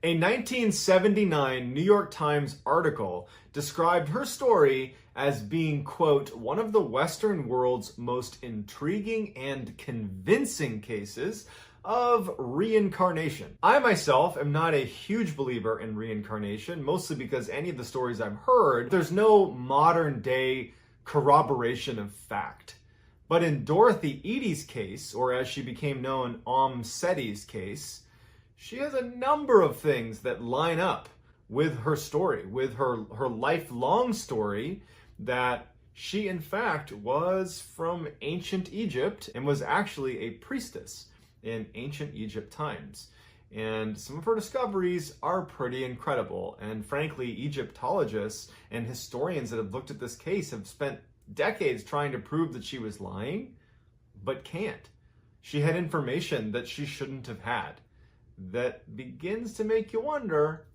A 1979 New York Times article described her story as being, quote, one of the Western world's most intriguing and convincing cases of reincarnation. I myself am not a huge believer in reincarnation, mostly because any of the stories I've heard, there's no modern day corroboration of fact. But in Dorothy Eady's case, or as she became known, Setty's case, she has a number of things that line up with her story, with her lifelong story, that she in fact was from ancient Egypt and was actually a priestess in ancient Egypt times. And some of her discoveries are pretty incredible. And frankly, Egyptologists and historians that have looked at this case have spent decades trying to prove that she was lying, but can't. She had information that she shouldn't have had. That begins to make you wonder,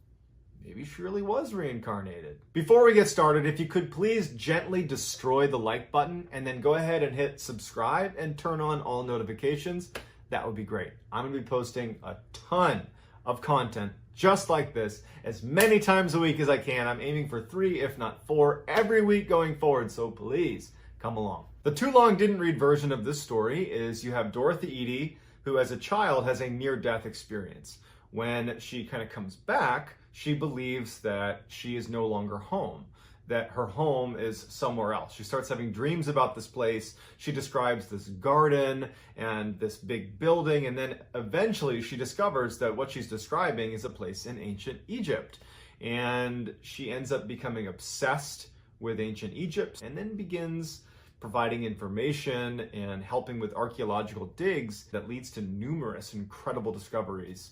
maybe she really was reincarnated. Before we get started, if you could please gently destroy the like button and then go ahead and hit subscribe and turn on all notifications, that would be great. I'm going to be posting a ton of content just like this as many times a week as I can. I'm aiming for 3, if not 4, every week going forward, so please come along. The too long didn't read version of this story is you have Dorothy Eady, who as a child has a near-death experience. When she kind of comes back, she believes that she is no longer home, that her home is somewhere else. She starts having dreams about this place. She describes this garden and this big building, and then eventually she discovers that what she's describing is a place in ancient Egypt. And she ends up becoming obsessed with ancient Egypt and then begins providing information and helping with archaeological digs that leads to numerous incredible discoveries,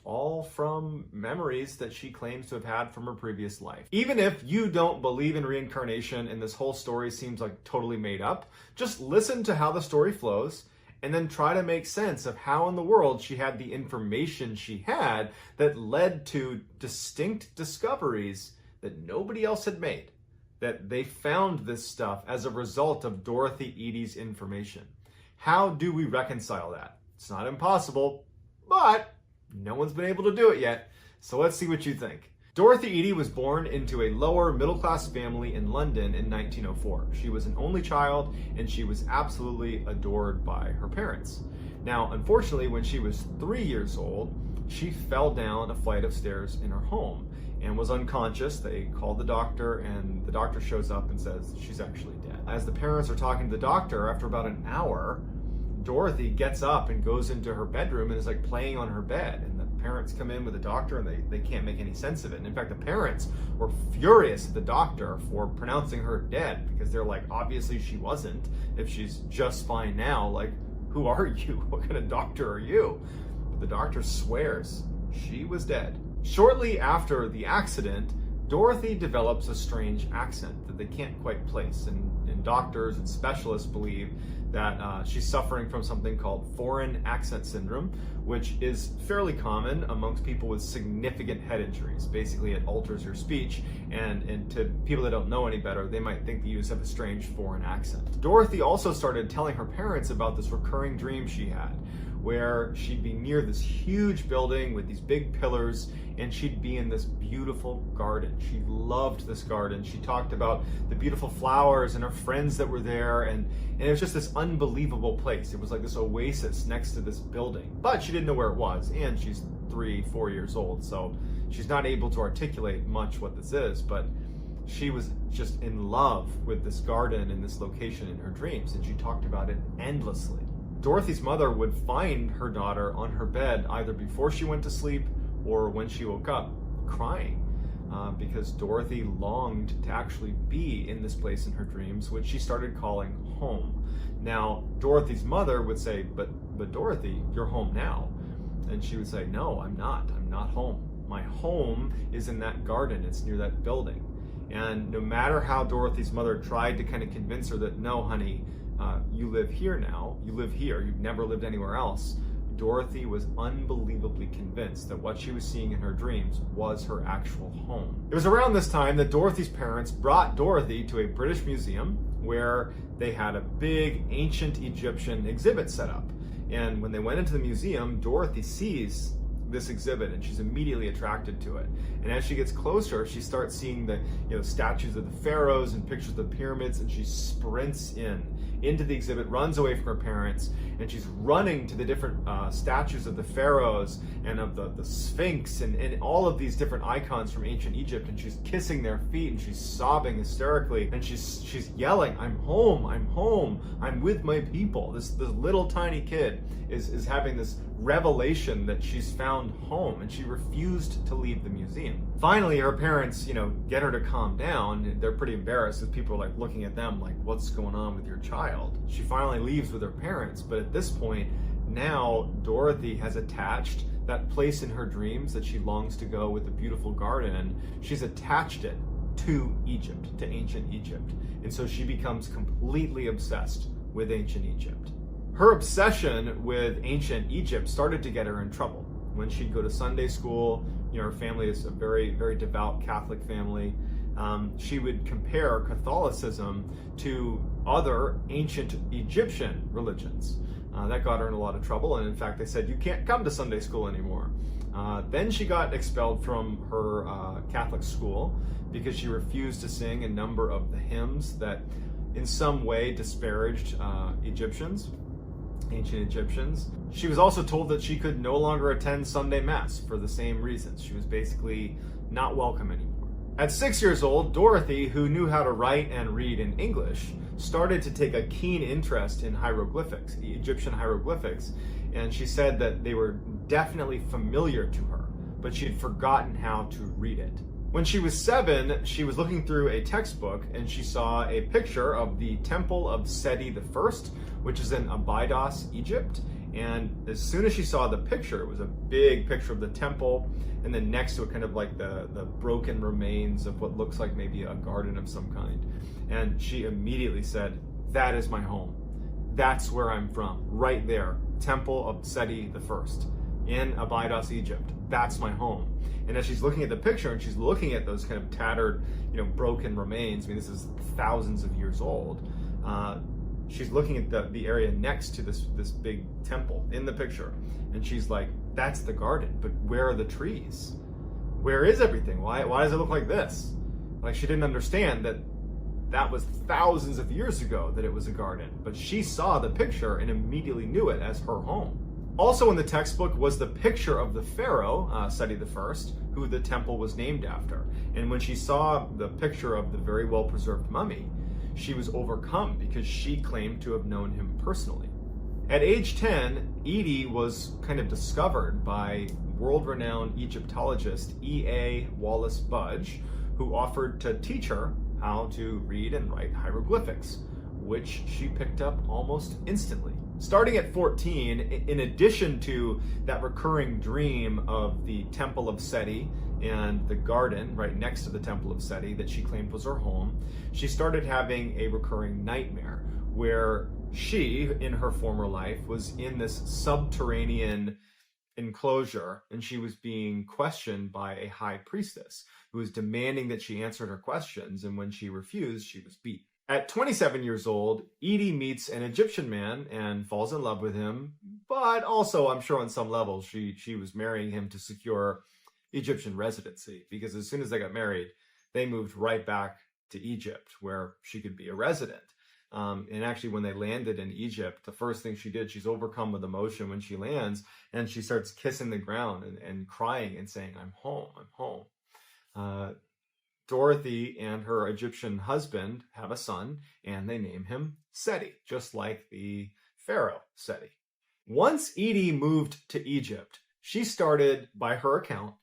all from memories that she claims to have had from her previous life. Even if you don't believe in reincarnation and this whole story seems like totally made up, just listen to how the story flows and then try to make sense of how in the world she had the information she had that led to distinct discoveries that nobody else had made. That they found this stuff as a result of Dorothy Eady's information. How do we reconcile that? It's not impossible, but no one's been able to do it yet. So let's see what you think. Dorothy Eady was born into a lower middle-class family in London in 1904. She was an only child and she was absolutely adored by her parents. Now, unfortunately, when she was 3 years old, she fell down a flight of stairs in her home and was unconscious. They called the doctor and the doctor shows up and says she's actually dead. As the parents are talking to the doctor, after about an hour, Dorothy gets up and goes into her bedroom and is like playing on her bed. And the parents come in with the doctor and they can't make any sense of it. And in fact, the parents were furious at the doctor for pronouncing her dead because they're like, obviously she wasn't. If she's just fine now, like, who are you? What kind of doctor are you? But the doctor swears she was dead. Shortly after the accident, Dorothy develops a strange accent that they can't quite place, and doctors and specialists believe that she's suffering from something called foreign accent syndrome, which is fairly common amongst people with significant head injuries. Basically, it alters your speech, and to people that don't know any better, they might think that you just have a strange foreign accent. Dorothy also started telling her parents about this recurring dream she had, where she'd be near this huge building with these big pillars, and she'd be in this beautiful garden. She loved this garden. She talked about the beautiful flowers and her friends that were there, and it was just this unbelievable place. It was like this oasis next to this building. But she didn't know where it was, and she's 3-4 years old, so she's not able to articulate much what this is, but she was just in love with this garden and this location in her dreams, and she talked about it endlessly. Dorothy's mother would find her daughter on her bed either before she went to sleep or when she woke up, crying because Dorothy longed to actually be in this place in her dreams, which she started calling home. Now, Dorothy's mother would say, but Dorothy, you're home now. And she would say, no, I'm not home. My home is in that garden. It's near that building. And no matter how Dorothy's mother tried to kind of convince her that, no, honey, you live here now, you live here, you've never lived anywhere else, Dorothy was unbelievably convinced that what she was seeing in her dreams was her actual home. It was around this time that Dorothy's parents brought Dorothy to a British museum where they had a big ancient Egyptian exhibit set up. And when they went into the museum, Dorothy sees this exhibit, and she's immediately attracted to it. And as she gets closer, she starts seeing the statues of the pharaohs and pictures of the pyramids, and she sprints into the exhibit, runs away from her parents, and she's running to the different statues of the pharaohs and of the Sphinx and all of these different icons from ancient Egypt, and she's kissing their feet, and she's sobbing hysterically, and she's yelling, "I'm home, I'm home, I'm with my people." This little tiny kid is having this revelation that she's found home, and she refused to leave the museum. Finally, her parents, get her to calm down. They're pretty embarrassed as people are like looking at them like, "What's going on with your child?" She finally leaves with her parents, but at this point, now Dorothy has attached that place in her dreams that she longs to go with the beautiful garden. She's attached it to Egypt, to ancient Egypt. And so she becomes completely obsessed with ancient Egypt. Her obsession with ancient Egypt started to get her in trouble. When she'd go to Sunday school, her family is a very, very devout Catholic family. She would compare Catholicism to other ancient Egyptian religions. That got her in a lot of trouble, and in fact, they said, "You can't come to Sunday school anymore." Then she got expelled from her Catholic school because she refused to sing a number of the hymns that in some way disparaged ancient Egyptians. She was also told that she could no longer attend Sunday Mass for the same reasons. She was basically not welcome anymore. At 6 years old, Dorothy, who knew how to write and read in English, started to take a keen interest in hieroglyphics, Egyptian hieroglyphics, and she said that they were definitely familiar to her, but she had forgotten how to read it. When she was 7, she was looking through a textbook and she saw a picture of the Temple of Seti I, which is in Abydos, Egypt. And as soon as she saw the picture, it was a big picture of the temple, and then next to it kind of like the broken remains of what looks like maybe a garden of some kind. And she immediately said, "That is my home. That's where I'm from, right there, Temple of Seti I in Abydos, Egypt. That's my home." And as she's looking at the picture and she's looking at those kind of tattered, broken remains, I mean, this is thousands of years old, she's looking at the area next to this big temple in the picture, and she's like, "That's the garden, but where are the trees? Where is everything? Why does it look like this?" Like, she didn't understand that was thousands of years ago that it was a garden, but she saw the picture and immediately knew it as her home. Also in the textbook was the picture of the pharaoh, Seti I, who the temple was named after. And when she saw the picture of the very well-preserved mummy, she was overcome because she claimed to have known him personally. At age 10, Edie was kind of discovered by world-renowned Egyptologist E.A. Wallace Budge, who offered to teach her how to read and write hieroglyphics, which she picked up almost instantly. Starting at 14, in addition to that recurring dream of the Temple of Seti and the garden right next to the Temple of Seti that she claimed was her home, she started having a recurring nightmare where she, in her former life, was in this subterranean enclosure, and she was being questioned by a high priestess who was demanding that she answered her questions, and when she refused, she was beaten. At 27 years old, Edie meets an Egyptian man and falls in love with him, but also, I'm sure on some level, she was marrying him to secure Egyptian residency, because as soon as they got married, they moved right back to Egypt, where she could be a resident. And actually, when they landed in Egypt, the first thing she did, she's overcome with emotion when she lands, and she starts kissing the ground and crying and saying, "I'm home, I'm home." Dorothy and her Egyptian husband have a son, and they name him Seti, just like the pharaoh Seti. Once Edie moved to Egypt, she started, by her account,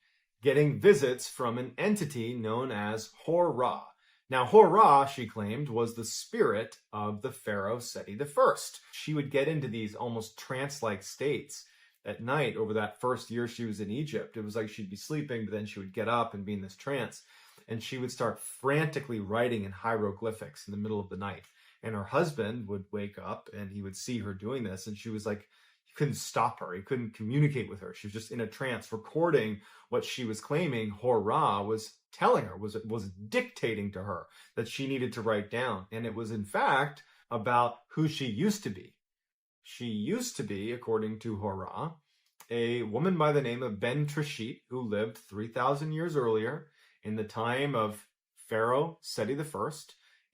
getting visits from an entity known as Hor-Ra. Now, Hor-Ra, she claimed, was the spirit of the pharaoh Seti I. She would get into these almost trance-like states at night over that first year she was in Egypt. It was like she'd be sleeping, but then she would get up and be in this trance, and she would start frantically writing in hieroglyphics in the middle of the night. And her husband would wake up and he would see her doing this, and she was like, he couldn't stop her. He couldn't communicate with her. She was just in a trance, recording what she was claiming Hor-Ra was telling her, was dictating to her that she needed to write down. And it was, in fact, about who she used to be. She used to be, according to Hor-Ra, a woman by the name of Ben Trishit, who lived 3,000 years earlier in the time of Pharaoh Seti I,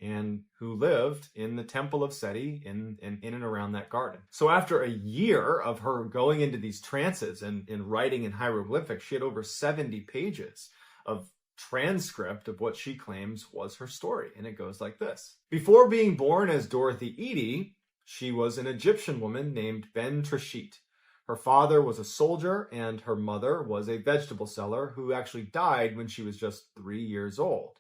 and who lived in the temple of Seti in and around that garden. So after a year of her going into these trances and writing in hieroglyphics, she had over 70 pages of transcript of what she claims was her story. And it goes like this. Before being born as Dorothy Eady, she was an Egyptian woman named Ben Trishit. Her father was a soldier and her mother was a vegetable seller who actually died when she was just 3 years old.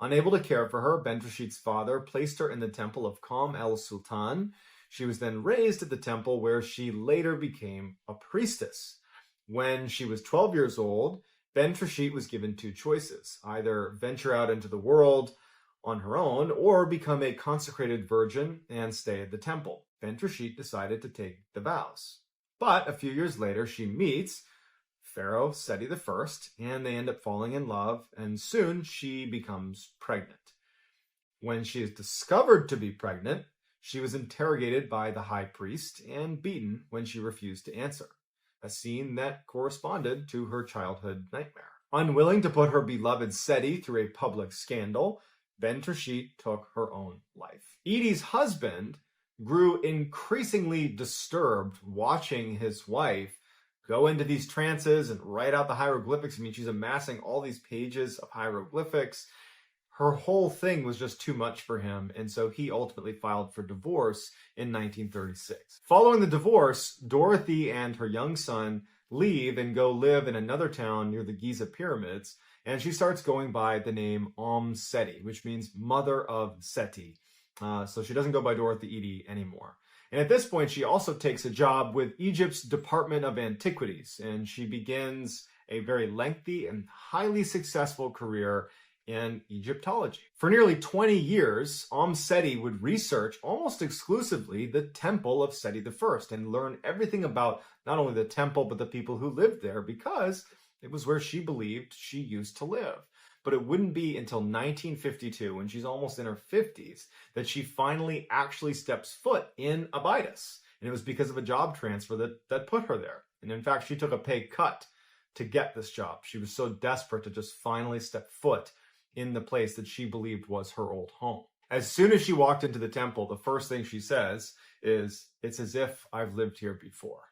Unable to care for her, Ben Trishit's father placed her in the temple of Qam el-Sultan. She was then raised at the temple where she later became a priestess. When she was 12 years old, Ben Trishit was given two choices: either venture out into the world on her own or become a consecrated virgin and stay at the temple. Ben Trishit decided to take the vows. But a few years later, she meets Pharaoh Seti I, and they end up falling in love, and soon she becomes pregnant. When she is discovered to be pregnant, she was interrogated by the high priest and beaten when she refused to answer, a scene that corresponded to her childhood nightmare. Unwilling to put her beloved Seti through a public scandal, Ben Trishit took her own life. Edie's husband grew increasingly disturbed watching his wife go into these trances and write out the hieroglyphics. I mean, she's amassing all these pages of hieroglyphics. Her whole thing was just too much for him, and so he ultimately filed for divorce in 1936. Following the divorce, Dorothy and her young son leave and go live in another town near the Giza pyramids, and she starts going by the name Seti, which means Mother of Seti. So she doesn't go by Dorothy Eady anymore. And at this point, she also takes a job with Egypt's Department of Antiquities, and she begins a very lengthy and highly successful career in Egyptology. For nearly 20 years, Seti would research almost exclusively the temple of Seti I and learn everything about not only the temple, but the people who lived there, because it was where she believed she used to live. But it wouldn't be until 1952, when she's almost in her 50s, that she finally actually steps foot in Abydos. And it was because of a job transfer that put her there. And in fact, she took a pay cut to get this job. She was so desperate to just finally step foot in the place that she believed was her old home. As soon as she walked into the temple, the first thing she says is, "It's as if I've lived here before."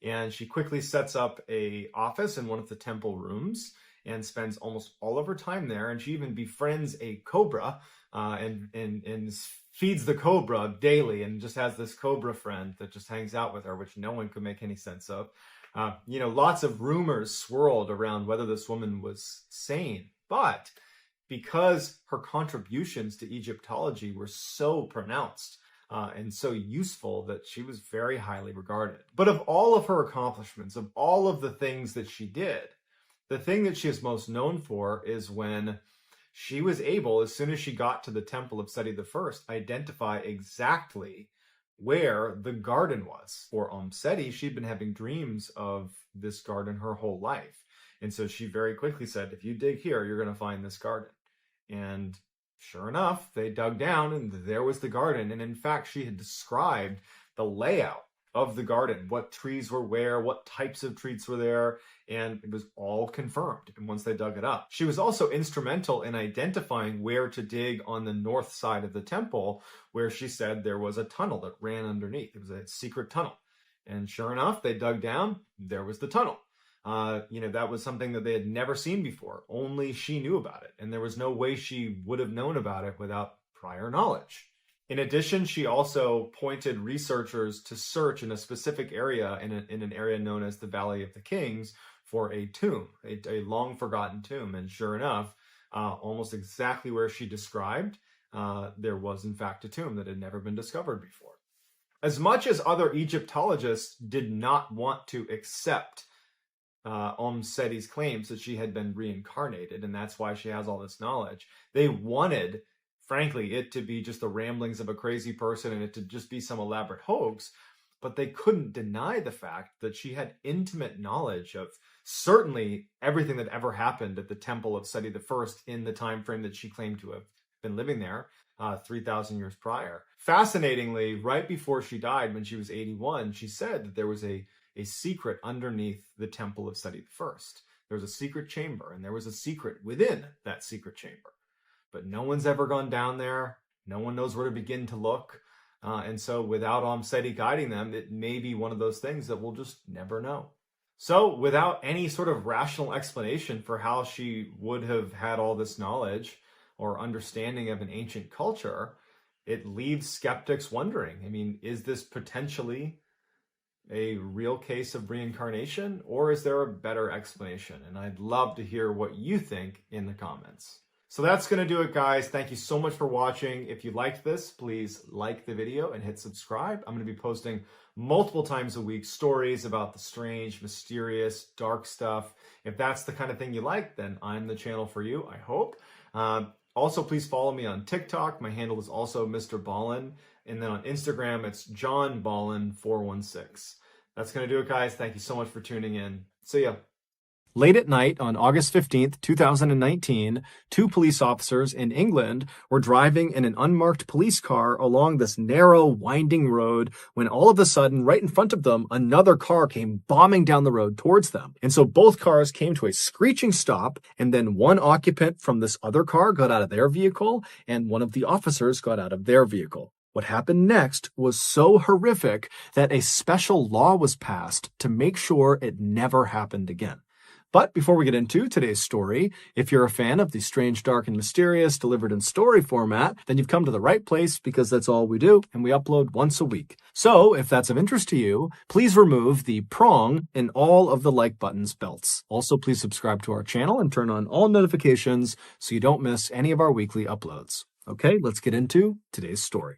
And she quickly sets up an office in one of the temple rooms and spends almost all of her time there. And she even befriends a cobra and feeds the cobra daily, and just has this cobra friend that just hangs out with her, which no one could make any sense of. Lots of rumors swirled around whether this woman was sane, but because her contributions to Egyptology were so pronounced and so useful, that she was very highly regarded. But of all of her accomplishments, of all of the things that she did, the thing that she is most known for is when she was able, as soon as she got to the temple of Seti I, identify exactly where the garden was. For Seti, she'd been having dreams of this garden her whole life. And so she very quickly said, "If you dig here, you're going to find this garden." And sure enough, they dug down and there was the garden. And in fact, she had described the layout of the garden, what trees were where, what types of trees were there, and it was all confirmed. And once they dug it up, she was also instrumental in identifying where to dig on the north side of the temple, where she said there was a tunnel that ran underneath. It was a secret tunnel. And sure enough, they dug down, there was the tunnel. That was something that they had never seen before. Only she knew about it. And there was no way she would have known about it without prior knowledge. In addition, she also pointed researchers to search in a specific area, in an area known as the Valley of the Kings, for a tomb, a long-forgotten tomb. And sure enough, almost exactly where she described, there was in fact a tomb that had never been discovered before. As much as other Egyptologists did not want to accept Seti's claims that she had been reincarnated, and that's why she has all this knowledge, they wanted, frankly, it to be just the ramblings of a crazy person and it to just be some elaborate hoax, but they couldn't deny the fact that she had intimate knowledge of certainly everything that ever happened at the temple of Seti I in the time frame that she claimed to have been living there, 3,000 years prior. Fascinatingly, right before she died, when she was 81, she said that there was a a secret underneath the temple of Seti I. There was a secret chamber, and there was a secret within that secret chamber. But no one's ever gone down there. No one knows where to begin to look. And so without Seti guiding them, it may be one of those things that we'll just never know. So without any sort of rational explanation for how she would have had all this knowledge or understanding of an ancient culture, it leaves skeptics wondering, I mean, is this potentially a real case of reincarnation, or is there a better explanation? And I'd love to hear what you think in the comments. So that's going to do it, guys. Thank you so much for watching. If you liked this, please like the video and hit subscribe. I'm going to be posting multiple times a week stories about the strange, mysterious, dark stuff. If that's the kind of thing you like, then I'm the channel for you, I hope. Also, please follow me on TikTok. My handle is also MrBallen. And then on Instagram, it's JohnBallen416. That's going to do it, guys. Thank you so much for tuning in. See ya. Late at night on August 15th, 2019, two police officers in England were driving in an unmarked police car along this narrow, winding road when all of a sudden, right in front of them, another car came bombing down the road towards them. And so both cars came to a screeching stop, and then one occupant from this other car got out of their vehicle, and one of the officers got out of their vehicle. What happened next was so horrific that a special law was passed to make sure it never happened again. But before we get into today's story, if you're a fan of the strange, dark, and mysterious delivered in story format, then you've come to the right place because that's all we do, and we upload once a week. So if that's of interest to you, please remove the prong in all of the like buttons belts. Also, please subscribe to our channel and turn on all notifications so you don't miss any of our weekly uploads. Okay, let's get into today's story.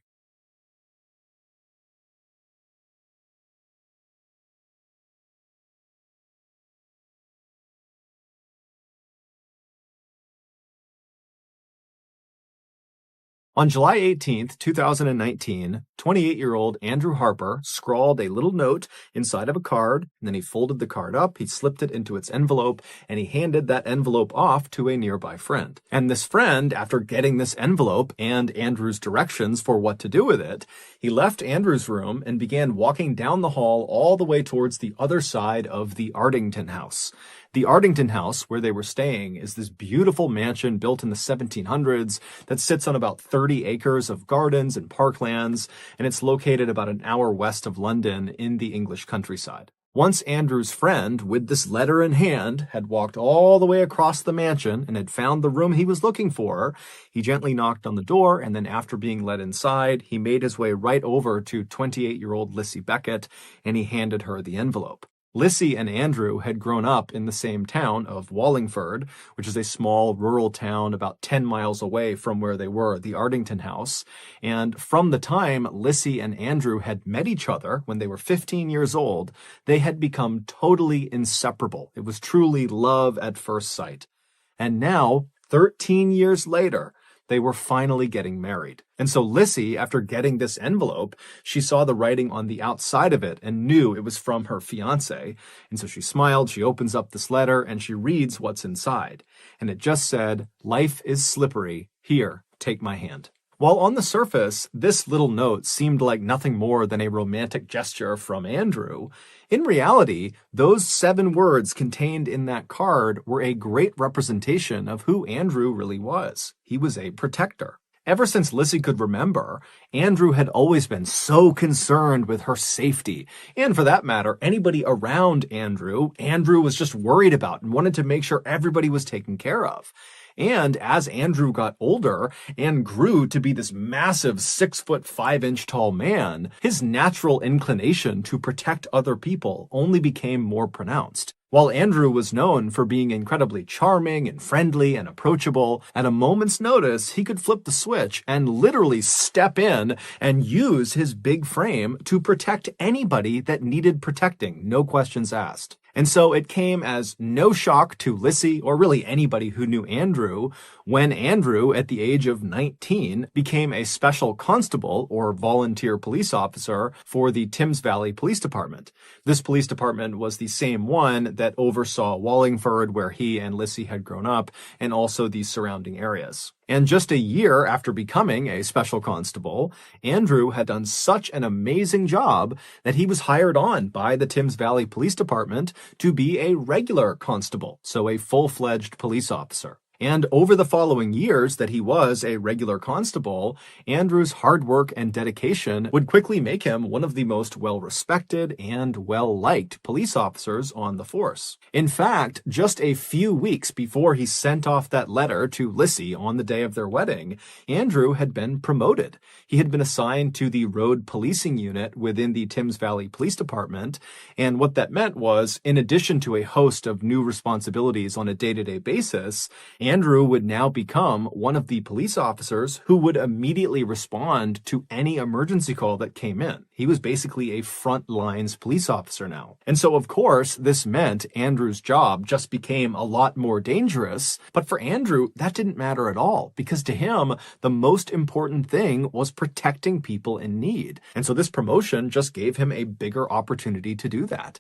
On July 18th, 2019, 28-year-old Andrew Harper scrawled a little note inside of a card, and then he folded the card up, he slipped it into its envelope, and he handed that envelope off to a nearby friend. And this friend, after getting this envelope and Andrew's directions for what to do with it, he left Andrew's room and began walking down the hall all the way towards the other side of the Ardington house. The Ardington house, where they were staying, is this beautiful mansion built in the 1700s that sits on about 30 acres of gardens and parklands, and it's located about an hour west of London in the English countryside. Once Andrew's friend, with this letter in hand, had walked all the way across the mansion and had found the room he was looking for, he gently knocked on the door, and then after being led inside, he made his way right over to 28-year-old Lissy Beckett, and he handed her the envelope. Lissy and Andrew had grown up in the same town of Wallingford, which is a small rural town about 10 miles away from where they were, the Ardington house. And from the time Lissy and Andrew had met each other when they were 15 years old, they had become totally inseparable. It was truly love at first sight. And now, 13 years later, they were finally getting married. And so Lissy, after getting this envelope, she saw the writing on the outside of it and knew it was from her fiancé. And so she smiled, she opens up this letter, and she reads what's inside. And it just said, "Life is slippery. Here, take my hand." While on the surface, this little note seemed like nothing more than a romantic gesture from Andrew, in reality, those 7 words contained in that card were a great representation of who Andrew really was. He was a protector. Ever since Lissy could remember, Andrew had always been so concerned with her safety. And for that matter, anybody around Andrew was just worried about and wanted to make sure everybody was taken care of. And as Andrew got older and grew to be this massive 6'5" tall man, his natural inclination to protect other people only became more pronounced. While Andrew was known for being incredibly charming and friendly and approachable, at a moment's notice, he could flip the switch and literally step in and use his big frame to protect anybody that needed protecting, no questions asked. And so it came as no shock to Lissy, or really anybody who knew Andrew, when Andrew, at the age of 19, became a special constable or volunteer police officer for the Thames Valley Police Department. This police department was the same one that oversaw Wallingford, where he and Lissy had grown up, and also the surrounding areas. And just a year after becoming a special constable, Andrew had done such an amazing job that he was hired on by the Thames Valley Police Department to be a regular constable, so a full-fledged police officer. And over the following years that he was a regular constable, Andrew's hard work and dedication would quickly make him one of the most well-respected and well-liked police officers on the force. In fact, just a few weeks before he sent off that letter to Lissy on the day of their wedding, Andrew had been promoted. He had been assigned to the road policing unit within the Thames Valley Police Department, and what that meant was, in addition to a host of new responsibilities on a day-to-day basis, Andrew would now become one of the police officers who would immediately respond to any emergency call that came in. He was basically a front lines police officer now. And so, of course, this meant Andrew's job just became a lot more dangerous. But for Andrew, that didn't matter at all, because to him, the most important thing was protecting people in need. And so this promotion just gave him a bigger opportunity to do that.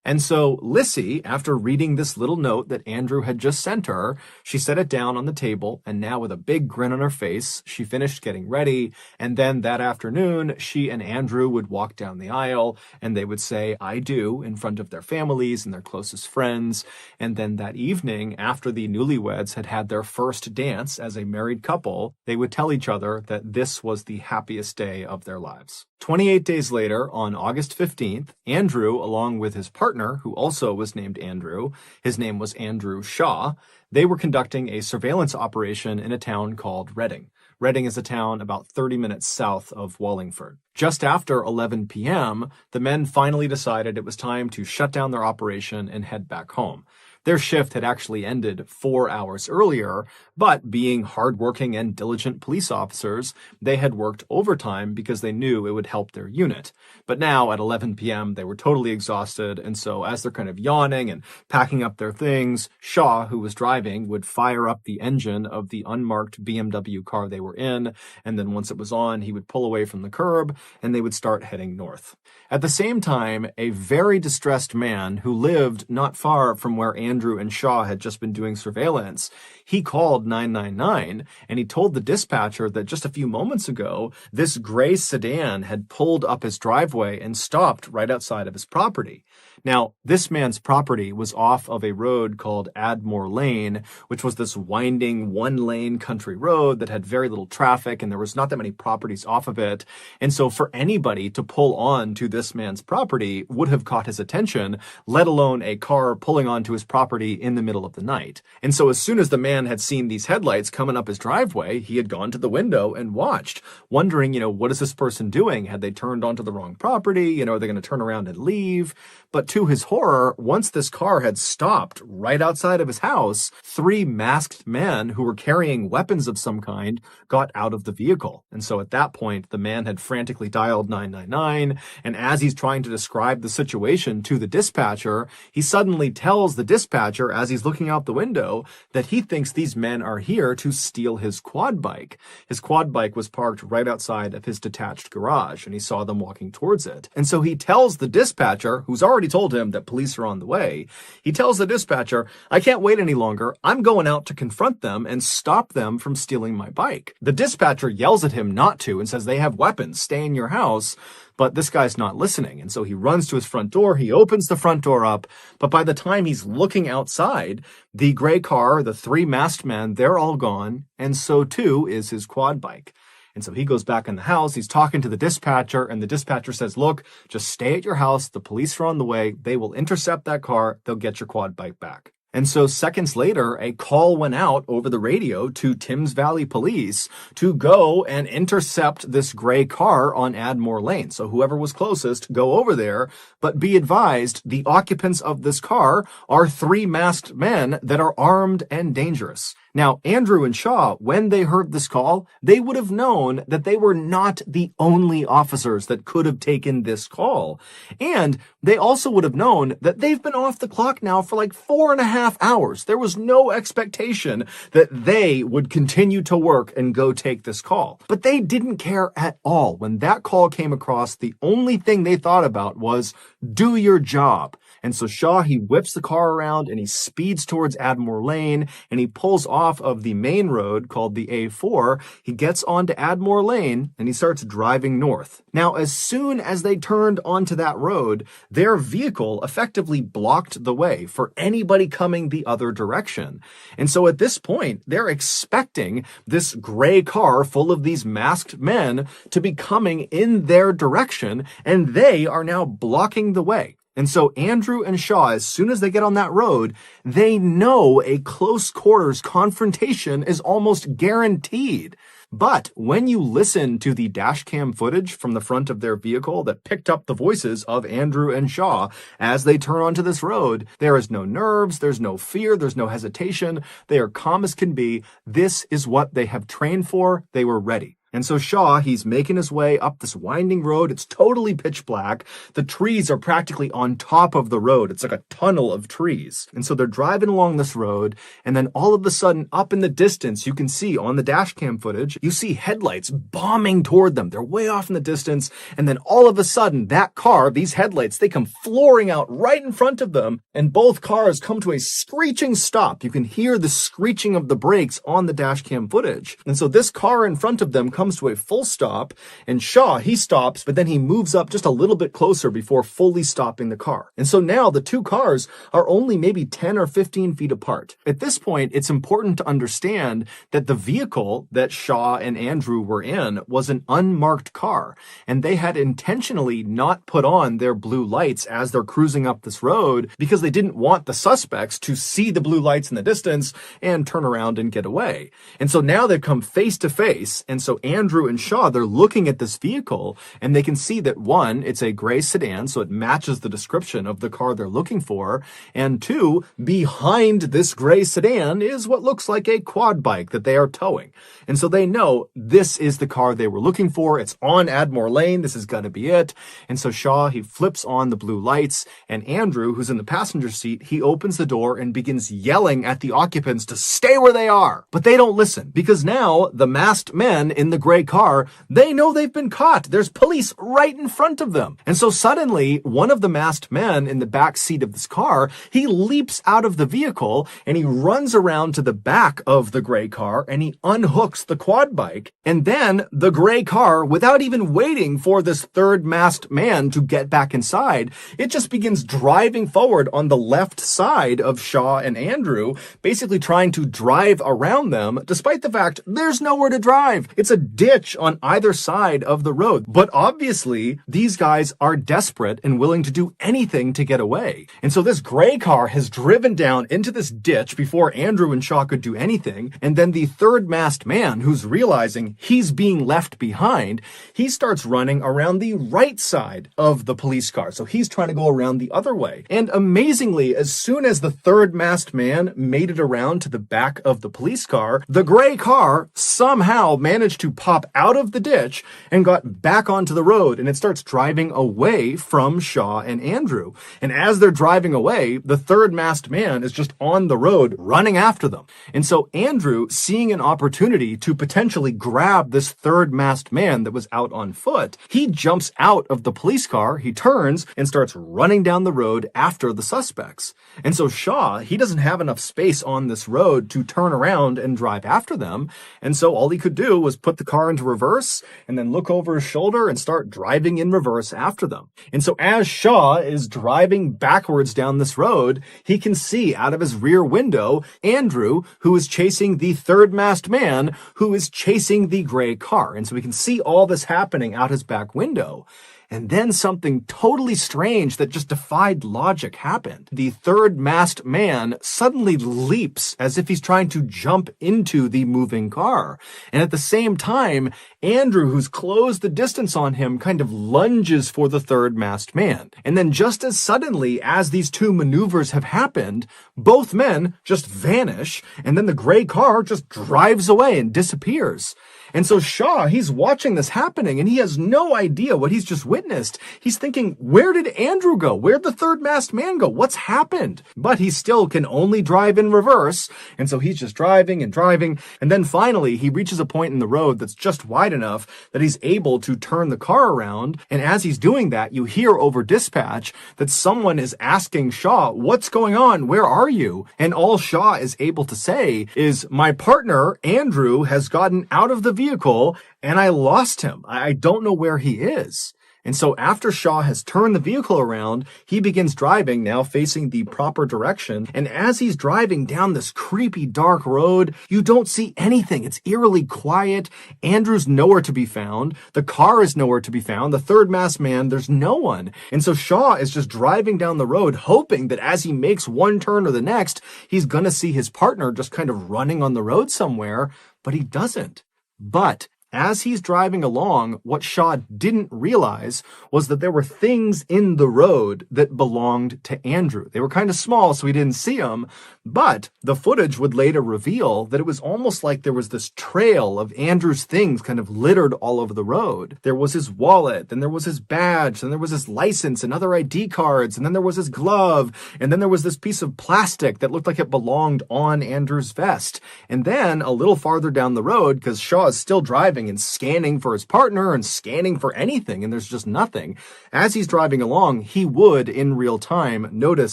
And so Lissy, after reading this little note that Andrew had just sent her, she set it down on the table, and now with a big grin on her face, she finished getting ready, and then that afternoon, she and Andrew would walk down the aisle, and they would say, "I do," in front of their families and their closest friends, and then that evening, after the newlyweds had had their first dance as a married couple, they would tell each other that this was the happiest day of their lives. 28 days later, on August 15th, Andrew, along with his partner, who also was named Andrew, his name was Andrew Shaw, they were conducting a surveillance operation in a town called Reading. Reading is a town about 30 minutes south of Wallingford. Just after 11 p.m., the men finally decided it was time to shut down their operation and head back home. Their shift had actually ended 4 hours earlier, but being hardworking and diligent police officers, they had worked overtime because they knew it would help their unit. But now at 11 p.m., they were totally exhausted, and so as they're kind of yawning and packing up their things, Shaw, who was driving, would fire up the engine of the unmarked BMW car they were in, and then once it was on, he would pull away from the curb, and they would start heading north. At the same time, a very distressed man who lived not far from where Andrew and Shaw had just been doing surveillance, he called 999, and he told the dispatcher that just a few moments ago, this gray sedan had pulled up his driveway and stopped right outside of his property. Now, this man's property was off of a road called Admore Lane, which was this winding one-lane country road that had very little traffic, and there was not that many properties off of it. And so for anybody to pull on to this man's property would have caught his attention, let alone a car pulling onto his property in the middle of the night. And so as soon as the man had seen these headlights coming up his driveway, he had gone to the window and watched, wondering, what is this person doing? Had they turned onto the wrong property? Are they going to turn around and leave? But to his horror, once this car had stopped right outside of his house, 3 masked men who were carrying weapons of some kind got out of the vehicle. And so at that point, the man had frantically dialed 999, and as he's trying to describe the situation to the dispatcher, he suddenly tells the dispatcher, as he's looking out the window, that he thinks these men are here to steal his quad bike. His quad bike was parked right outside of his detached garage, and he saw them walking towards it. And so he tells the dispatcher, who's already told him that police are on the way, he tells the dispatcher, "I can't wait any longer. I'm going out to confront them and stop them from stealing my bike." The dispatcher yells at him not to and says, "They have weapons. Stay in your house." But this guy's not listening, and so he runs to his front door, he opens the front door up, but by the time he's looking outside, the gray car, the 3 masked men, they're all gone, and so too is his quad bike. And so he goes back in the house, he's talking to the dispatcher, and the dispatcher says, "Look, just stay at your house, the police are on the way, they will intercept that car, they'll get your quad bike back." And so seconds later, a call went out over the radio to Thames Valley Police to go and intercept this gray car on Admore Lane. So whoever was closest, go over there, but be advised, the occupants of this car are 3 masked men that are armed and dangerous. Now, Andrew and Shaw, when they heard this call, they would have known that they were not the only officers that could have taken this call. And they also would have known that they've been off the clock now for like 4.5 hours. There was no expectation that they would continue to work and go take this call. But they didn't care at all. When that call came across, the only thing they thought about was, do your job. And so Shaw, he whips the car around and he speeds towards Admore Lane, and he pulls off of the main road called the A4. He gets onto Admore Lane and he starts driving north. Now, as soon as they turned onto that road, their vehicle effectively blocked the way for anybody coming the other direction. And so at this point, they're expecting this gray car full of these masked men to be coming in their direction, and they are now blocking the way. And so Andrew and Shaw, as soon as they get on that road, they know a close quarters confrontation is almost guaranteed. But when you listen to the dash cam footage from the front of their vehicle that picked up the voices of Andrew and Shaw as they turn onto this road, there is no nerves, there's no fear, there's no hesitation. They are calm as can be. This is what they have trained for. They were ready. And so Shaw, he's making his way up this winding road. It's totally pitch black. The trees are practically on top of the road. It's like a tunnel of trees. And so they're driving along this road, and then all of a sudden, up in the distance, you can see on the dash cam footage, you see headlights bombing toward them. They're way off in the distance, and then all of a sudden, that car, these headlights, they come flooring out right in front of them, and both cars come to a screeching stop. You can hear the screeching of the brakes on the dash cam footage. And so this car in front of them comes to a full stop, and Shaw, he stops, but then he moves up just a little bit closer before fully stopping the car. And so now the two cars are only maybe 10 or 15 feet apart. At this point, it's important to understand that the vehicle that Shaw and Andrew were in was an unmarked car, and they had intentionally not put on their blue lights as they're cruising up this road because they didn't want the suspects to see the blue lights in the distance and turn around and get away. And so now they've come face to face, and so Andrew and Shaw, they're looking at this vehicle, and they can see that one, it's a gray sedan, so it matches the description of the car they're looking for, and two, behind this gray sedan is what looks like a quad bike that they are towing. And so they know this is the car they were looking for. It's on Admore Lane. This is going to be it. And so Shaw, he flips on the blue lights, and Andrew, who's in the passenger seat, he opens the door and begins yelling at the occupants to stay where they are. But they don't listen, because now the masked men in the gray car, they know they've been caught. There's police right in front of them. And so suddenly, one of the masked men in the back seat of this car, he leaps out of the vehicle and he runs around to the back of the gray car and he unhooks the quad bike. And then the gray car, without even waiting for this third masked man to get back inside, it just begins driving forward on the left side of Shaw and Andrew, basically trying to drive around them, despite the fact there's nowhere to drive. It's a ditch on either side of the road. But obviously, these guys are desperate and willing to do anything to get away. And so this gray car has driven down into this ditch before Andrew and Shaw could do anything. And then the third masked man, who's realizing he's being left behind, he starts running around the right side of the police car. So he's trying to go around the other way. And amazingly, as soon as the third masked man made it around to the back of the police car, the gray car somehow managed to pop out of the ditch and got back onto the road, and it starts driving away from Shaw and Andrew. And as they're driving away, the third masked man is just on the road running after them. And so Andrew, seeing an opportunity to potentially grab this third masked man that was out on foot, he jumps out of the police car, he turns and starts running down the road after the suspects. And so Shaw, he doesn't have enough space on this road to turn around and drive after them. And so all he could do was put the car into reverse and then look over his shoulder and start driving in reverse after them. And so as Shaw is driving backwards down this road, he can see out of his rear window Andrew, who is chasing the third masked man, who is chasing the gray car. And so we can see all this happening out his back window. And then something totally strange that just defied logic happened. The third masked man suddenly leaps as if he's trying to jump into the moving car. And at the same time, Andrew, who's closed the distance on him, kind of lunges for the third masked man. And then just as suddenly as these two maneuvers have happened, both men just vanish, and then the gray car just drives away and disappears. And so Shaw, he's watching this happening and he has no idea what he's just witnessed. He's thinking, where did Andrew go? Where'd the third masked man go? What's happened? But he still can only drive in reverse. And so he's just driving and driving. And then finally, he reaches a point in the road that's just wide enough that he's able to turn the car around. And as he's doing that, you hear over dispatch that someone is asking Shaw, what's going on? Where are you? And all Shaw is able to say is, my partner, Andrew, has gotten out of the vehicle and I lost him. I don't know where he is. And so after Shaw has turned the vehicle around, he begins driving, now facing the proper direction. And as he's driving down this creepy dark road, you don't see anything. It's eerily quiet. Andrew's nowhere to be found. The car is nowhere to be found. The third masked man, there's no one. And so Shaw is just driving down the road, hoping that as he makes one turn or the next, he's going to see his partner just kind of running on the road somewhere, but he doesn't. But as he's driving along, what Shaw didn't realize was that there were things in the road that belonged to Andrew. They were kind of small, so he didn't see them, but the footage would later reveal that it was almost like there was this trail of Andrew's things kind of littered all over the road. There was his wallet, then there was his badge, then there was his license and other ID cards, and then there was his glove, and then there was this piece of plastic that looked like it belonged on Andrew's vest. And then a little farther down the road, because Shaw is still driving and scanning for his partner and scanning for anything, and there's just nothing. As he's driving along, he would, in real time, notice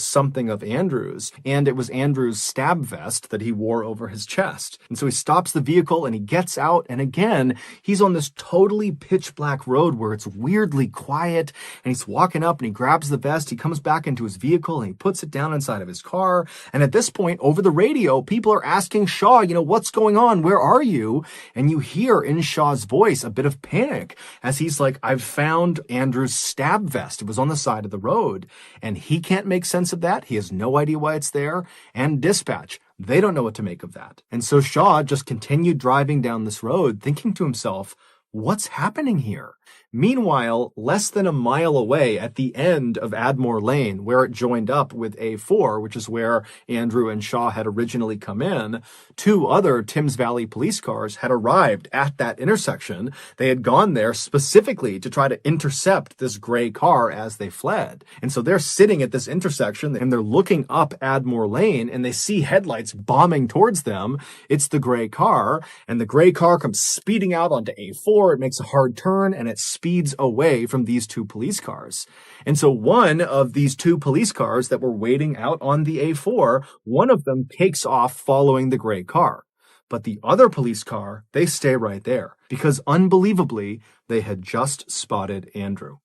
something of Andrew's, and it was Andrew's stab vest that he wore over his chest. And so he stops the vehicle and he gets out, and again, he's on this totally pitch black road where it's weirdly quiet, and he's walking up and he grabs the vest, he comes back into his vehicle and he puts it down inside of his car, and at this point, over the radio, people are asking Shaw, what's going on? Where are you? And you hear in Shaw's voice a bit of panic as he's like, I've found Andrew's stab vest. It was on the side of the road. And he can't make sense of that. He has no idea why it's there. And dispatch, they don't know what to make of that. And so Shaw just continued driving down this road, thinking to himself, what's happening here? Meanwhile, less than a mile away at the end of Admore Lane, where it joined up with A4, which is where Andrew and Shaw had originally come in, two other Thames Valley police cars had arrived at that intersection. They had gone there specifically to try to intercept this gray car as they fled. And so they're sitting at this intersection and they're looking up Admore Lane and they see headlights bombing towards them. It's the gray car, and the gray car comes speeding out onto A4. It makes a hard turn and it speeds away from these two police cars. And so one of these two police cars that were waiting out on the A4, one of them takes off following the gray car. But the other police car, they stay right there because unbelievably, they had just spotted Andrew.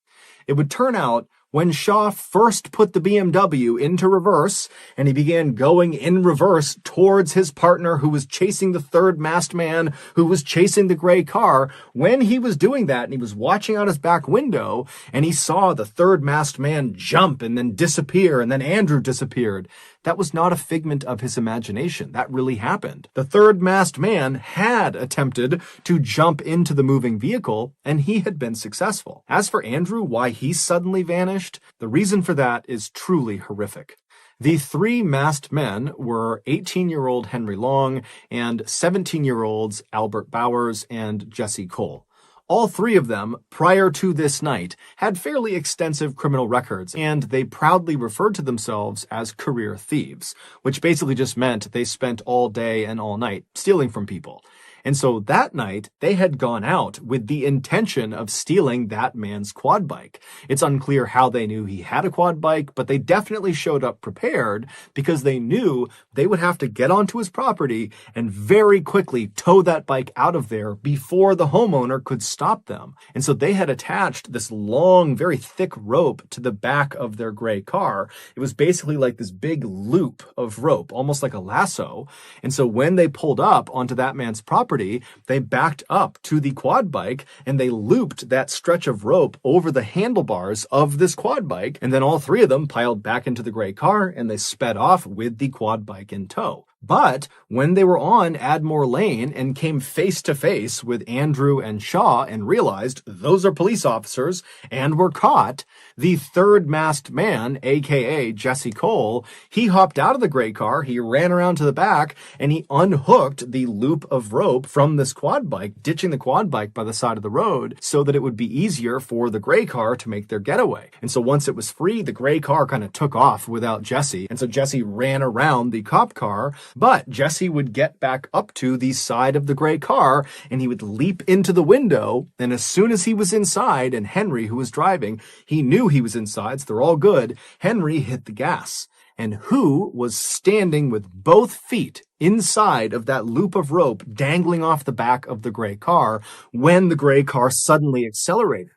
It would turn out when Shaw first put the BMW into reverse and he began going in reverse towards his partner who was chasing the third masked man who was chasing the gray car, when he was doing that and he was watching out his back window and he saw the third masked man jump and then disappear and then Andrew disappeared, that was not a figment of his imagination. That really happened. The third masked man had attempted to jump into the moving vehicle, and he had been successful. As for Andrew, why he suddenly vanished, the reason for that is truly horrific. The three masked men were 18-year-old Henry Long and 17-year-olds Albert Bowers and Jesse Cole. All three of them, prior to this night, had fairly extensive criminal records, and they proudly referred to themselves as career thieves, which basically just meant they spent all day and all night stealing from people. And so that night, they had gone out with the intention of stealing that man's quad bike. It's unclear how they knew he had a quad bike, but they definitely showed up prepared because they knew they would have to get onto his property and very quickly tow that bike out of there before the homeowner could stop them. And so they had attached this long, very thick rope to the back of their gray car. It was basically like this big loop of rope, almost like a lasso. And so when they pulled up onto that man's property, they backed up to the quad bike and they looped that stretch of rope over the handlebars of this quad bike. And then all three of them piled back into the gray car and they sped off with the quad bike in tow. But when they were on Admore Lane and came face to face with Andrew and Shaw and realized those are police officers and were caught, the third masked man, aka Jesse Cole, he hopped out of the gray car, he ran around to the back, and he unhooked the loop of rope from this quad bike, ditching the quad bike by the side of the road so that it would be easier for the gray car to make their getaway. And so once it was free, the gray car kind of took off without Jesse. And so Jesse ran around the cop car, but Jesse would get back up to the side of the gray car and he would leap into the window. And as soon as he was inside, and Henry, who was driving, he knew he was inside, so they're all good, Henry hit the gas. And who was standing with both feet inside of that loop of rope dangling off the back of the gray car when the gray car suddenly accelerated?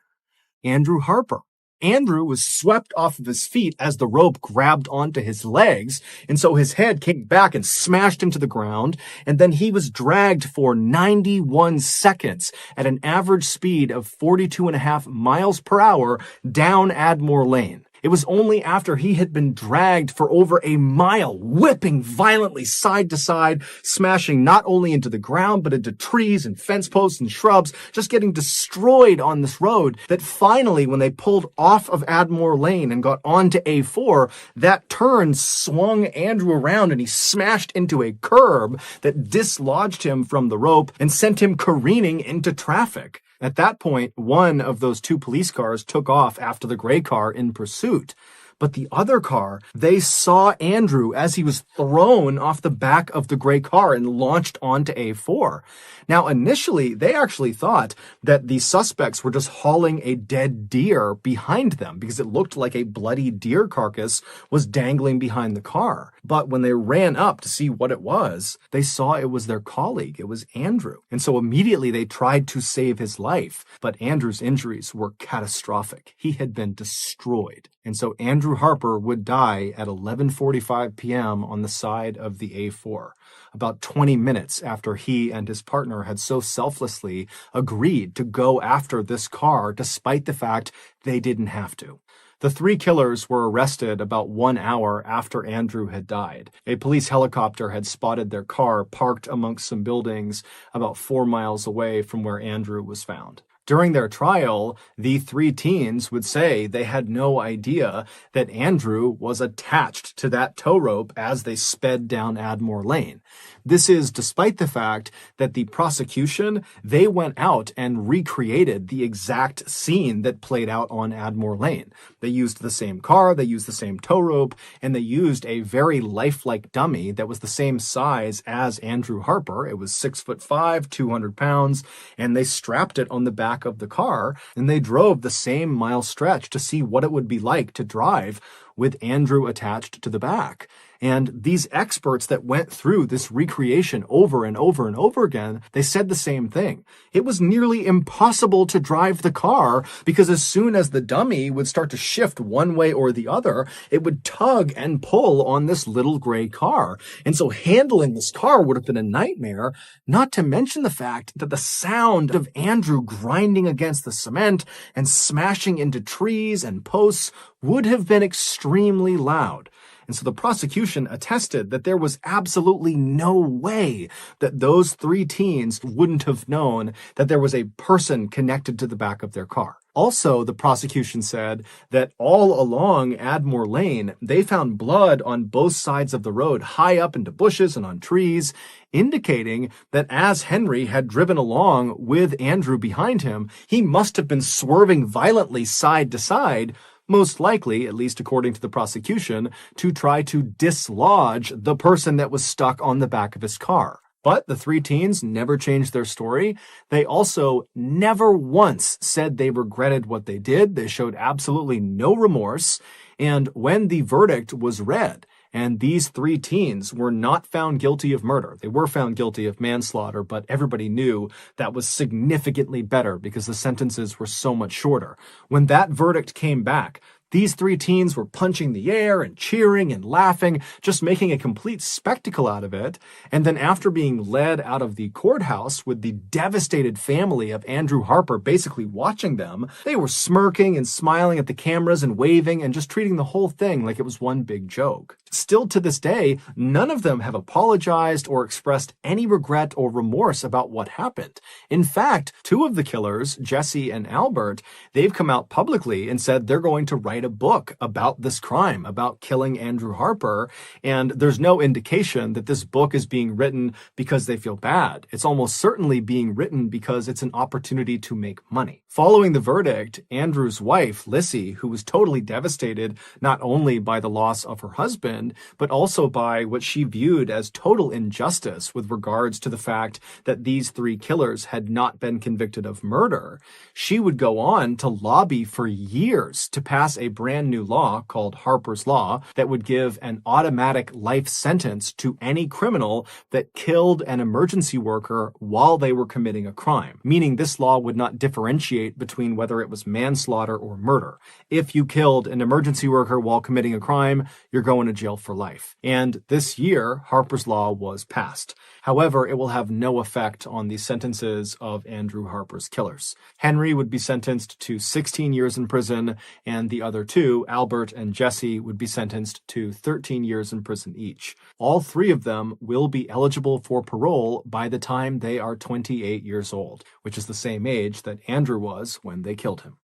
Andrew Harper. Andrew was swept off of his feet as the rope grabbed onto his legs, and so his head came back and smashed into the ground, and then he was dragged for 91 seconds at an average speed of 42.5 miles per hour down Admore Lane. It was only after he had been dragged for over a mile, whipping violently side to side, smashing not only into the ground, but into trees and fence posts and shrubs, just getting destroyed on this road, that finally, when they pulled off of Admore Lane and got onto A4, that turn swung Andrew around and he smashed into a curb that dislodged him from the rope and sent him careening into traffic. At that point, one of those two police cars took off after the gray car in pursuit. But the other car, they saw Andrew as he was thrown off the back of the gray car and launched onto A4. Now, initially, they actually thought that the suspects were just hauling a dead deer behind them because it looked like a bloody deer carcass was dangling behind the car. But when they ran up to see what it was, they saw it was their colleague. It was Andrew. And so immediately they tried to save his life. But Andrew's injuries were catastrophic. He had been destroyed. And so Andrew Harper would die at 11:45 p.m. on the side of the A4, about 20 minutes after he and his partner had so selflessly agreed to go after this car despite the fact they didn't have to. The three killers were arrested about 1 hour after Andrew had died. A police helicopter had spotted their car parked amongst some buildings about 4 miles away from where Andrew was found. During their trial, the three teens would say they had no idea that Andrew was attached to that tow rope as they sped down Admore Lane. This is despite the fact that the prosecution, they went out and recreated the exact scene that played out on Admore Lane. They used the same car, they used the same tow rope, and they used a very lifelike dummy that was the same size as Andrew Harper. It was 6'5", 200 pounds, and they strapped it on the back of the car, and they drove the same mile stretch to see what it would be like to drive with Andrew attached to the back. And these experts that went through this recreation over and over and over again, they said the same thing. It was nearly impossible to drive the car because as soon as the dummy would start to shift one way or the other, it would tug and pull on this little gray car. And so handling this car would have been a nightmare, not to mention the fact that the sound of Andrew grinding against the cement and smashing into trees and posts would have been extremely loud. And so the prosecution attested that there was absolutely no way that those three teens wouldn't have known that there was a person connected to the back of their car. Also, the prosecution said that all along Admore Lane, they found blood on both sides of the road, high up into bushes and on trees, indicating that as Henry had driven along with Andrew behind him, he must have been swerving violently side to side, most likely, at least according to the prosecution, to try to dislodge the person that was stuck on the back of his car. But the three teens never changed their story. They also never once said they regretted what they did. They showed absolutely no remorse. And when the verdict was read, and these three teens were not found guilty of murder. They were found guilty of manslaughter, but everybody knew that was significantly better because the sentences were so much shorter. When that verdict came back, These three teens were punching the air and cheering and laughing, just making a complete spectacle out of it. And then after being led out of the courthouse with the devastated family of Andrew Harper basically watching them, they were smirking and smiling at the cameras and waving and just treating the whole thing like it was one big joke. Still to this day, none of them have apologized or expressed any regret or remorse about what happened. In fact, two of the killers, Jesse and Albert, they've come out publicly and said they're going to write a book about this crime, about killing Andrew Harper, and there's no indication that this book is being written because they feel bad. It's almost certainly being written because it's an opportunity to make money. Following the verdict, Andrew's wife, Lissy, who was totally devastated not only by the loss of her husband, but also by what she viewed as total injustice with regards to the fact that these three killers had not been convicted of murder, she would go on to lobby for years to pass a brand new law called Harper's Law that would give an automatic life sentence to any criminal that killed an emergency worker while they were committing a crime, meaning this law would not differentiate between whether it was manslaughter or murder. If you killed an emergency worker while committing a crime, you're going to jail for life. And this year, Harper's Law was passed. However, it will have no effect on the sentences of Andrew Harper's killers. Henry would be sentenced to 16 years in prison, and the other two, Albert and Jesse, would be sentenced to 13 years in prison each. All three of them will be eligible for parole by the time they are 28 years old, which is the same age that Andrew was when they killed him.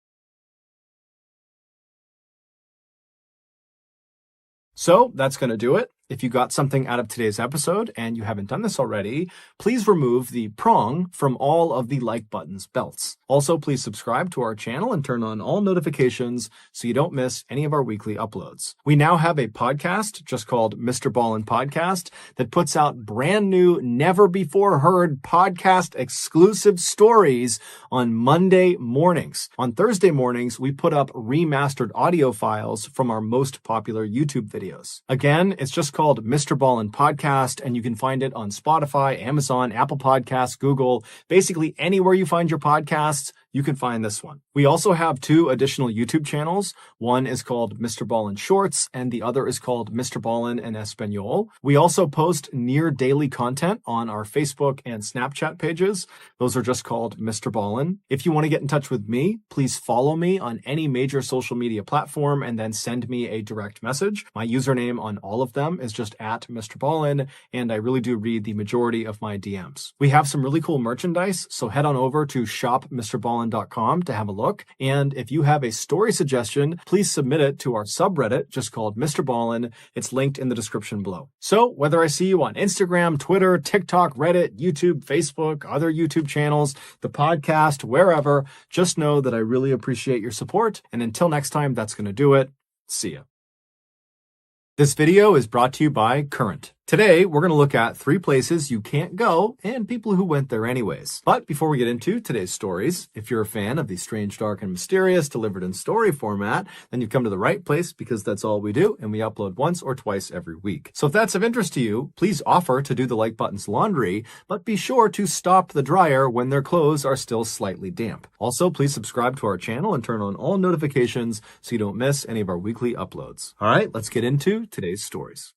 So that's going to do it. If you got something out of today's episode and you haven't done this already, please remove the prong from all of the like button's belts. Also, please subscribe to our channel and turn on all notifications so you don't miss any of our weekly uploads. We now have a podcast just called MrBallen Podcast that puts out brand new, never before heard podcast exclusive stories on Monday mornings. On Thursday mornings, we put up remastered audio files from our most popular YouTube videos. Again, it's just called MrBallen Podcast, and you can find it on Spotify, Amazon, Apple Podcasts, Google, basically anywhere you find your podcasts, you can find this one. We also have two additional YouTube channels. One is called MrBallen Shorts, and the other is called MrBallen en Español. We also post near daily content on our Facebook and Snapchat pages. Those are just called MrBallen. If you want to get in touch with me, please follow me on any major social media platform and then send me a direct message. My username on all of them is just @MrBallen, and I really do read the majority of my DMs. We have some really cool merchandise, so head on over to shopmrballen.com to have a look. And if you have a story suggestion, please submit it to our subreddit just called MrBallen. It's linked in the description below. So whether I see you on Instagram, Twitter, TikTok, Reddit, YouTube, Facebook, other YouTube channels, the podcast, wherever, just know that I really appreciate your support. And until next time, that's going to do it. See ya. This video is brought to you by Current. Today, we're going to look at 3 places you can't go and people who went there anyways. But before we get into today's stories, if you're a fan of the strange, dark, and mysterious delivered in story format, then you've come to the right place because that's all we do, and we upload once or twice every week. So if that's of interest to you, please offer to do the like button's laundry, but be sure to stop the dryer when their clothes are still slightly damp. Also, please subscribe to our channel and turn on all notifications so you don't miss any of our weekly uploads. All right, let's get into today's stories.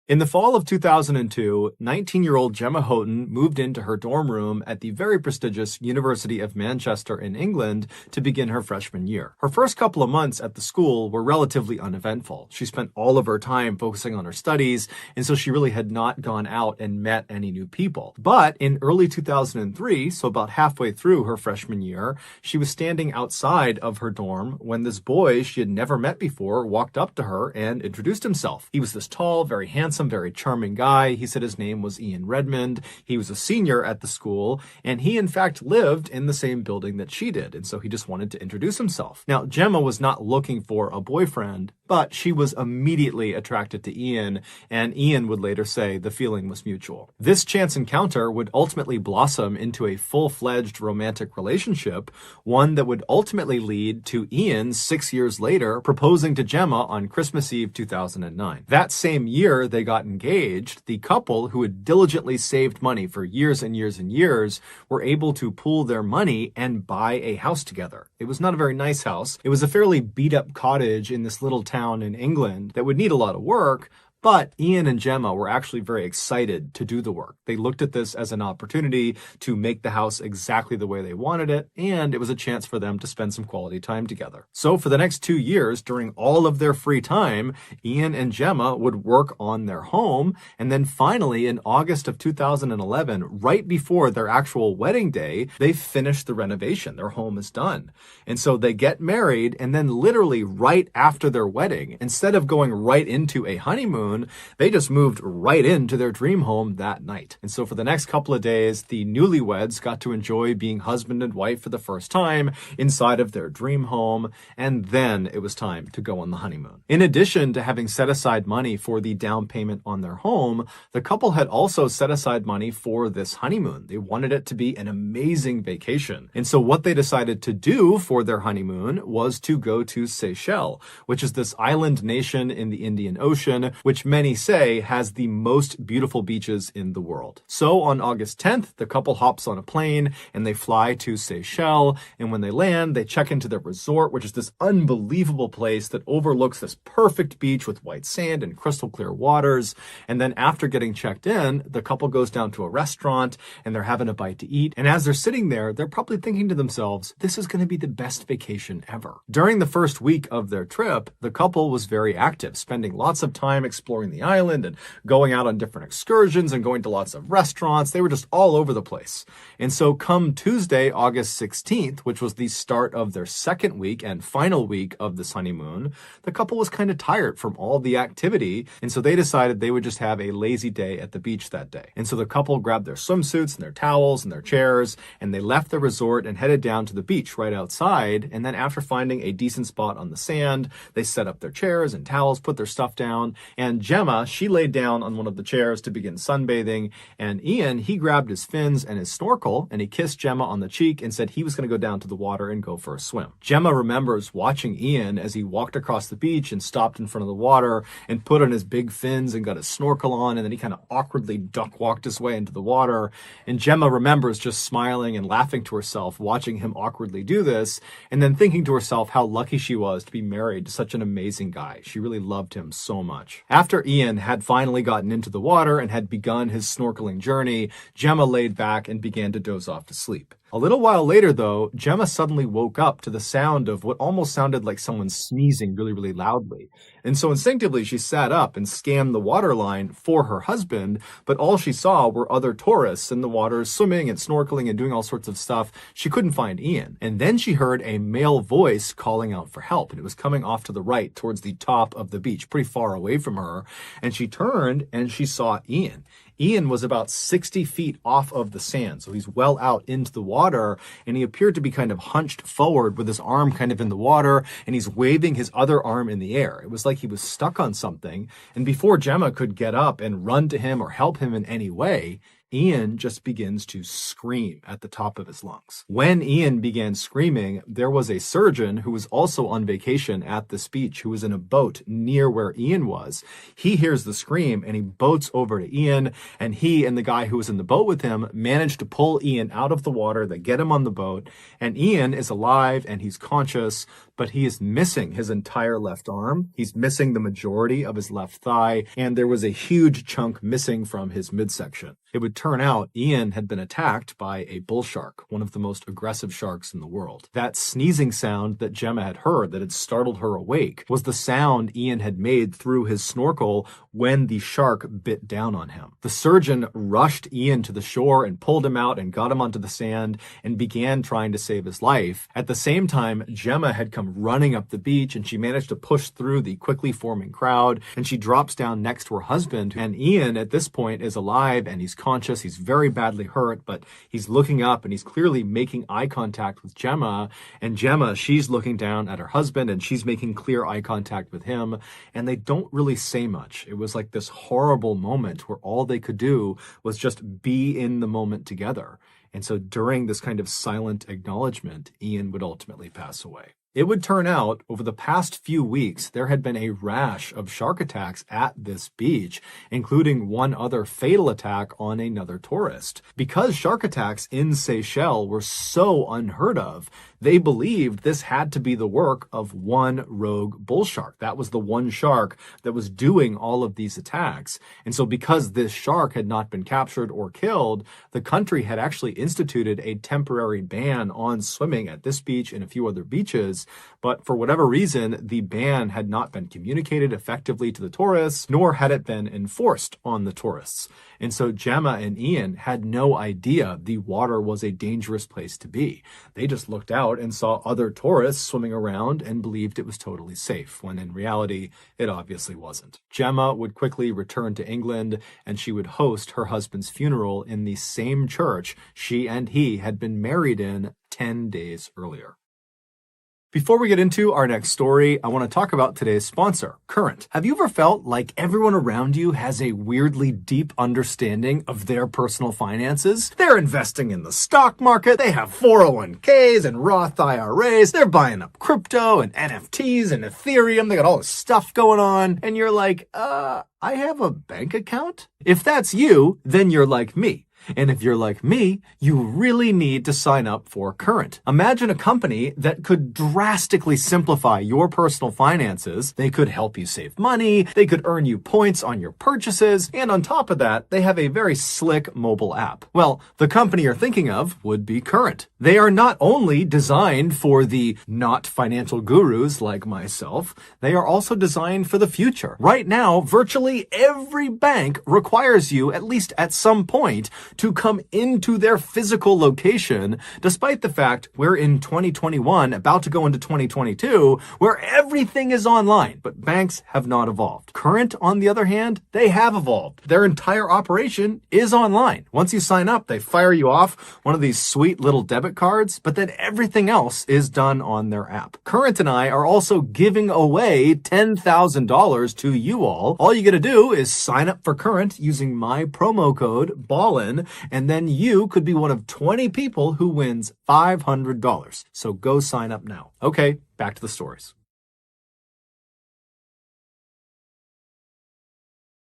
In the fall of 2002, 19-year-old Gemma Houghton moved into her dorm room at the very prestigious University of Manchester in England to begin her freshman year. Her first couple of months at the school were relatively uneventful. She spent all of her time focusing on her studies, and so she really had not gone out and met any new people. But in early 2003, so about halfway through her freshman year, she was standing outside of her dorm when this boy she had never met before walked up to her and introduced himself. He was this tall, very handsome handsome, very charming guy. He said his name was Ian Redmond. He was a senior at the school, and he in fact lived in the same building that she did, and so he just wanted to introduce himself. Now, Gemma was not looking for a boyfriend, but she was immediately attracted to Ian, and Ian would later say the feeling was mutual. This chance encounter would ultimately blossom into a full-fledged romantic relationship, one that would ultimately lead to Ian 6 years later proposing to Gemma on Christmas Eve 2009. That same year they got engaged, the couple, who had diligently saved money for years and years and years, were able to pool their money and buy a house together. It was not a very nice house. It was a fairly beat-up cottage in this little town in England that would need a lot of work, but Ian and Gemma were actually very excited to do the work. They looked at this as an opportunity to make the house exactly the way they wanted it, and it was a chance for them to spend some quality time together. So for the next 2 years, during all of their free time, Ian and Gemma would work on their home, and then finally in August of 2011, right before their actual wedding day, they finished the renovation. Their home is done. And so they get married, and then literally right after their wedding, instead of going right into a honeymoon, they just moved right into their dream home that night. And so for the next couple of days, the newlyweds got to enjoy being husband and wife for the first time inside of their dream home, and then it was time to go on the honeymoon. In addition to having set aside money for the down payment on their home, the couple had also set aside money for this honeymoon. They wanted it to be an amazing vacation. And so what they decided to do for their honeymoon was to go to Seychelles, which is this island nation in the Indian Ocean, which many say has the most beautiful beaches in the world. So on August 10th, the couple hops on a plane and they fly to Seychelles. And when they land, they check into their resort, which is this unbelievable place that overlooks this perfect beach with white sand and crystal clear waters. And then after getting checked in, the couple goes down to a restaurant and they're having a bite to eat. And as they're sitting there, they're probably thinking to themselves, this is going to be the best vacation ever. During the first week of their trip, the couple was very active, spending lots of time exploring the island and going out on different excursions and going to lots of restaurants. They were just all over the place. And so come Tuesday, August 16th, which was the start of their second week and final week of this honeymoon, the couple was kind of tired from all the activity. And so they decided they would just have a lazy day at the beach that day. And so the couple grabbed their swimsuits and their towels and their chairs, and they left the resort and headed down to the beach right outside. And then after finding a decent spot on the sand, they set up their chairs and towels, put their stuff down, and Gemma, she laid down on one of the chairs to begin sunbathing, and Ian, he grabbed his fins and his snorkel, and he kissed Gemma on the cheek and said he was going to go down to the water and go for a swim. Gemma remembers watching Ian as he walked across the beach and stopped in front of the water and put on his big fins and got his snorkel on, and then he kind of awkwardly duck walked his way into the water. And Gemma remembers just smiling and laughing to herself, watching him awkwardly do this, and then thinking to herself how lucky she was to be married to such an amazing guy. She really loved him so much. After Ian had finally gotten into the water and had begun his snorkeling journey, Gemma laid back and began to doze off to sleep. A little while later, though, Gemma suddenly woke up to the sound of what almost sounded like someone sneezing really, really loudly. And so instinctively, she sat up and scanned the water line for her husband, but all she saw were other tourists in the water swimming and snorkeling and doing all sorts of stuff. She couldn't find Ian. And then she heard a male voice calling out for help, and it was coming off to the right towards the top of the beach, pretty far away from her. And she turned and she saw Ian. Ian was about 60 feet off of the sand, so he's well out into the water, and he appeared to be kind of hunched forward with his arm kind of in the water, and he's waving his other arm in the air. It was like he was stuck on something, and before Gemma could get up and run to him or help him in any way, Ian just begins to scream at the top of his lungs. When Ian began screaming, there was a surgeon who was also on vacation at this beach, who was in a boat near where Ian was. He hears the scream and he boats over to Ian, and he and the guy who was in the boat with him managed to pull Ian out of the water. They get him on the boat, and Ian is alive and he's conscious, but he is missing his entire left arm. He's missing the majority of his left thigh, and there was a huge chunk missing from his midsection. It would turn out Ian had been attacked by a bull shark, one of the most aggressive sharks in the world. That sneezing sound that Gemma had heard that had startled her awake was the sound Ian had made through his snorkel when the shark bit down on him. The surgeon rushed Ian to the shore and pulled him out and got him onto the sand and began trying to save his life. At the same time, Gemma had come running up the beach and she managed to push through the quickly forming crowd, and she drops down next to her husband. And Ian at this point is alive and he's conscious. He's very badly hurt, but he's looking up and he's clearly making eye contact with Gemma. And Gemma, she's looking down at her husband and she's making clear eye contact with him. And they don't really say much. It was like this horrible moment where all they could do was just be in the moment together. And so during this kind of silent acknowledgement, Ian would ultimately pass away. It would turn out, over the past few weeks, there had been a rash of shark attacks at this beach, including one other fatal attack on another tourist. Because shark attacks in Seychelles were so unheard of, they believed this had to be the work of one rogue bull shark. That was the one shark that was doing all of these attacks. And so because this shark had not been captured or killed, the country had actually instituted a temporary ban on swimming at this beach and a few other beaches. But for whatever reason, the ban had not been communicated effectively to the tourists, nor had it been enforced on the tourists. And so Gemma and Ian had no idea the water was a dangerous place to be. They just looked out and saw other tourists swimming around and believed it was totally safe, when in reality, it obviously wasn't. Gemma would quickly return to England, and she would host her husband's funeral in the same church she and he had been married in 10 days earlier. Before we get into our next story, I want to talk about today's sponsor, Current. Have you ever felt like everyone around you has a weirdly deep understanding of their personal finances? They're investing in the stock market, they have 401ks and Roth IRAs, they're buying up crypto and NFTs and Ethereum, they got all this stuff going on, and you're like, I have a bank account? If that's you, then you're like me. And if you're like me, you really need to sign up for Current. Imagine a company that could drastically simplify your personal finances. They could help you save money, they could earn you points on your purchases, and on top of that, they have a very slick mobile app. Well, the company you're thinking of would be Current. They are not only designed for the not financial gurus like myself, they are also designed for the future. Right now, virtually every bank requires you, at least at some point, to come into their physical location, despite the fact we're in 2021, about to go into 2022, where everything is online, but banks have not evolved. Current, on the other hand, they have evolved. Their entire operation is online. Once you sign up, they fire you off one of these sweet little debit cards, but then everything else is done on their app. Current and I are also giving away $10,000 to you all. All you gotta do is sign up for Current using my promo code BALLEN, and then you could be one of 20 people who wins $500. So go sign up now. Okay, back to the stories.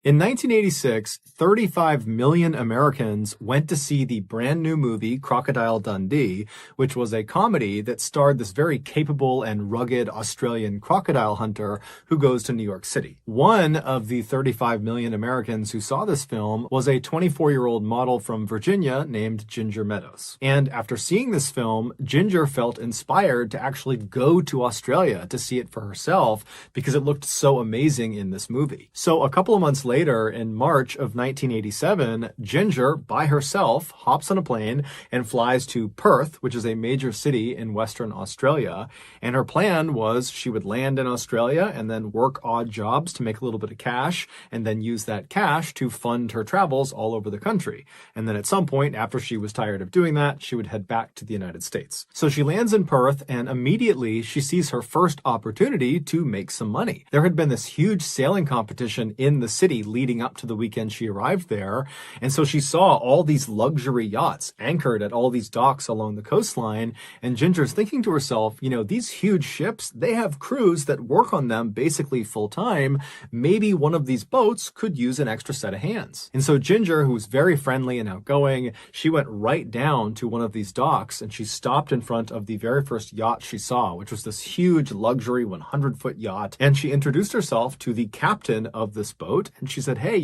In 1986, 35 million Americans went to see the brand new movie Crocodile Dundee, which was a comedy that starred this very capable and rugged Australian crocodile hunter who goes to New York City. One of the 35 million Americans who saw this film was a 24-year-old model from Virginia named Ginger Meadows. And after seeing this film, Ginger felt inspired to actually go to Australia to see it for herself because it looked so amazing in this movie. So a couple of months later, in March of 1987, Ginger, by herself, hops on a plane and flies to Perth, which is a major city in Western Australia. And her plan was she would land in Australia and then work odd jobs to make a little bit of cash, and then use that cash to fund her travels all over the country. And then at some point, after she was tired of doing that, she would head back to the United States. So she lands in Perth, and immediately she sees her first opportunity to make some money. There had been this huge sailing competition in the city leading up to the weekend she arrived there. And so she saw all these luxury yachts anchored at all these docks along the coastline. And Ginger's thinking to herself, you know, these huge ships, they have crews that work on them basically full time. Maybe one of these boats could use an extra set of hands. And so Ginger, who's very friendly and outgoing, she went right down to one of these docks and she stopped in front of the very first yacht she saw, which was this huge luxury 100-foot yacht. And she introduced herself to the captain of this boat, and She said, hey,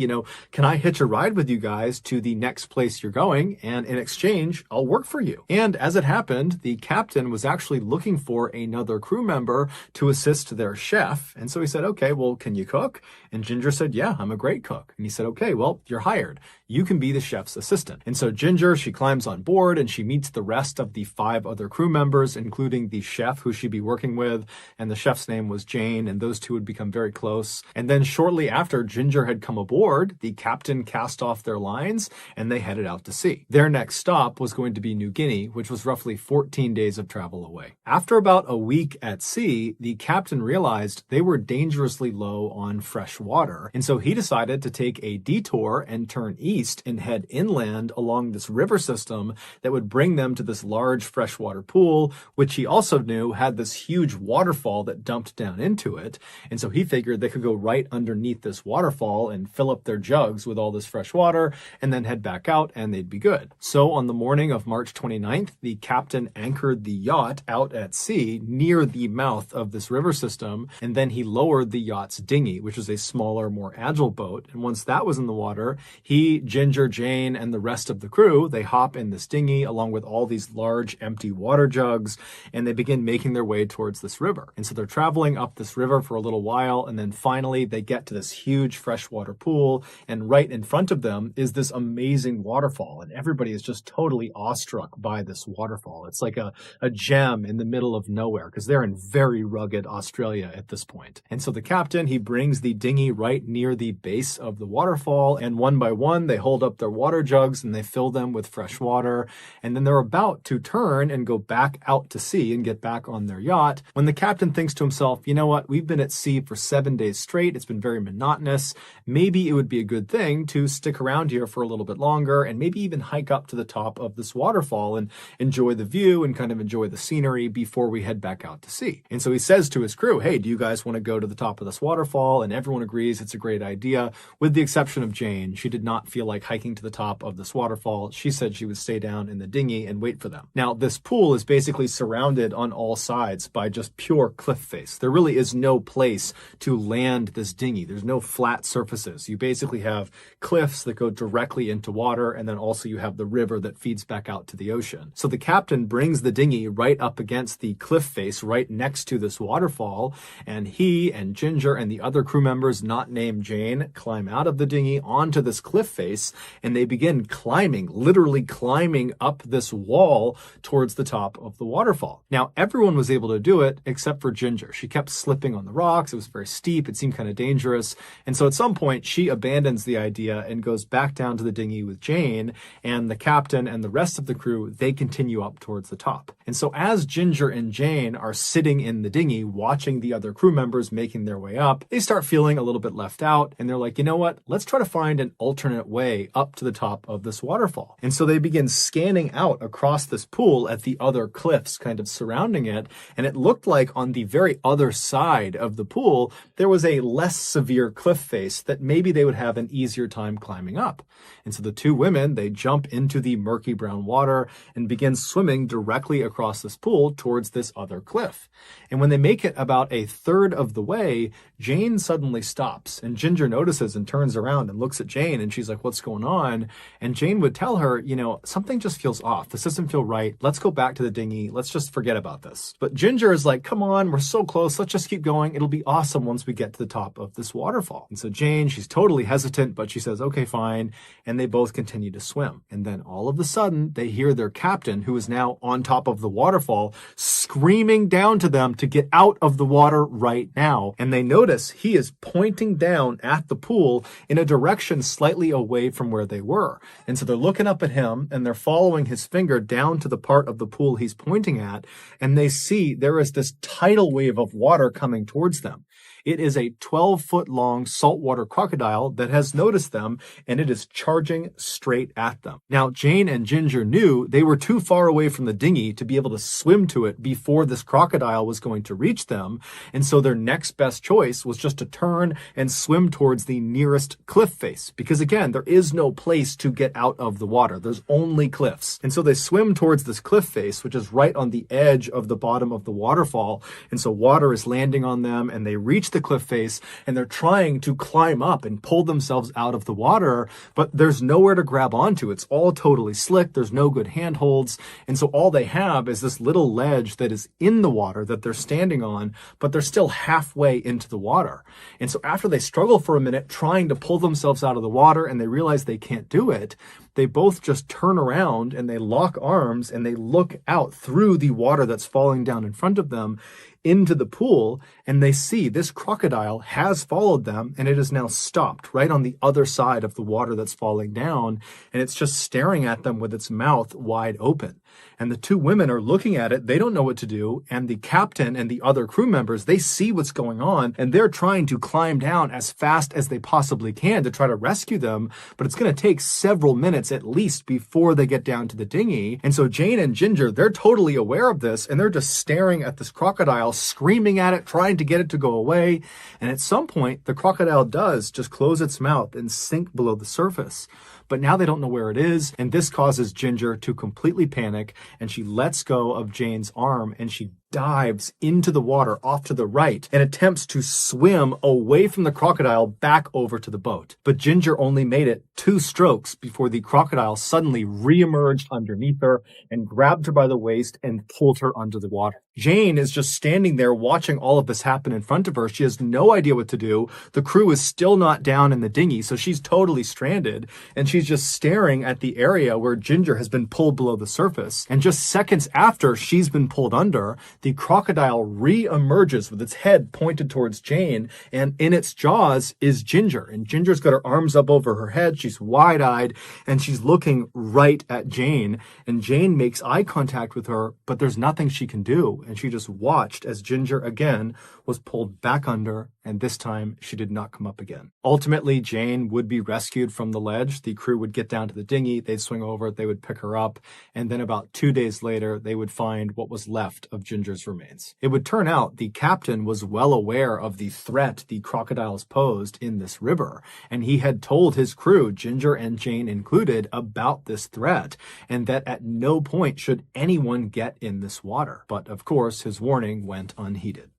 can I hitch a ride with you guys to the next place you're going? And in exchange, I'll work for you. And as it happened, the captain was actually looking for another crew member to assist their chef. And so he said, okay, well, can you cook? And Ginger said, yeah, I'm a great cook. And he said, okay, well, you're hired. You can be the chef's assistant. And so Ginger, she climbs on board and she meets the rest of the 5 other crew members, including the chef who she'd be working with. And the chef's name was Jane, and those two would become very close. And then shortly after Ginger had come aboard, the captain cast off their lines and they headed out to sea. Their next stop was going to be New Guinea, which was roughly 14 days of travel away. After about a week at sea, the captain realized they were dangerously low on fresh water. And so he decided to take a detour and turn east and head inland along this river system that would bring them to this large freshwater pool, which he also knew had this huge waterfall that dumped down into it. And so he figured they could go right underneath this waterfall and fill up their jugs with all this fresh water and then head back out and they'd be good. So on the morning of March 29th, the captain anchored the yacht out at sea near the mouth of this river system, and then he lowered the yacht's dinghy, which was a smaller, more agile boat. And once that was in the water, he, Ginger, Jane, and the rest of the crew, they hop in this dinghy along with all these large empty water jugs, and they begin making their way towards this river. And so they're traveling up this river for a little while, and then finally they get to this huge freshwater pool, and right in front of them is this amazing waterfall, and everybody is just totally awestruck by this waterfall. It's like a gem in the middle of nowhere, because they're in very rugged Australia at this point. And so the captain, he brings the dinghy right near the base of the waterfall, and one by one they hold up their water jugs and they fill them with fresh water, and then they're about to turn and go back out to sea and get back on their yacht when the captain thinks to himself, you know what, we've been at sea for 7 days straight, it's been very monotonous, maybe it would be a good thing to stick around here for a little bit longer and maybe even hike up to the top of this waterfall and enjoy the view and kind of enjoy the scenery before we head back out to sea. And so he says to his crew, hey, do you guys want to go to the top of this waterfall? And everyone agrees it's a great idea, with the exception of Jane. She did not feel like hiking to the top of this waterfall. She said she would stay down in the dinghy and wait for them. Now, this pool is basically surrounded on all sides by just pure cliff face. There really is no place to land this dinghy. There's no flat surfaces. You basically have cliffs that go directly into water, and then also you have the river that feeds back out to the ocean. So the captain brings the dinghy right up against the cliff face right next to this waterfall, and he and Ginger and the other crew members not named Jane climb out of the dinghy onto this cliff face, and they begin climbing, literally climbing up this wall towards the top of the waterfall. Now, everyone was able to do it except for Ginger. She kept slipping on the rocks. It was very steep. It seemed kind of dangerous. And so at some point, she abandons the idea and goes back down to the dinghy with Jane, and the captain and the rest of the crew, they continue up towards the top. And so as Ginger and Jane are sitting in the dinghy watching the other crew members making their way up, they start feeling a little bit left out, and they're like, you know what? Let's try to find an alternate way up to the top of this waterfall. And so they begin scanning out across this pool at the other cliffs kind of surrounding it, and it looked like on the very other side of the pool, there was a less severe cliff face that maybe they would have an easier time climbing up. And so the two women, they jump into the murky brown water and begin swimming directly across this pool towards this other cliff. And when they make it about a third of the way, Jane suddenly stops, and Ginger notices and turns around and looks at Jane, and she's like, what's going on? And Jane would tell her, you know, something just feels off. This doesn't feel right. Let's go back to the dinghy. Let's just forget about this. But Ginger is like, come on, we're so close. Let's just keep going. It'll be awesome once we get to the top of this waterfall. And so Jane, she's totally hesitant, but she says, okay, fine. And they both continue to swim. And then all of a sudden, they hear their captain, who is now on top of the waterfall, screaming down to them to get out of the water right now. And they notice he is pointing down at the pool in a direction slightly away from where they were. And so they're looking up at him, and they're following his finger down to the part of the pool he's pointing at, and they see there is this tidal wave of water coming towards them. It is a 12-foot long saltwater crocodile that has noticed them, and it is charging straight at them. Now, Jane and Ginger knew they were too far away from the dinghy to be able to swim to it before this crocodile was going to reach them, and so their next best choice was just to turn and swim towards the nearest cliff face, because again, there is no place to get out of the water. There's only cliffs. And so they swim towards this cliff face, which is right on the edge of the bottom of the waterfall, and so water is landing on them, and they reach the cliff face and they're trying to climb up and pull themselves out of the water, but there's nowhere to grab onto. It's all totally slick. There's no good handholds. And so all they have is this little ledge that is in the water that they're standing on, but they're still halfway into the water. And so after they struggle for a minute trying to pull themselves out of the water and they realize they can't do it, they both just turn around and they lock arms and they look out through the water that's falling down in front of them into the pool, and they see this crocodile has followed them and it is now stopped right on the other side of the water that's falling down, and it's just staring at them with its mouth wide open. And the two women are looking at it, they don't know what to do, and the captain and the other crew members, they see what's going on and they're trying to climb down as fast as they possibly can to try to rescue them, but it's going to take several minutes at least before they get down to the dinghy. And so Jane and Ginger, they're totally aware of this and they're just staring at this crocodile, screaming at it, trying to get it to go away. And at some point, the crocodile does just close its mouth and sink below the surface. But now they don't know where it is, and this causes Ginger to completely panic, and she lets go of Jane's arm and she dives into the water off to the right and attempts to swim away from the crocodile back over to the boat. But Ginger only made it 2 strokes before the crocodile suddenly re-emerged underneath her and grabbed her by the waist and pulled her under the water. Jane is just standing there watching all of this happen in front of her. She has no idea what to do. The crew is still not down in the dinghy, so she's totally stranded, and she's just staring at the area where Ginger has been pulled below the surface. And just seconds after she's been pulled under, the crocodile re-emerges with its head pointed towards Jane, and in its jaws is Ginger. And Ginger's got her arms up over her head. She's wide-eyed, and she's looking right at Jane. And Jane makes eye contact with her, but there's nothing she can do. And she just watched as Ginger again was pulled back under, and this time she did not come up again. Ultimately, Jane would be rescued from the ledge. The crew would get down to the dinghy, they'd swing over, they would pick her up, and then about 2 days later, they would find what was left of Ginger's remains. It would turn out the captain was well aware of the threat the crocodiles posed in this river, and he had told his crew, Ginger and Jane included, about this threat, and that at no point should anyone get in this water. But of course, his warning went unheeded.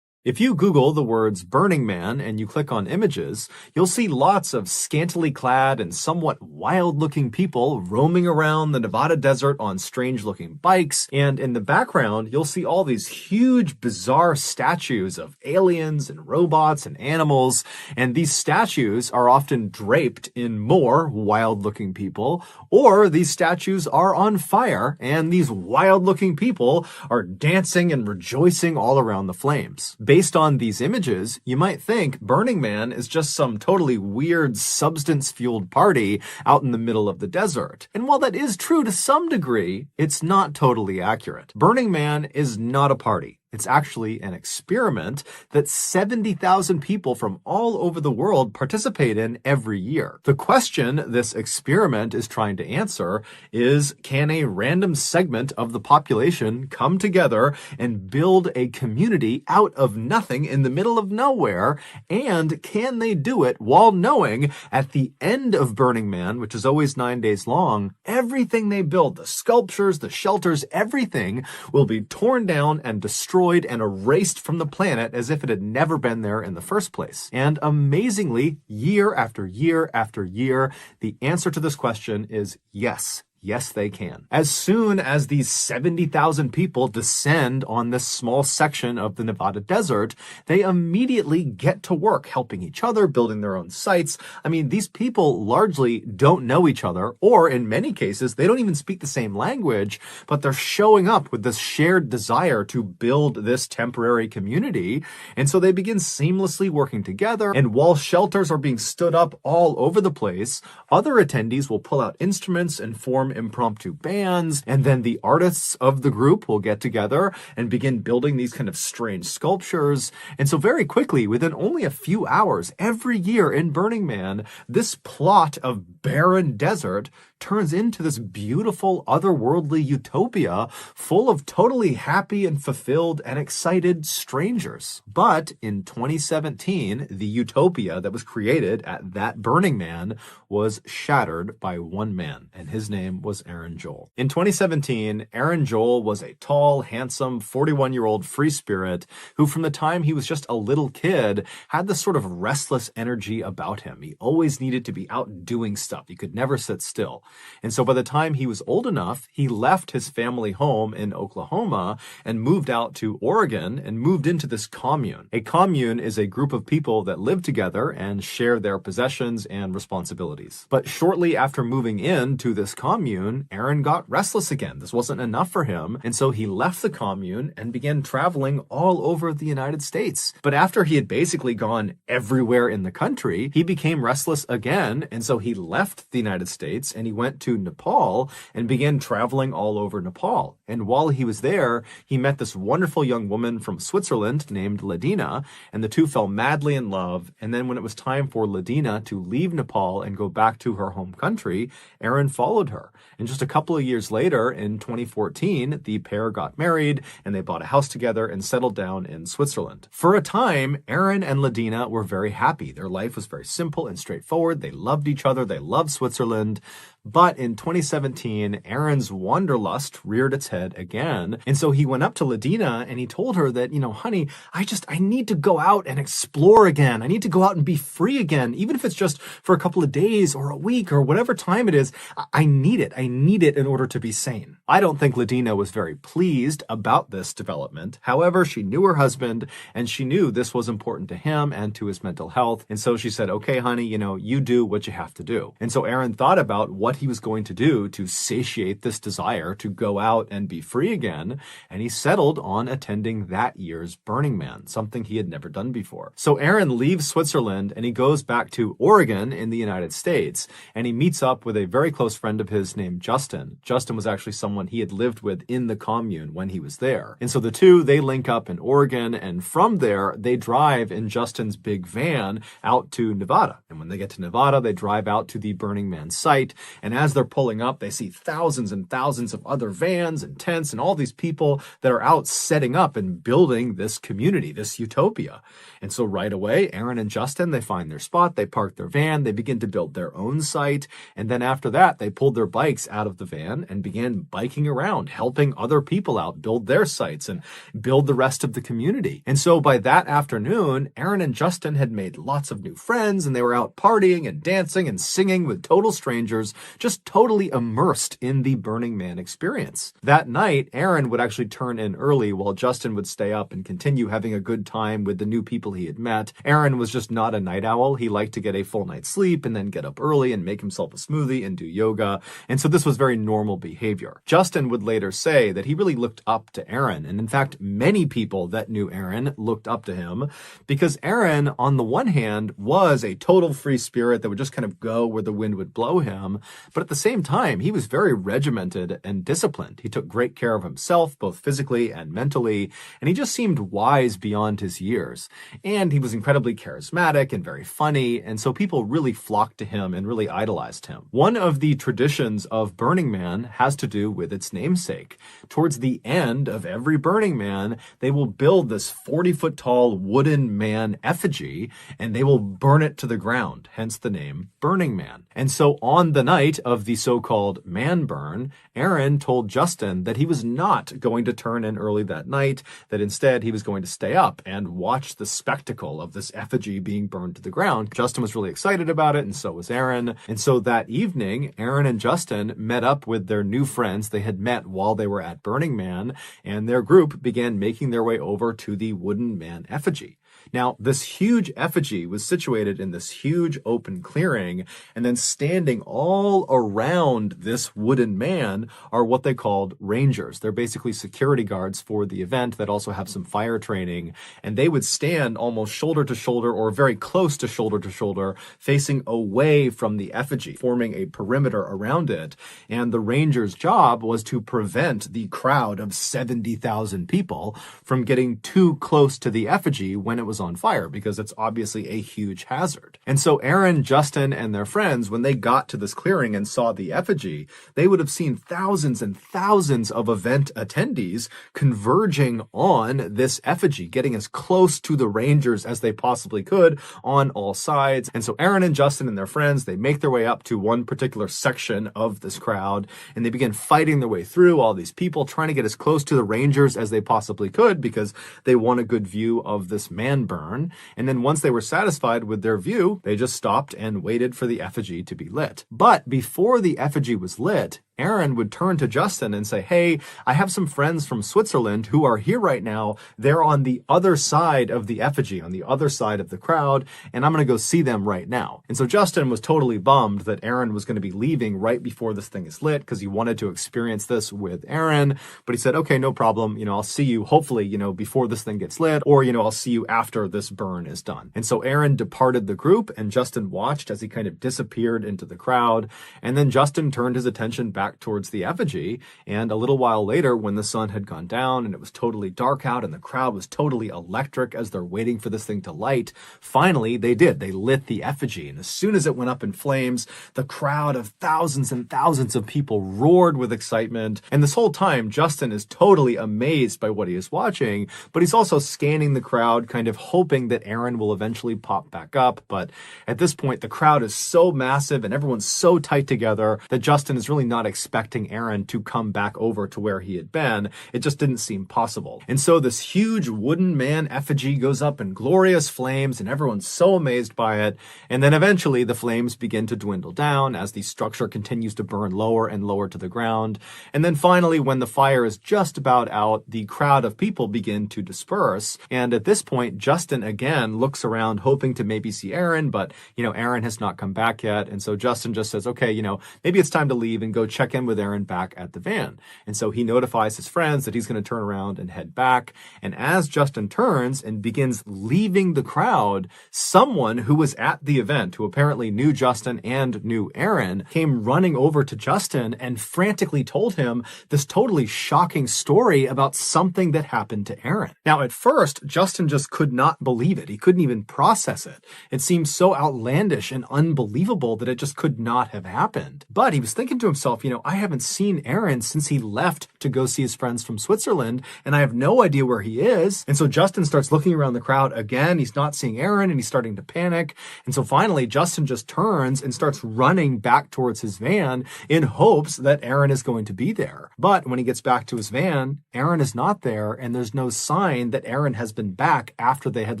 If you Google the words Burning Man and you click on images, you'll see lots of scantily clad and somewhat wild-looking people roaming around the Nevada desert on strange-looking bikes, and in the background, you'll see all these huge, bizarre statues of aliens and robots and animals, and these statues are often draped in more wild-looking people, or these statues are on fire, and these wild-looking people are dancing and rejoicing all around the flames. Based on these images, you might think Burning Man is just some totally weird substance-fueled party out in the middle of the desert. And while that is true to some degree, it's not totally accurate. Burning Man is not a party. It's actually an experiment that 70,000 people from all over the world participate in every year. The question this experiment is trying to answer is, can a random segment of the population come together and build a community out of nothing in the middle of nowhere? And can they do it while knowing at the end of Burning Man, which is always 9 days long, everything they build, the sculptures, the shelters, everything will be torn down and destroyed and erased from the planet as if it had never been there in the first place. And amazingly, year after year after year, the answer to this question is yes. Yes, they can. As soon as these 70,000 people descend on this small section of the Nevada desert, they immediately get to work helping each other, building their own sites. I mean, these people largely don't know each other, or in many cases, they don't even speak the same language, but they're showing up with this shared desire to build this temporary community. And so they begin seamlessly working together. And while shelters are being stood up all over the place, other attendees will pull out instruments and form impromptu bands, and then the artists of the group will get together and begin building these kind of strange sculptures. And so very quickly, within only a few hours, every year in Burning Man, this plot of barren desert turns into this beautiful, otherworldly utopia full of totally happy and fulfilled and excited strangers. But in 2017, the utopia that was created at that Burning Man was shattered by one man, and his name was Aaron Joel. In 2017, Aaron Joel was a tall, handsome, 41-year-old free spirit who, from the time he was just a little kid, had this sort of restless energy about him. He always needed to be out doing stuff. He could never sit still. And so by the time he was old enough, he left his family home in Oklahoma and moved out to Oregon and moved into this commune. A commune is a group of people that live together and share their possessions and responsibilities. But shortly after moving into this commune, Aaron got restless again. This wasn't enough for him, and so he left the commune and began traveling all over the United States. But after he had basically gone everywhere in the country, he became restless again, and so he left the United States and he went to Nepal and began traveling all over Nepal. And while he was there, he met this wonderful young woman from Switzerland named Ladina, and the two fell madly in love. And then when it was time for Ladina to leave Nepal and go back to her home country, Aaron followed her. And just a couple of years later, in 2014, the pair got married and they bought a house together and settled down in Switzerland. For a time, Aaron and Ladina were very happy. Their life was very simple and straightforward. They loved each other. They loved Switzerland. But in 2017, Aaron's wanderlust reared its head again. And so he went up to Ladina and he told her that, honey, I need to go out and explore again. I need to go out and be free again. Even if it's just for a couple of days or a week or whatever time it is, I need it. I need it in order to be sane. I don't think Ladina was very pleased about this development. However, she knew her husband and she knew this was important to him and to his mental health. And so she said, okay, honey, you do what you have to do. And so Aaron thought about what he was going to do to satiate this desire to go out and be free again, and he settled on attending that year's Burning Man, something he had never done before. So Aaron leaves Switzerland and he goes back to Oregon in the United States, and he meets up with a very close friend of his named Justin. Justin was actually someone he had lived with in the commune when he was there. And so the two, they link up in Oregon, and from there, they drive in Justin's big van out to Nevada. And when they get to Nevada, they drive out to the Burning Man site. And as they're pulling up, they see thousands and thousands of other vans and tents and all these people that are out setting up and building this community, this utopia. And so right away, Aaron and Justin, they find their spot, they park their van, they begin to build their own site. And then after that, they pulled their bikes out of the van and began biking around, helping other people out build their sites and build the rest of the community. And so by that afternoon, Aaron and Justin had made lots of new friends, and they were out partying and dancing and singing with total strangers, just totally immersed in the Burning Man experience. That night, Aaron would actually turn in early while Justin would stay up and continue having a good time with the new people he had met. Aaron was just not a night owl. He liked to get a full night's sleep and then get up early and make himself a smoothie and do yoga. And so this was very normal behavior. Justin would later say that he really looked up to Aaron. And in fact, many people that knew Aaron looked up to him because Aaron, on the one hand, was a total free spirit that would just kind of go where the wind would blow him. But at the same time, he was very regimented and disciplined. He took great care of himself, both physically and mentally, and he just seemed wise beyond his years. And he was incredibly charismatic and very funny, and so people really flocked to him and really idolized him. One of the traditions of Burning Man has to do with its namesake. Towards the end of every Burning Man, they will build this 40-foot tall wooden man effigy, and they will burn it to the ground, hence the name Burning Man. And so on the night of the so-called man burn, Aaron told Justin that he was not going to turn in early that night, that instead he was going to stay up and watch the spectacle of this effigy being burned to the ground. Justin was really excited about it, and so was Aaron. And so that evening, Aaron and Justin met up with their new friends they had met while they were at Burning Man, and their group began making their way over to the wooden man effigy. Now, this huge effigy was situated in this huge open clearing, and then standing all around this wooden man are what they called rangers. They're basically security guards for the event that also have some fire training, and they would stand almost shoulder to shoulder or very close to shoulder, facing away from the effigy, forming a perimeter around it. And the rangers' job was to prevent the crowd of 70,000 people from getting too close to the effigy when it was was on fire because it's obviously a huge hazard. And so Aaron, Justin, and their friends, when they got to this clearing and saw the effigy, they would have seen thousands and thousands of event attendees converging on this effigy, getting as close to the Rangers as they possibly could on all sides. And so Aaron and Justin and their friends, they make their way up to one particular section of this crowd, and they begin fighting their way through all these people, trying to get as close to the Rangers as they possibly could because they want a good view of this man burn. And then once they were satisfied with their view, they just stopped and waited for the effigy to be lit. But before the effigy was lit, Aaron would turn to Justin and say, hey, I have some friends from Switzerland who are here right now. They're on the other side of the effigy, on the other side of the crowd, and I'm going to go see them right now. And so Justin was totally bummed that Aaron was going to be leaving right before this thing is lit because he wanted to experience this with Aaron. But he said, okay, no problem. I'll see you hopefully, before this thing gets lit, or, I'll see you after this burn is done. And so Aaron departed the group and Justin watched as he kind of disappeared into the crowd. And then Justin turned his attention back towards the effigy, and a little while later, when the sun had gone down and it was totally dark out and the crowd was totally electric as they're waiting for this thing to light, finally they did. They lit the effigy, and as soon as it went up in flames, the crowd of thousands and thousands of people roared with excitement. And this whole time, Justin is totally amazed by what he is watching, but he's also scanning the crowd, kind of hoping that Aaron will eventually pop back up. But at this point, the crowd is so massive and everyone's so tight together that Justin is really not expecting Aaron to come back over to where he had been. It just didn't seem possible. And so this huge wooden man effigy goes up in glorious flames and everyone's so amazed by it. And then eventually the flames begin to dwindle down as the structure continues to burn lower and lower to the ground. And then finally, when the fire is just about out, the crowd of people begin to disperse. And at this point, Justin again looks around hoping to maybe see Aaron, but Aaron has not come back yet. And so Justin just says, okay, maybe it's time to leave and go check in with Aaron back at the van. And so he notifies his friends that he's going to turn around and head back. And as Justin turns and begins leaving the crowd, someone who was at the event, who apparently knew Justin and knew Aaron, came running over to Justin and frantically told him this totally shocking story about something that happened to Aaron. Now, at first, Justin just could not believe it. He couldn't even process it. It seemed so outlandish and unbelievable that it just could not have happened. But he was thinking to himself, I haven't seen Aaron since he left to go see his friends from Switzerland, and I have no idea where he is. And so Justin starts looking around the crowd again. He's not seeing Aaron, and he's starting to panic. And so finally, Justin just turns and starts running back towards his van in hopes that Aaron is going to be there. But when he gets back to his van, Aaron is not there, and there's no sign that Aaron has been back after they had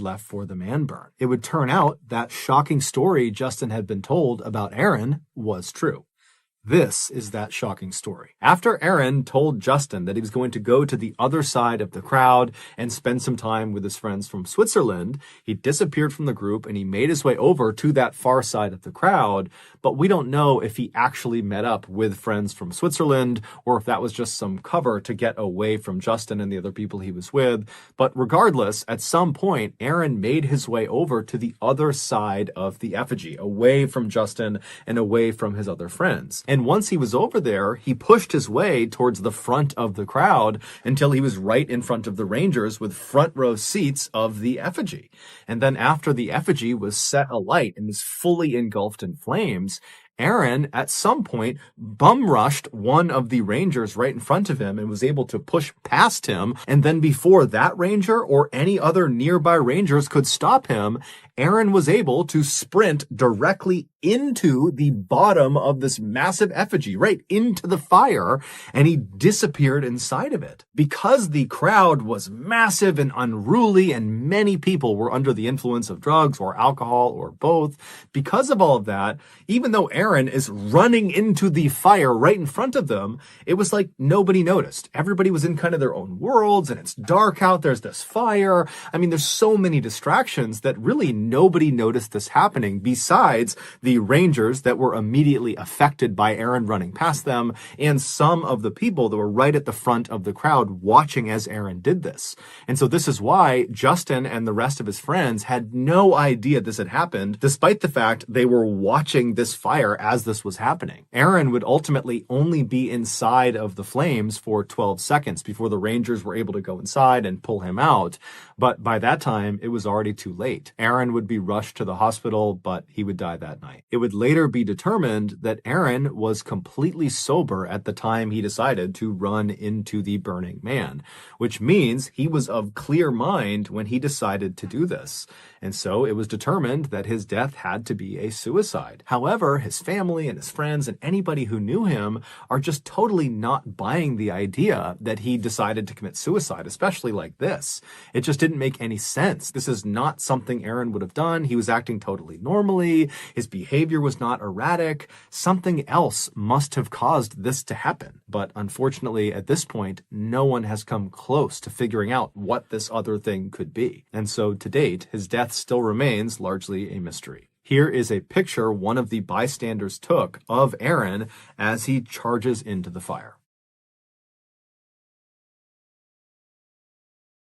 left for the man burn. It would turn out that shocking story Justin had been told about Aaron was true. This is that shocking story. After Aaron told Justin that he was going to go to the other side of the crowd and spend some time with his friends from Switzerland, he disappeared from the group and he made his way over to that far side of the crowd. But we don't know if he actually met up with friends from Switzerland or if that was just some cover to get away from Justin and the other people he was with. But regardless, at some point, Aaron made his way over to the other side of the effigy, away from Justin and away from his other friends. And once he was over there, he pushed his way towards the front of the crowd until he was right in front of the Rangers with front row seats of the effigy. And then after the effigy was set alight and was fully engulfed in flames, Aaron, at some point, bum rushed one of the Rangers right in front of him and was able to push past him. And then before that Ranger or any other nearby Rangers could stop him, Aaron was able to sprint directly into the bottom of this massive effigy, right into the fire, and he disappeared inside of it. Because the crowd was massive and unruly and many people were under the influence of drugs or alcohol or both, because of all of that, even though Aaron is running into the fire right in front of them, it was like nobody noticed. Everybody was in kind of their own worlds, and it's dark out, there's this fire. I mean, there's so many distractions that really nobody noticed this happening besides the rangers that were immediately affected by Aaron running past them and some of the people that were right at the front of the crowd watching as Aaron did this. And so this is why Justin and the rest of his friends had no idea this had happened, despite the fact they were watching this fire as this was happening. Aaron would ultimately only be inside of the flames for 12 seconds before the rangers were able to go inside and pull him out. But by that time, it was already too late. Aaron would be rushed to the hospital, but he would die that night. It would later be determined that Aaron was completely sober at the time he decided to run into the burning man, which means he was of clear mind when he decided to do this. And so it was determined that his death had to be a suicide. However, his family and his friends and anybody who knew him are just totally not buying the idea that he decided to commit suicide, especially like this. It just didn't make any sense. This is not something Aaron would have done. He was acting totally normally. His behavior was not erratic. Something else must have caused this to happen. But unfortunately, at this point, no one has come close to figuring out what this other thing could be. And so to date, his death still remains largely a mystery. Here is a picture one of the bystanders took of Aaron as he charges into the fire.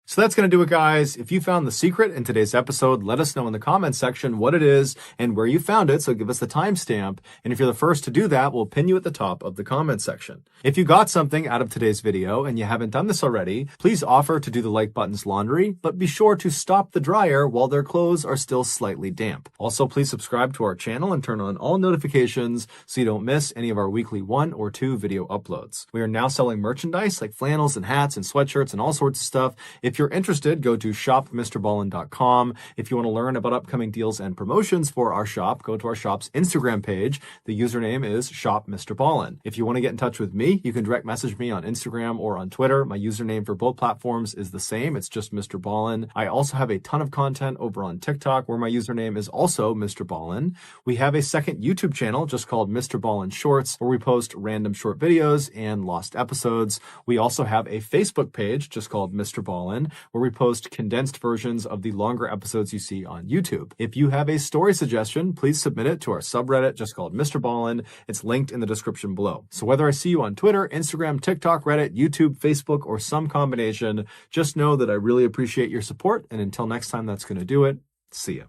So that's going to do it, guys. If you found the secret in today's episode, let us know in the comments section what it is and where you found it, so give us the timestamp. And if you're the first to do that, we'll pin you at the top of the comment section. If you got something out of today's video and you haven't done this already, please offer to do the like button's laundry, but be sure to stop the dryer while their clothes are still slightly damp. Also, please subscribe to our channel and turn on all notifications so you don't miss any of our weekly 1 or 2 video uploads. We are now selling merchandise like flannels and hats and sweatshirts and all sorts of stuff. If you're interested, go to shopmrballen.com. If you want to learn about upcoming deals and promotions for our shop, go to our shop's Instagram page. The username is shopmrballen. If you want to get in touch with me, you can direct message me on Instagram or on Twitter. My username for both platforms is the same. It's just MrBallen. I also have a ton of content over on TikTok where my username is also MrBallen. We have a second YouTube channel just called MrBallen Shorts where we post random short videos and lost episodes. We also have a Facebook page just called MrBallen where we post condensed versions of the longer episodes you see on YouTube. If you have a story suggestion, please submit it to our subreddit just called MrBallen. It's linked in the description below. So whether I see you on Twitter, Instagram, TikTok, Reddit, YouTube, Facebook, or some combination, just know that I really appreciate your support. And until next time, that's going to do it. See ya.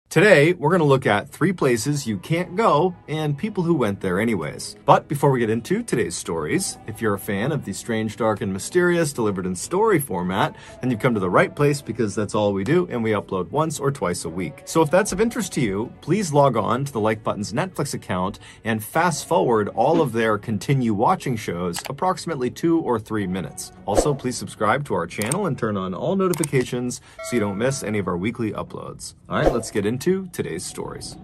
Today, we're going to look at 3 places you can't go and people who went there anyways. But before we get into today's stories, if you're a fan of the strange, dark, and mysterious delivered in story format, then you've come to the right place because that's all we do and we upload once or twice a week. So if that's of interest to you, please log on to the Like Button's Netflix account and fast forward all of their continue watching shows approximately 2 or 3 minutes. Also, please subscribe to our channel and turn on all notifications so you don't miss any of our weekly uploads. All right, let's get into today's stories.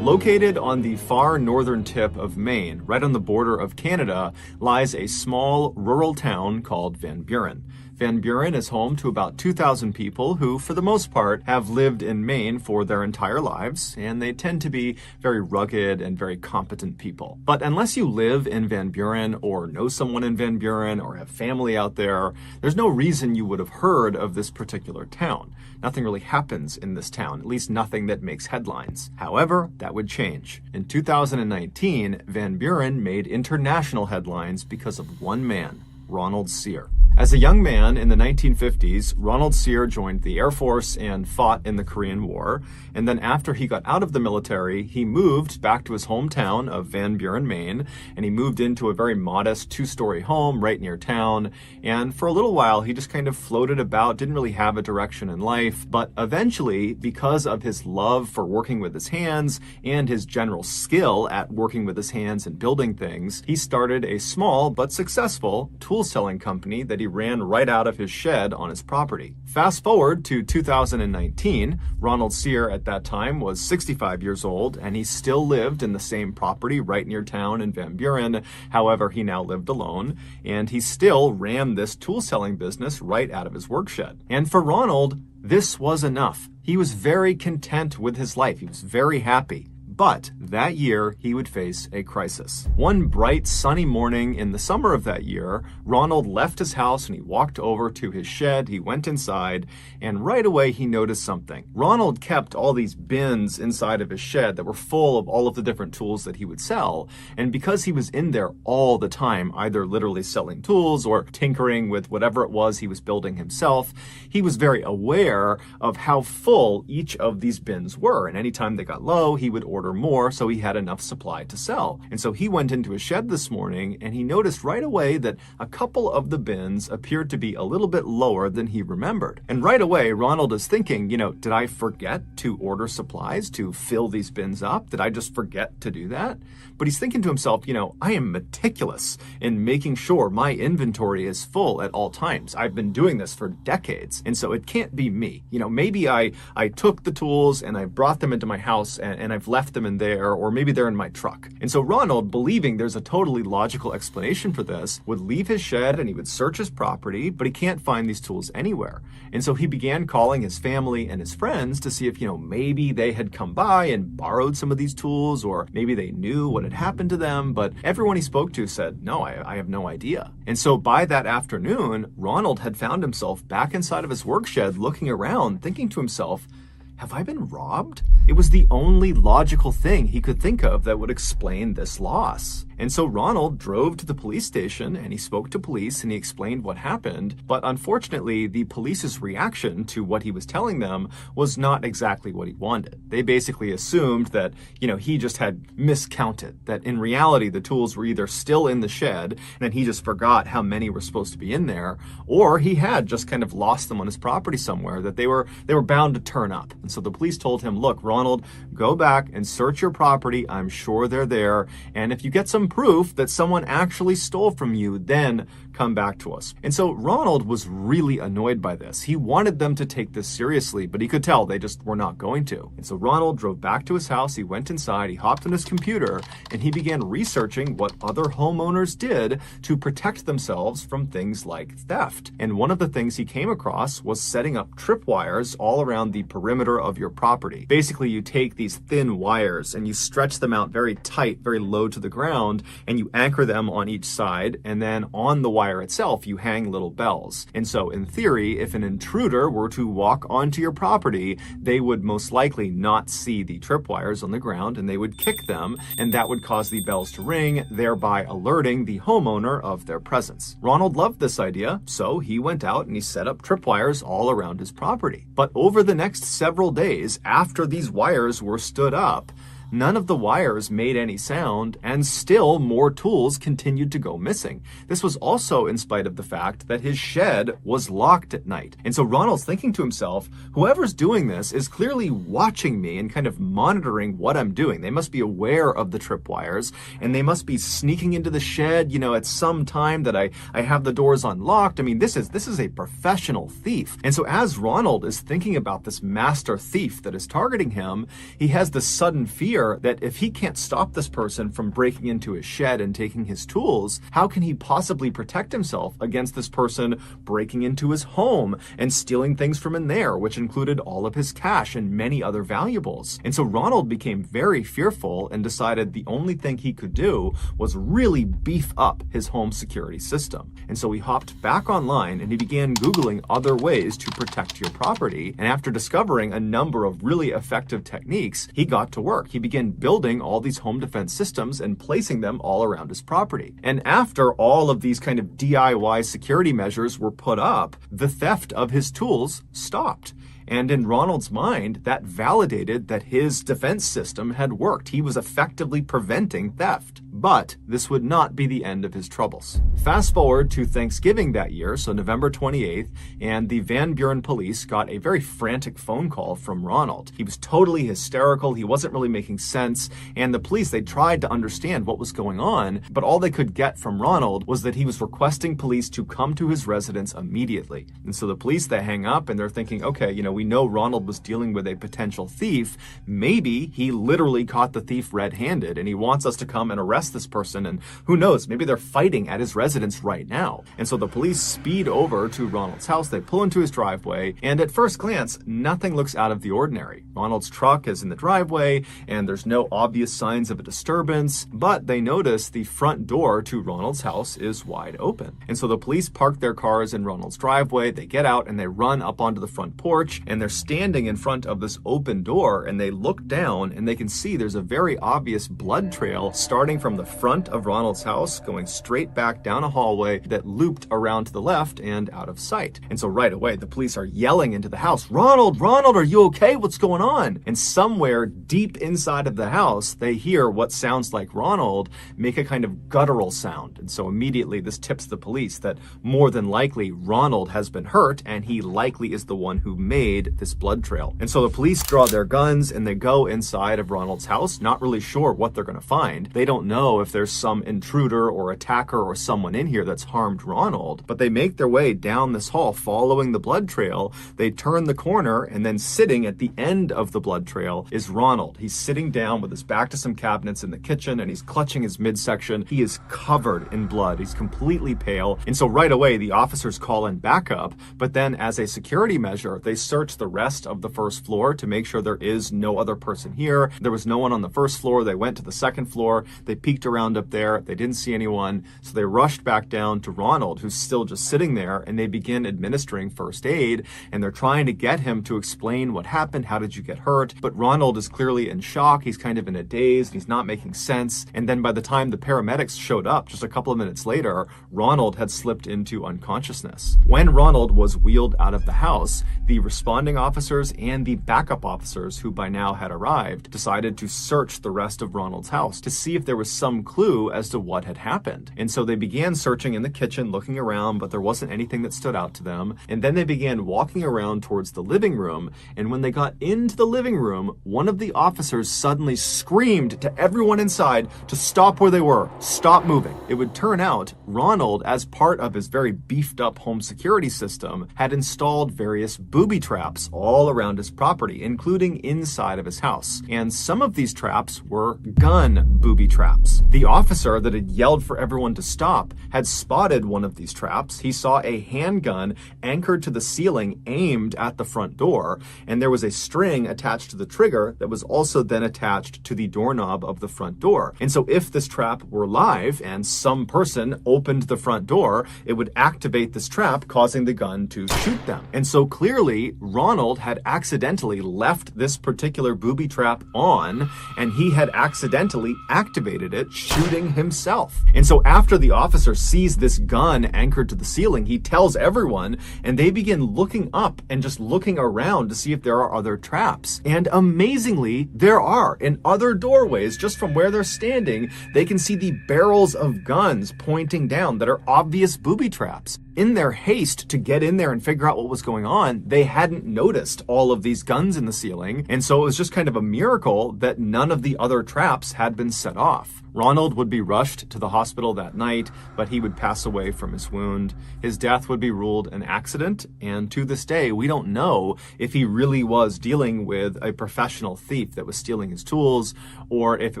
Located on the far northern tip of Maine, right on the border of Canada, lies a small rural town called Van Buren. Van Buren is home to about 2,000 people who, for the most part, have lived in Maine for their entire lives, and they tend to be very rugged and very competent people. But unless you live in Van Buren or know someone in Van Buren or have family out there, there's no reason you would have heard of this particular town. Nothing really happens in this town, at least nothing that makes headlines. However, that would change. In 2019, Van Buren made international headlines because of one man, Ronald Sear. As a young man in the 1950s, Ronald Sear joined the Air Force and fought in the Korean War. And then after he got out of the military, he moved back to his hometown of Van Buren, Maine, and he moved into a very modest 2-story home right near town. And for a little while, he just kind of floated about, didn't really have a direction in life. But eventually, because of his love for working with his hands and his general skill at working with his hands and building things, he started a small but successful tool selling company that he ran right out of his shed on his property. Fast forward to 2019, Ronald Sear at that time was 65 years old and he still lived in the same property right near town in Van Buren. However, he now lived alone and he still ran this tool selling business right out of his work shed. And for Ronald, this was enough. He was very content with his life. He was very happy. But that year, he would face a crisis. One bright, sunny morning in the summer of that year, Ronald left his house and he walked over to his shed. He went inside, and right away he noticed something. Ronald kept all these bins inside of his shed that were full of all of the different tools that he would sell. And because he was in there all the time, either literally selling tools or tinkering with whatever it was he was building himself, he was very aware of how full each of these bins were. And anytime they got low, he would order more so he had enough supply to sell. And so he went into his shed this morning and he noticed right away that a couple of the bins appeared to be a little bit lower than he remembered. And right away, Ronald is thinking, did I forget to order supplies to fill these bins up? Did I just forget to do that? But he's thinking to himself, I am meticulous in making sure my inventory is full at all times. I've been doing this for decades, and so it can't be me. Maybe I took the tools and I brought them into my house and I've left them in there, or maybe they're in my truck. And so Ronald, believing there's a totally logical explanation for this, would leave his shed and he would search his property, but he can't find these tools anywhere. And so he began calling his family and his friends to see if, maybe they had come by and borrowed some of these tools, or maybe they knew what had happened to them. But everyone he spoke to said, no, I have no idea. And so by that afternoon, Ronald had found himself back inside of his work shed looking around, thinking to himself, have I been robbed? It was the only logical thing he could think of that would explain this loss. And so Ronald drove to the police station and he spoke to police and he explained what happened. But unfortunately, the police's reaction to what he was telling them was not exactly what he wanted. They basically assumed that, he just had miscounted, that in reality, the tools were either still in the shed and then he just forgot how many were supposed to be in there, or he had just kind of lost them on his property somewhere, that they were bound to turn up. And so the police told him, look, Ronald, go back and search your property. I'm sure they're there. And if you get some proof that someone actually stole from you, then come back to us. And so Ronald was really annoyed by this. He wanted them to take this seriously, but he could tell they just were not going to. And so Ronald drove back to his house. He went inside, he hopped on his computer, and he began researching what other homeowners did to protect themselves from things like theft. And one of the things he came across was setting up tripwires all around the perimeter of your property. Basically, you take these thin wires and you stretch them out very tight, very low to the ground, and you anchor them on each side, and then on the wire itself, you hang little bells. And so in theory, if an intruder were to walk onto your property, they would most likely not see the tripwires on the ground and they would kick them, and that would cause the bells to ring, thereby alerting the homeowner of their presence. Ronald loved this idea, so he went out and he set up tripwires all around his property. But over the next several days after these wires were stood up, none of the wires made any sound, and still more tools continued to go missing. This was also in spite of the fact that his shed was locked at night. And so Ronald's thinking to himself, whoever's doing this is clearly watching me and kind of monitoring what I'm doing. They must be aware of the tripwires, and they must be sneaking into the shed, at some time that I have the doors unlocked. I mean, this is a professional thief. And so as Ronald is thinking about this master thief that is targeting him, he has this sudden fear that if he can't stop this person from breaking into his shed and taking his tools, how can he possibly protect himself against this person breaking into his home and stealing things from in there, which included all of his cash and many other valuables? And so Ronald became very fearful and decided the only thing he could do was really beef up his home security system. And so he hopped back online and he began Googling other ways to protect your property. And after discovering a number of really effective techniques, he got to work. He began building all these home defense systems and placing them all around his property. And after all of these kind of DIY security measures were put up, the theft of his tools stopped. And in Ronald's mind, that validated that his defense system had worked. He was effectively preventing theft. But this would not be the end of his troubles. Fast forward to Thanksgiving that year, so November 28th, and the Van Buren police got a very frantic phone call from Ronald. He was totally hysterical, he wasn't really making sense, and the police, they tried to understand what was going on, but all they could get from Ronald was that he was requesting police to come to his residence immediately. And so the police, they hang up and they're thinking, okay, we know Ronald was dealing with a potential thief. Maybe he literally caught the thief red-handed and he wants us to come and arrest arrest this person, and who knows, maybe they're fighting at his residence right now. And so the police speed over to Ronald's house, they pull into his driveway, and at first glance, nothing looks out of the ordinary. Ronald's truck is in the driveway, and there's no obvious signs of a disturbance, but they notice the front door to Ronald's house is wide open. And so the police park their cars in Ronald's driveway, they get out and they run up onto the front porch, and they're standing in front of this open door, and they look down and they can see there's a very obvious blood trail starting from the front of Ronald's house, going straight back down a hallway that looped around to the left and out of sight. And so right away, the police are yelling into the house, Ronald, are you okay? What's going on? And somewhere deep inside of the house, they hear what sounds like Ronald make a kind of guttural sound. And so immediately this tips the police that more than likely Ronald has been hurt, and he likely is the one who made this blood trail. And so the police draw their guns and they go inside of Ronald's house, not really sure what they're going to find. They don't know if there's some intruder or attacker or someone in here that's harmed Ronald, but they make their way down this hall following the blood trail. They turn the corner, and then sitting at the end of the blood trail is Ronald. He's sitting down with his back to some cabinets in the kitchen, and he's clutching his midsection. He is covered in blood. He's completely pale. And so right away, the officers call in backup, but then as a security measure, they search the rest of the first floor to make sure there is no other person here. There was no one on the first floor. They went to the second floor. They peeked around up there. They didn't see anyone. So they rushed back down to Ronald, who's still just sitting there, and they begin administering first aid, and they're trying to get him to explain what happened. How did you get hurt? But Ronald is clearly in shock. He's kind of in a daze. He's not making sense. And then by the time the paramedics showed up just a couple of minutes later, Ronald had slipped into unconsciousness. When Ronald was wheeled out of the house, the responding officers and the backup officers, who by now had arrived, decided to search the rest of Ronald's house to see if there was some clue as to what had happened. And so they began searching in the kitchen, looking around, but there wasn't anything that stood out to them. And then they began walking around towards the living room, and when they got into the living room, one of the officers suddenly screamed to everyone inside to stop where they were, stop moving. It would turn out Ronald, as part of his very beefed up home security system, had installed various booby traps all around his property, including inside of his house. And some of these traps were gun booby traps. The officer that had yelled for everyone to stop had spotted one of these traps. He saw a handgun anchored to the ceiling aimed at the front door, and there was a string attached to the trigger that was also then attached to the doorknob of the front door. And so if this trap were live and some person opened the front door, it would activate this trap, causing the gun to shoot them. And so clearly Ronald had accidentally left this particular booby trap on, and he had accidentally activated it, shooting himself. And so after the officer sees this gun anchored to the ceiling, he tells everyone, and they begin looking up and just looking around to see if there are other traps. And amazingly, there are. In other doorways, just from where they're standing, they can see the barrels of guns pointing down that are obvious booby traps. In their haste to get in there and figure out what was going on, they hadn't noticed all of these guns in the ceiling, and so it was just kind of a miracle that none of the other traps had been set off. Ronald would be rushed to the hospital that night, but he would pass away from his wound. His death would be ruled an accident, and to this day, we don't know if he really was dealing with a professional thief that was stealing his tools, or if it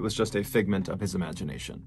was just a figment of his imagination.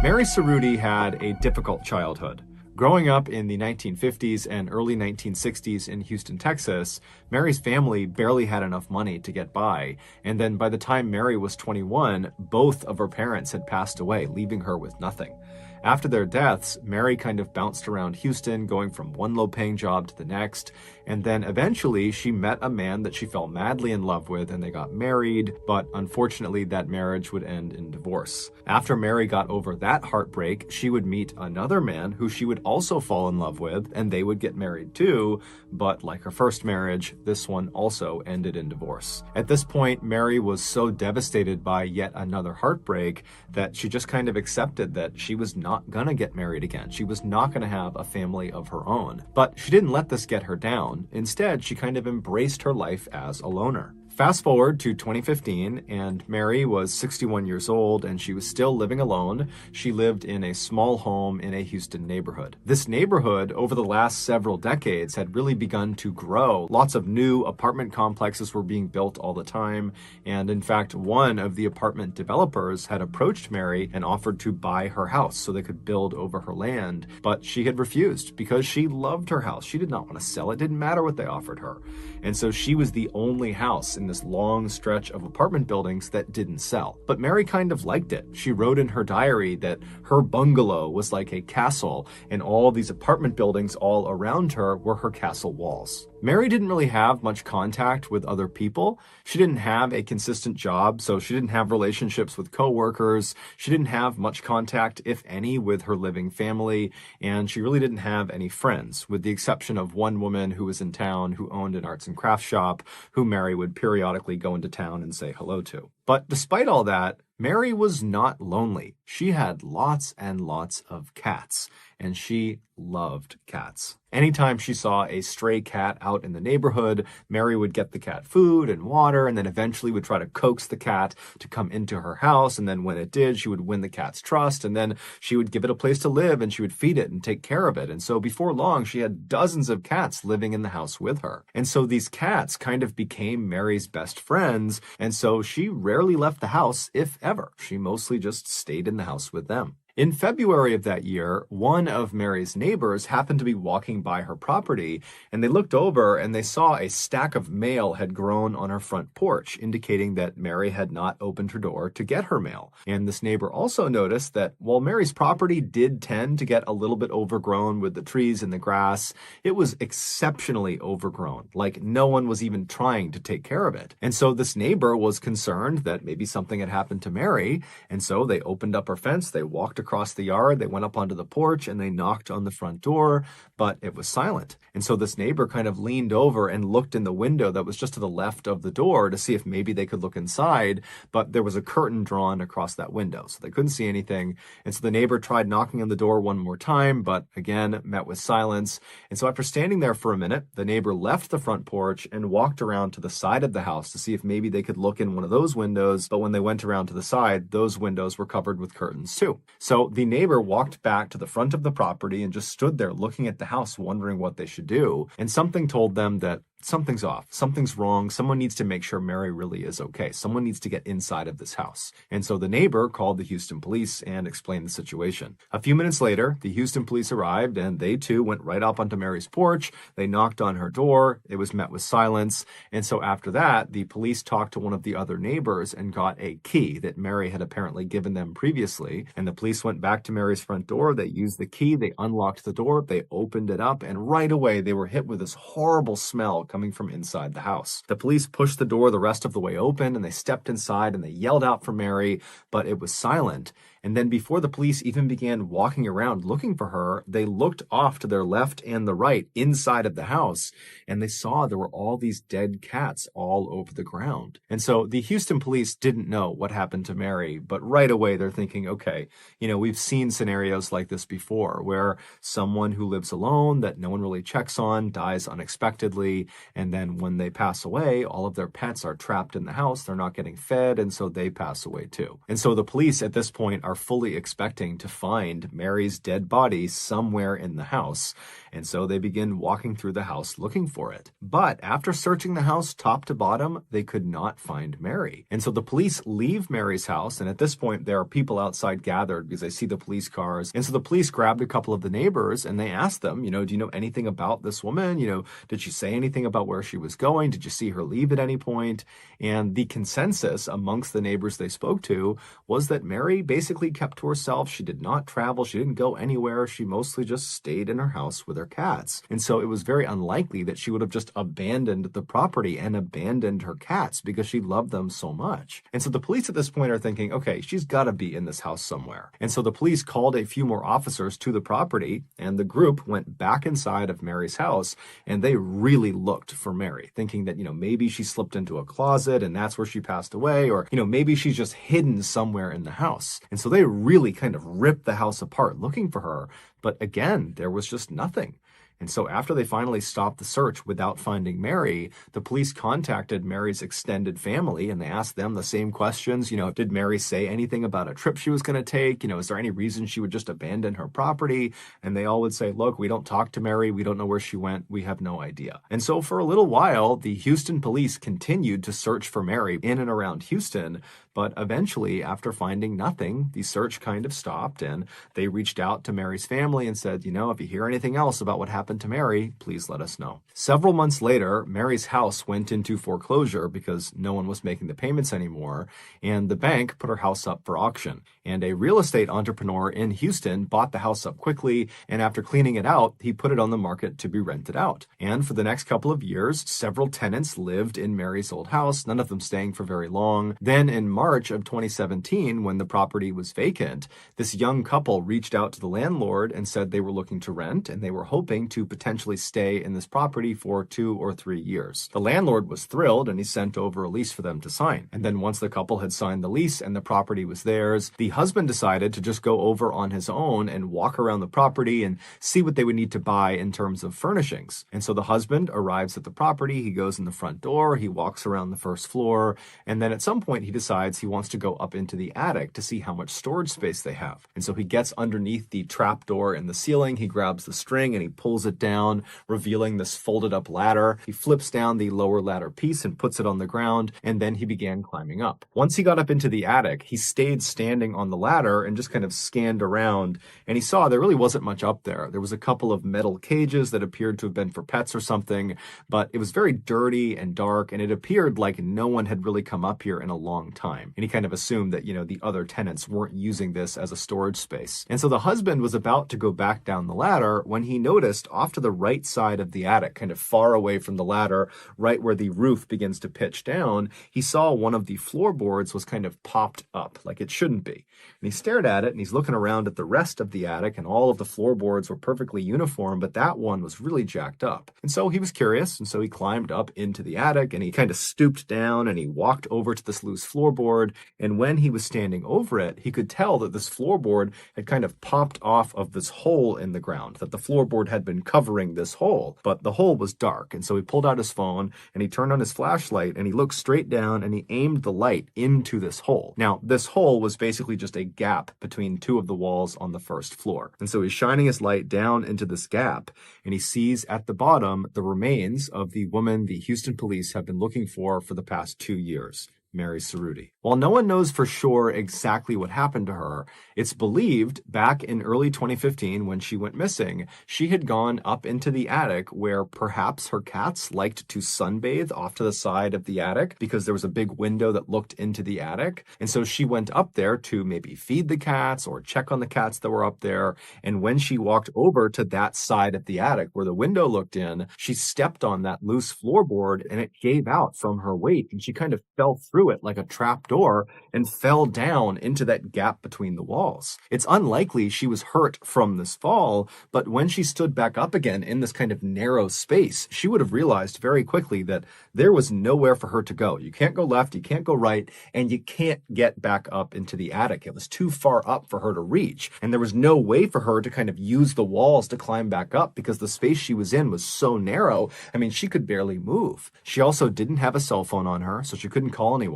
Mary Cerruti had a difficult childhood. Growing up in the 1950s and early 1960s in Houston, Texas, Mary's family barely had enough money to get by. And then by the time Mary was 21, both of her parents had passed away, leaving her with nothing. After their deaths, Mary kind of bounced around Houston, going from one low-paying job to the next, and then eventually she met a man that she fell madly in love with, and they got married, but unfortunately that marriage would end in divorce. After Mary got over that heartbreak, she would meet another man who she would also fall in love with, and they would get married too, but like her first marriage, this one also ended in divorce. At this point, Mary was so devastated by yet another heartbreak that she just kind of accepted that she was not gonna get married again. She was not gonna have a family of her own. But she didn't let this get her down. Instead, she kind of embraced her life as a loner. Fast forward to 2015, and Mary was 61 years old, and she was still living alone. She lived in a small home in a Houston neighborhood. This neighborhood, over the last several decades, had really begun to grow. Lots of new apartment complexes were being built all the time, and in fact, one of the apartment developers had approached Mary and offered to buy her house so they could build over her land, but she had refused because she loved her house. She did not want to sell it. It didn't matter what they offered her. And so she was the only house in this long stretch of apartment buildings that didn't sell. But Mary kind of liked it. She wrote in her diary that her bungalow was like a castle, and all these apartment buildings all around her were her castle walls. Mary didn't really have much contact with other people. She didn't have a consistent job, so she didn't have relationships with coworkers. She didn't have much contact, if any, with her living family, and she really didn't have any friends, with the exception of one woman who was in town who owned an arts and crafts shop, who Mary would periodically go into town and say hello to. But despite all that, Mary was not lonely. She had lots and lots of cats, and she loved cats. Anytime she saw a stray cat out in the neighborhood, Mary would get the cat food and water, and then eventually would try to coax the cat to come into her house. And then when it did, she would win the cat's trust, and then she would give it a place to live, and she would feed it and take care of it. And so before long, she had dozens of cats living in the house with her. And so these cats kind of became Mary's best friends, and so she rarely left the house, if ever. She mostly just stayed in the house with them. In February of that year, one of Mary's neighbors happened to be walking by her property, and they looked over and they saw a stack of mail had grown on her front porch, indicating that Mary had not opened her door to get her mail. And this neighbor also noticed that while Mary's property did tend to get a little bit overgrown with the trees and the grass, it was exceptionally overgrown, like no one was even trying to take care of it. And so this neighbor was concerned that maybe something had happened to Mary, and so they opened up her fence, they walked across the yard, they went up onto the porch, and they knocked on the front door, but it was silent. And so this neighbor kind of leaned over and looked in the window that was just to the left of the door to see if maybe they could look inside, but there was a curtain drawn across that window, so they couldn't see anything. And so the neighbor tried knocking on the door one more time, but again, met with silence. And so after standing there for a minute, the neighbor left the front porch and walked around to the side of the house to see if maybe they could look in one of those windows, but when they went around to the side, those windows were covered with curtains too. So the neighbor walked back to the front of the property and just stood there looking at the house, wondering what they should do. And something told them that something's off, something's wrong, someone needs to make sure Mary really is okay. Someone needs to get inside of this house. And so the neighbor called the Houston police and explained the situation. A few minutes later, the Houston police arrived, and they too went right up onto Mary's porch. They knocked on her door. It was met with silence. And so after that, the police talked to one of the other neighbors and got a key that Mary had apparently given them previously. And the police went back to Mary's front door. They used the key. They unlocked the door. They opened it up, and right away they were hit with this horrible smell coming from inside the house. The police pushed the door the rest of the way open, and they stepped inside and they yelled out for Mary, but it was silent. And then before the police even began walking around looking for her, they looked off to their left and the right inside of the house, and they saw there were all these dead cats all over the ground. And so the Houston police didn't know what happened to Mary, but right away they're thinking, okay, we've seen scenarios like this before where someone who lives alone that no one really checks on dies unexpectedly, and then when they pass away, all of their pets are trapped in the house, they're not getting fed, and so they pass away too. And so the police at this point are fully expecting to find Mary's dead body somewhere in the house. And so they begin walking through the house looking for it. But after searching the house top to bottom, they could not find Mary. And so the police leave Mary's house. And at this point, there are people outside gathered because they see the police cars. And so the police grabbed a couple of the neighbors and they asked them, do you know anything about this woman? Did she say anything about where she was going? Did you see her leave at any point? And the consensus amongst the neighbors they spoke to was that Mary basically kept to herself. She did not travel. She didn't go anywhere. She mostly just stayed in her house with her cats. And so it was very unlikely that she would have just abandoned the property and abandoned her cats because she loved them so much. And so the police at this point are thinking, okay, she's got to be in this house somewhere. And so the police called a few more officers to the property, and the group went back inside of Mary's house, and they really looked for Mary, thinking that, maybe she slipped into a closet and that's where she passed away, or, maybe she's just hidden somewhere in the house. And so they really kind of ripped the house apart looking for her. But again, there was just nothing. And so after they finally stopped the search without finding Mary, the police contacted Mary's extended family and they asked them the same questions. Did Mary say anything about a trip she was going to take? Is there any reason she would just abandon her property? And they all would say, look, we don't talk to Mary. We don't know where she went. We have no idea. And so for a little while, the Houston police continued to search for Mary in and around Houston. But eventually, after finding nothing, the search kind of stopped and they reached out to Mary's family and said, if you hear anything else about what happened to Mary, please let us know. Several months later, Mary's house went into foreclosure because no one was making the payments anymore, and the bank put her house up for auction. And a real estate entrepreneur in Houston bought the house up quickly, and after cleaning it out, he put it on the market to be rented out. And for the next couple of years, several tenants lived in Mary's old house, none of them staying for very long. Then in March of 2017, when the property was vacant, this young couple reached out to the landlord and said they were looking to rent and they were hoping to potentially stay in this property for 2 or 3 years. The landlord was thrilled and he sent over a lease for them to sign. And then once the couple had signed the lease and the property was theirs, the husband decided to just go over on his own and walk around the property and see what they would need to buy in terms of furnishings. And so the husband arrives at the property, he goes in the front door, he walks around the first floor, and then at some point he decides he wants to go up into the attic to see how much storage space they have. And so he gets underneath the trap door in the ceiling, he grabs the string and he pulls it down, revealing this folded up ladder. He flips down the lower ladder piece and puts it on the ground, and then he began climbing up. Once he got up into the attic, he stayed standing on the ladder and just kind of scanned around, and he saw there really wasn't much up there. There was a couple of metal cages that appeared to have been for pets or something, but it was very dirty and dark, and it appeared like no one had really come up here in a long time. And he kind of assumed that, the other tenants weren't using this as a storage space. And so the husband was about to go back down the ladder when he noticed off to the right side of the attic, kind of far away from the ladder, right where the roof begins to pitch down, he saw one of the floorboards was kind of popped up like it shouldn't be. And he stared at it and he's looking around at the rest of the attic and all of the floorboards were perfectly uniform, but that one was really jacked up. And so he was curious, and so he climbed up into the attic and he kind of stooped down and he walked over to this loose floorboard. And when he was standing over it, he could tell that this floorboard had kind of popped off of this hole in the ground, that the floorboard had been covering this hole, but the hole was dark. And so he pulled out his phone and he turned on his flashlight and he looked straight down and he aimed the light into this hole. Now, this hole was basically just a gap between two of the walls on the first floor. And so he's shining his light down into this gap and he sees at the bottom the remains of the woman the Houston police have been looking for the past 2 years. Mary Cerruti. While no one knows for sure exactly what happened to her, it's believed back in early 2015 when she went missing, she had gone up into the attic where perhaps her cats liked to sunbathe off to the side of the attic because there was a big window that looked into the attic. And so she went up there to maybe feed the cats or check on the cats that were up there. And when she walked over to that side of the attic where the window looked in, she stepped on that loose floorboard and it gave out from her weight and she kind of fell through it like a trap door and fell down into that gap between the walls. It's unlikely she was hurt from this fall, but when she stood back up again in this kind of narrow space, she would have realized very quickly that there was nowhere for her to go. You can't go left, you can't go right, and you can't get back up into the attic. It was too far up for her to reach, and there was no way for her to kind of use the walls to climb back up because the space she was in was so narrow. I mean, she could barely move. She also didn't have a cell phone on her, so she couldn't call anyone.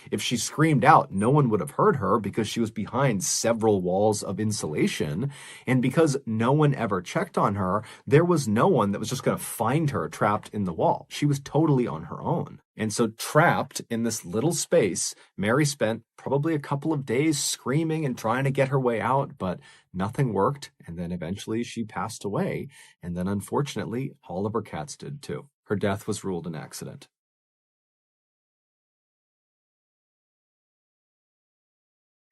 If she screamed out, no one would have heard her because she was behind several walls of insulation. And because no one ever checked on her, there was no one that was just going to find her trapped in the wall. She was totally on her own. And so trapped in this little space, Mary spent probably a couple of days screaming and trying to get her way out, but nothing worked. And then eventually she passed away. And then unfortunately, all of her cats did too. Her death was ruled an accident.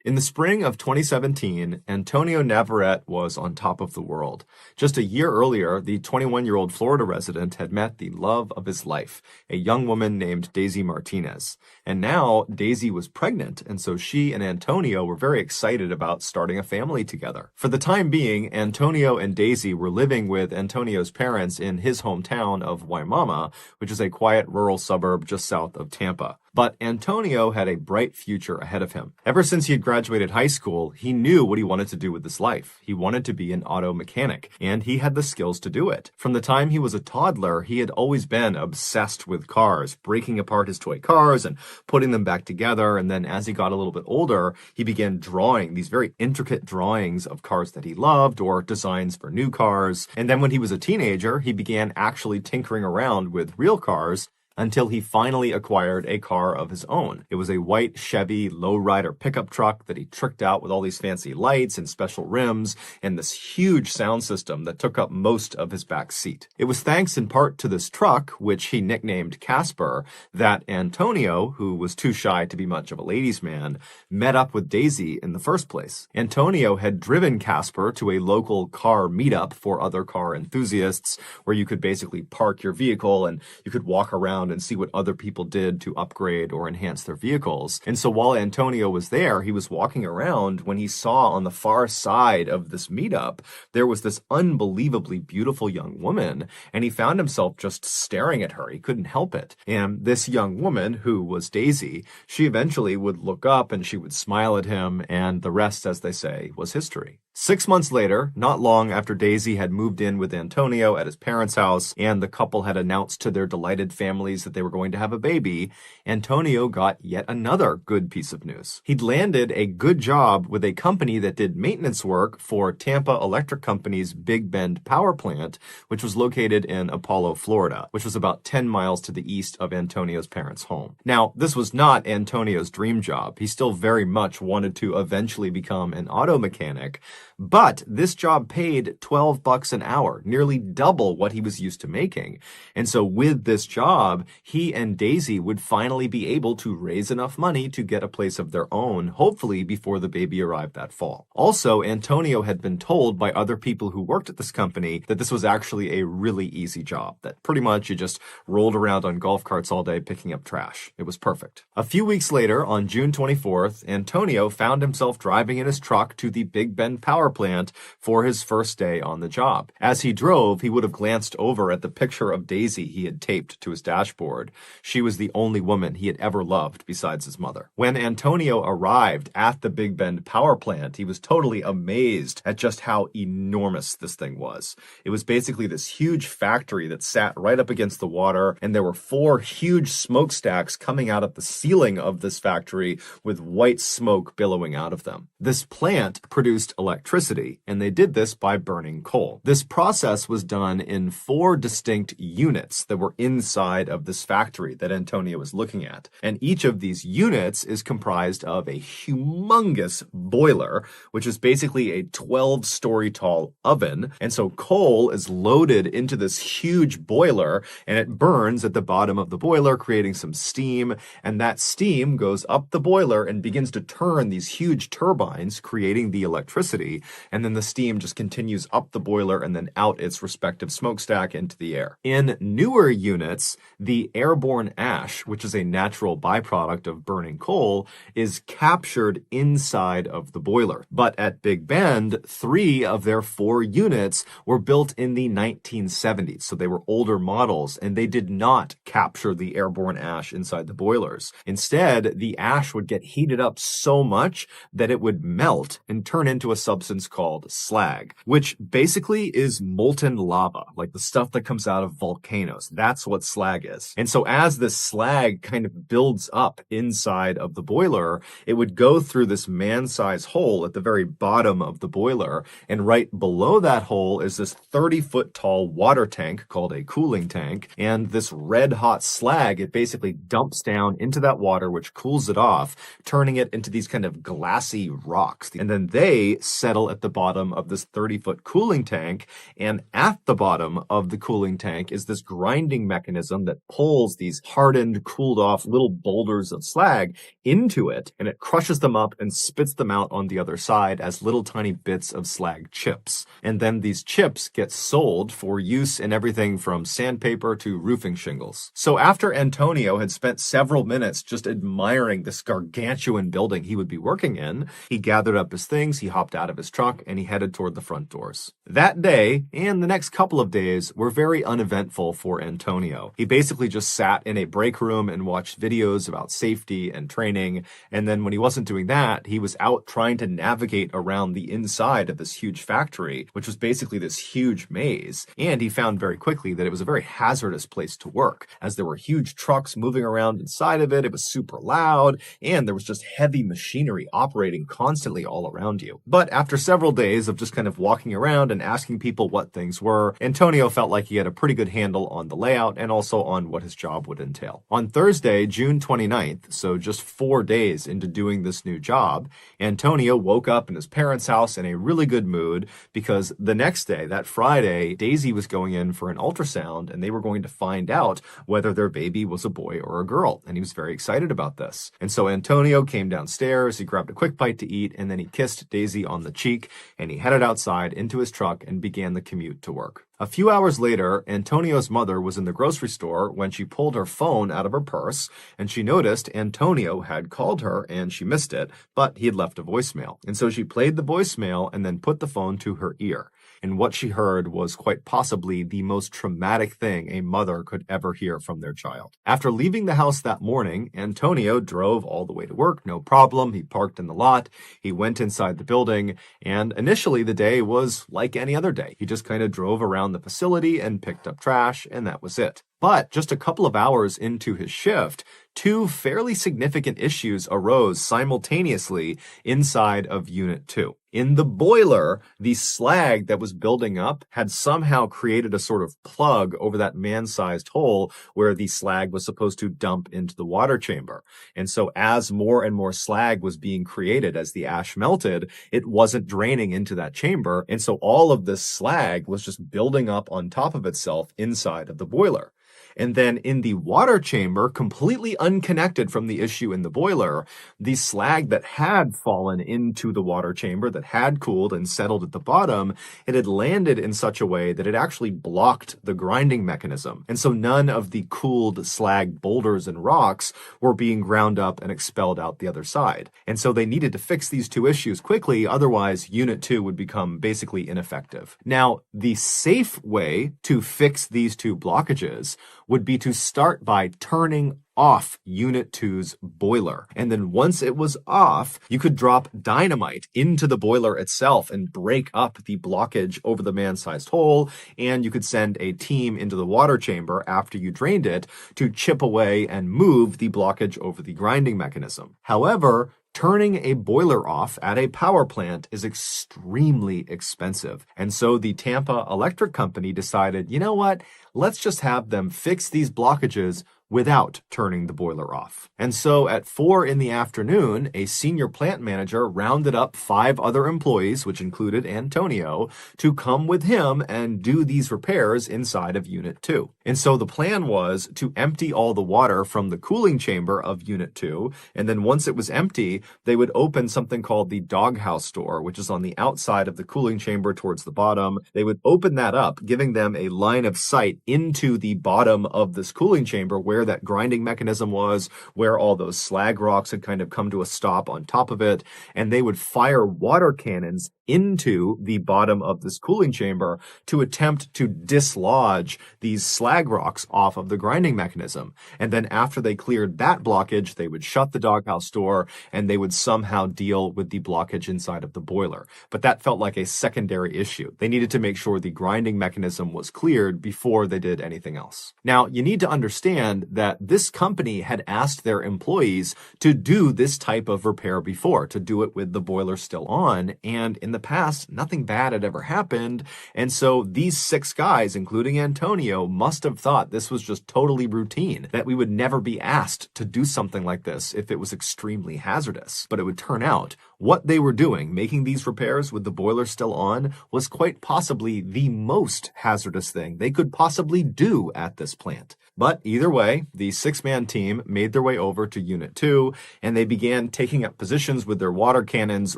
In the spring of 2017, Antonio Navarrete was on top of the world. Just a year earlier, the 21-year-old Florida resident had met the love of his life, a young woman named Daisy Martinez. And now Daisy was pregnant, and so she and Antonio were very excited about starting a family together. For the time being, Antonio and Daisy were living with Antonio's parents in his hometown of Waimama, which is a quiet rural suburb just south of Tampa. But Antonio had a bright future ahead of him. Ever since he had graduated high school, he knew what he wanted to do with his life. He wanted to be an auto mechanic, and he had the skills to do it. From the time he was a toddler, he had always been obsessed with cars, breaking apart his toy cars and putting them back together. And then as he got a little bit older, he began drawing these very intricate drawings of cars that he loved or designs for new cars. And then when he was a teenager, he began actually tinkering around with real cars until he finally acquired a car of his own. It was a white Chevy lowrider pickup truck that he tricked out with all these fancy lights and special rims and this huge sound system that took up most of his back seat. It was thanks in part to this truck, which he nicknamed Casper, that Antonio, who was too shy to be much of a ladies' man, met up with Daisy in the first place. Antonio had driven Casper to a local car meetup for other car enthusiasts, where you could basically park your vehicle and you could walk around and see what other people did to upgrade or enhance their vehicles. And so while Antonio was there, he was walking around when he saw on the far side of this meetup, there was this unbelievably beautiful young woman, and he found himself just staring at her. He couldn't help it. And this young woman, who was Daisy, she eventually would look up and she would smile at him, and the rest, as they say, was history. 6 months later, not long after Daisy had moved in with Antonio at his parents' house and the couple had announced to their delighted families that they were going to have a baby, Antonio got yet another good piece of news. He'd landed a good job with a company that did maintenance work for Tampa Electric Company's Big Bend power plant, which was located in Apollo, Florida, which was about 10 miles to the east of Antonio's parents' home. Now, this was not Antonio's dream job. He still very much wanted to eventually become an auto mechanic, but this job paid $12 an hour, nearly double what he was used to making. And so with this job, he and Daisy would finally be able to raise enough money to get a place of their own, hopefully before the baby arrived that fall. Also, Antonio had been told by other people who worked at this company that this was actually a really easy job, that pretty much you just rolled around on golf carts all day picking up trash. It was perfect. A few weeks later, on June 24th, Antonio found himself driving in his truck to the Big Bend power plant for his first day on the job. As he drove, he would have glanced over at the picture of Daisy he had taped to his dashboard. She was the only woman he had ever loved besides his mother. When Antonio arrived at the Big Bend power plant, he was totally amazed at just how enormous this thing was. It was basically this huge factory that sat right up against the water, and there were 4 huge smokestacks coming out of the ceiling of this factory with white smoke billowing out of them. This plant produced electricity, and they did this by burning coal. This process was done in 4 distinct units that were inside of this factory that Antonio was looking at. And each of these units is comprised of a humongous boiler, which is basically a 12-story tall oven. And so coal is loaded into this huge boiler, and it burns at the bottom of the boiler, creating some steam. And that steam goes up the boiler and begins to turn these huge turbines, creating the electricity. And then the steam just continues up the boiler and then out its respective smokestack into the air. In newer units, the airborne ash, which is a natural byproduct of burning coal, is captured inside of the boiler. But at Big Bend, 3 of their 4 units were built in the 1970s, so they were older models, and they did not capture the airborne ash inside the boilers. Instead, the ash would get heated up so much that it would melt and turn into a substance called slag, which basically is molten lava, like the stuff that comes out of volcanoes. That's what slag is. And so as this slag kind of builds up inside of the boiler, it would go through this man-sized hole at the very bottom of the boiler, and right below that hole is this 30-foot tall water tank called a cooling tank, and this red-hot slag, it basically dumps down into that water, which cools it off, turning it into these kind of glassy rocks. And then they settle at the bottom of this 30-foot cooling tank, and at the bottom of the cooling tank is this grinding mechanism that pulls these hardened, cooled off little boulders of slag into it, and it crushes them up and spits them out on the other side as little tiny bits of slag chips. And then these chips get sold for use in everything from sandpaper to roofing shingles. So after Antonio had spent several minutes just admiring this gargantuan building he would be working in, he gathered up his things, he hopped out of his his truck and he headed toward the front doors. That day, and the next couple of days, were very uneventful for Antonio. He basically just sat in a break room and watched videos about safety and training, and then when he wasn't doing that, he was out trying to navigate around the inside of this huge factory, which was basically this huge maze. And he found very quickly that it was a very hazardous place to work, as there were huge trucks moving around inside of it, it was super loud, and there was just heavy machinery operating constantly all around you. But after several days of just kind of walking around and asking people what things were, Antonio felt like he had a pretty good handle on the layout and also on what his job would entail. On Thursday, June 29th, so just 4 days into doing this new job, Antonio woke up in his parents' house in a really good mood because the next day, that Friday, Daisy was going in for an ultrasound and they were going to find out whether their baby was a boy or a girl. And he was very excited about this. And so Antonio came downstairs, he grabbed a quick bite to eat, and then he kissed Daisy on the cheek and he headed outside into his truck and began the commute to work. A few hours later, Antonio's mother was in the grocery store when she pulled her phone out of her purse, and she noticed Antonio had called her and she missed it, but he had left a voicemail. And so she played the voicemail and then put the phone to her ear. And what she heard was quite possibly the most traumatic thing a mother could ever hear from their child. After leaving the house that morning, Antonio drove all the way to work, no problem. He parked in the lot, he went inside the building, and initially the day was like any other day. He just kind of drove around the facility and picked up trash, and that was it. But just a couple of hours into his shift, two fairly significant issues arose simultaneously inside of Unit 2. In the boiler, the slag that was building up had somehow created a sort of plug over that man-sized hole where the slag was supposed to dump into the water chamber. And so as more and more slag was being created as the ash melted, it wasn't draining into that chamber. And so all of this slag was just building up on top of itself inside of the boiler. And then in the water chamber, completely unconnected from the issue in the boiler, the slag that had fallen into the water chamber, that had cooled and settled at the bottom, it had landed in such a way that it actually blocked the grinding mechanism. And so none of the cooled slag boulders and rocks were being ground up and expelled out the other side. And so they needed to fix these two issues quickly, otherwise Unit 2 would become basically ineffective. Now, the safe way to fix these two blockages would be to start by turning off Unit 2's boiler. And then once it was off, you could drop dynamite into the boiler itself and break up the blockage over the man-sized hole, and you could send a team into the water chamber after you drained it to chip away and move the blockage over the grinding mechanism. However, turning a boiler off at a power plant is extremely expensive. And so the Tampa Electric Company decided, you know what? Let's just have them fix these blockages without turning the boiler off. And so at 4 in the afternoon, a senior plant manager rounded up 5 other employees, which included Antonio, to come with him and do these repairs inside of Unit 2. And so the plan was to empty all the water from the cooling chamber of Unit 2, and then once it was empty, they would open something called the doghouse door, which is on the outside of the cooling chamber towards the bottom. They would open that up, giving them a line of sight into the bottom of this cooling chamber where that grinding mechanism was, where all those slag rocks had kind of come to a stop on top of it, and they would fire water cannons into the bottom of this cooling chamber to attempt to dislodge these slag rocks off of the grinding mechanism. And then after they cleared that blockage, they would shut the doghouse door and they would somehow deal with the blockage inside of the boiler. But that felt like a secondary issue. They needed to make sure the grinding mechanism was cleared before they did anything else. Now, you need to understand that this company had asked their employees to do this type of repair before, to do it with the boiler still on, and in the past, nothing bad had ever happened, and so these 6 guys, including Antonio, must have thought this was just totally routine, that we would never be asked to do something like this if it was extremely hazardous. But it would turn out what they were doing, making these repairs with the boiler still on, was quite possibly the most hazardous thing they could possibly do at this plant. But either way, the 6-man team made their way over to Unit 2, and they began taking up positions with their water cannons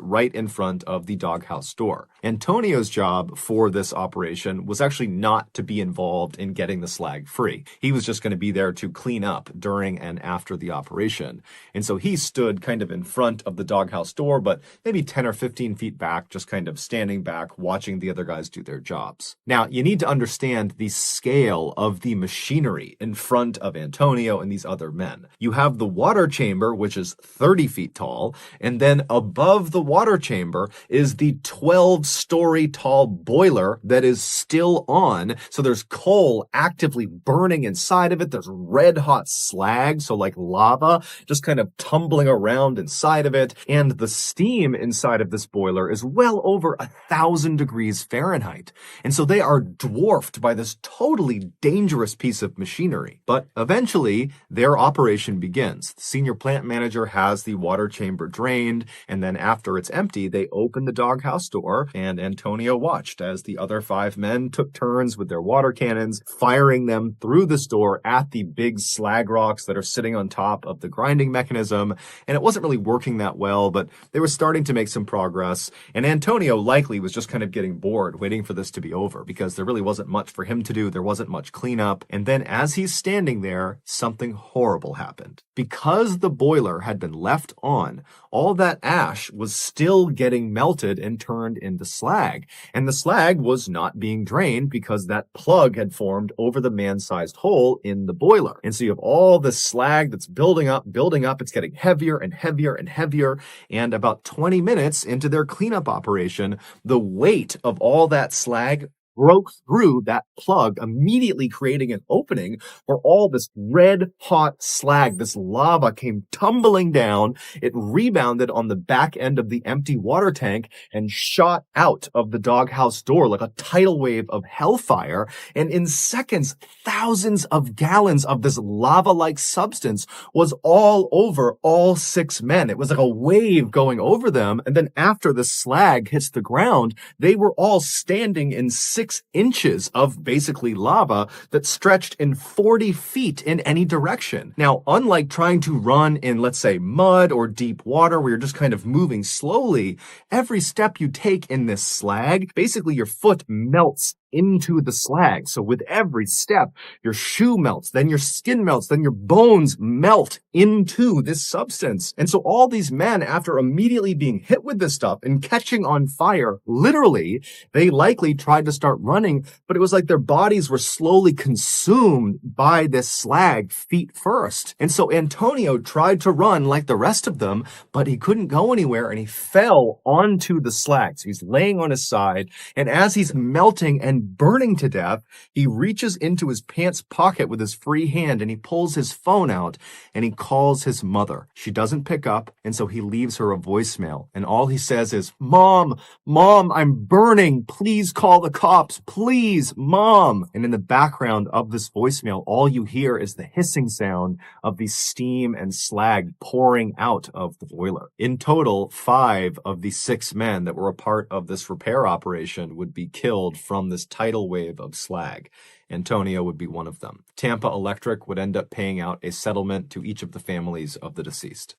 right in front of the doghouse door. Antonio's job for this operation was actually not to be involved in getting the slag free. He was just going to be there to clean up during and after the operation. And so he stood kind of in front of the doghouse door, but but maybe 10 or 15 feet back, just kind of standing back, watching the other guys do their jobs. Now, you need to understand the scale of the machinery in front of Antonio and these other men. You have the water chamber, which is 30 feet tall, and then above the water chamber is the 12-story tall boiler that is still on. So there's coal actively burning inside of it. There's red hot slag, so like lava, just kind of tumbling around inside of it. And the steam inside of this boiler is well over 1,000 degrees Fahrenheit. And so they are dwarfed by this totally dangerous piece of machinery. But eventually, their operation begins. The senior plant manager has the water chamber drained, and then after it's empty, they open the doghouse door, and Antonio watched as the other 5 men took turns with their water cannons, firing them through this door at the big slag rocks that are sitting on top of the grinding mechanism. And it wasn't really working that well, but they were starting to make some progress. And Antonio likely was just kind of getting bored waiting for this to be over because there really wasn't much for him to do. There wasn't much cleanup. And then as he's standing there, something horrible happened. Because the boiler had been left on, all that ash was still getting melted and turned into slag. And the slag was not being drained because that plug had formed over the man-sized hole in the boiler. And so you have all this slag that's building up. It's getting heavier and heavier and heavier. And about 20 minutes into their cleanup operation, the weight of all that slag broke through that plug, immediately creating an opening where all this red hot slag, this lava, came tumbling down. It rebounded on the back end of the empty water tank and shot out of the doghouse door like a tidal wave of hellfire. And in seconds, thousands of gallons of this lava-like substance was all over all 6 men. It was like a wave going over them. And then after the slag hits the ground, they were all standing in 6 inches of basically lava that stretched in 40 feet in any direction. Now, unlike trying to run in, let's say, mud or deep water where you're just kind of moving slowly, every step you take in this slag, basically your foot melts into the slag. So with every step, your shoe melts, then your skin melts, then your bones melt into this substance. And so all these men, after immediately being hit with this stuff and catching on fire, literally, they likely tried to start running, but it was like their bodies were slowly consumed by this slag feet first. And so Antonio tried to run like the rest of them, but he couldn't go anywhere and he fell onto the slag. So he's laying on his side, and as he's melting and burning to death, he reaches into his pants pocket with his free hand and he pulls his phone out and he calls his mother. She doesn't pick up, and so he leaves her a voicemail. And all he says is, Mom, I'm burning. Please call the cops. Please, Mom. And in the background of this voicemail, all you hear is the hissing sound of the steam and slag pouring out of the boiler. In total, 5 of the 6 men that were a part of this repair operation would be killed from this tidal wave of slag. Antonio would be one of them. Tampa Electric would end up paying out a settlement to each of the families of the deceased.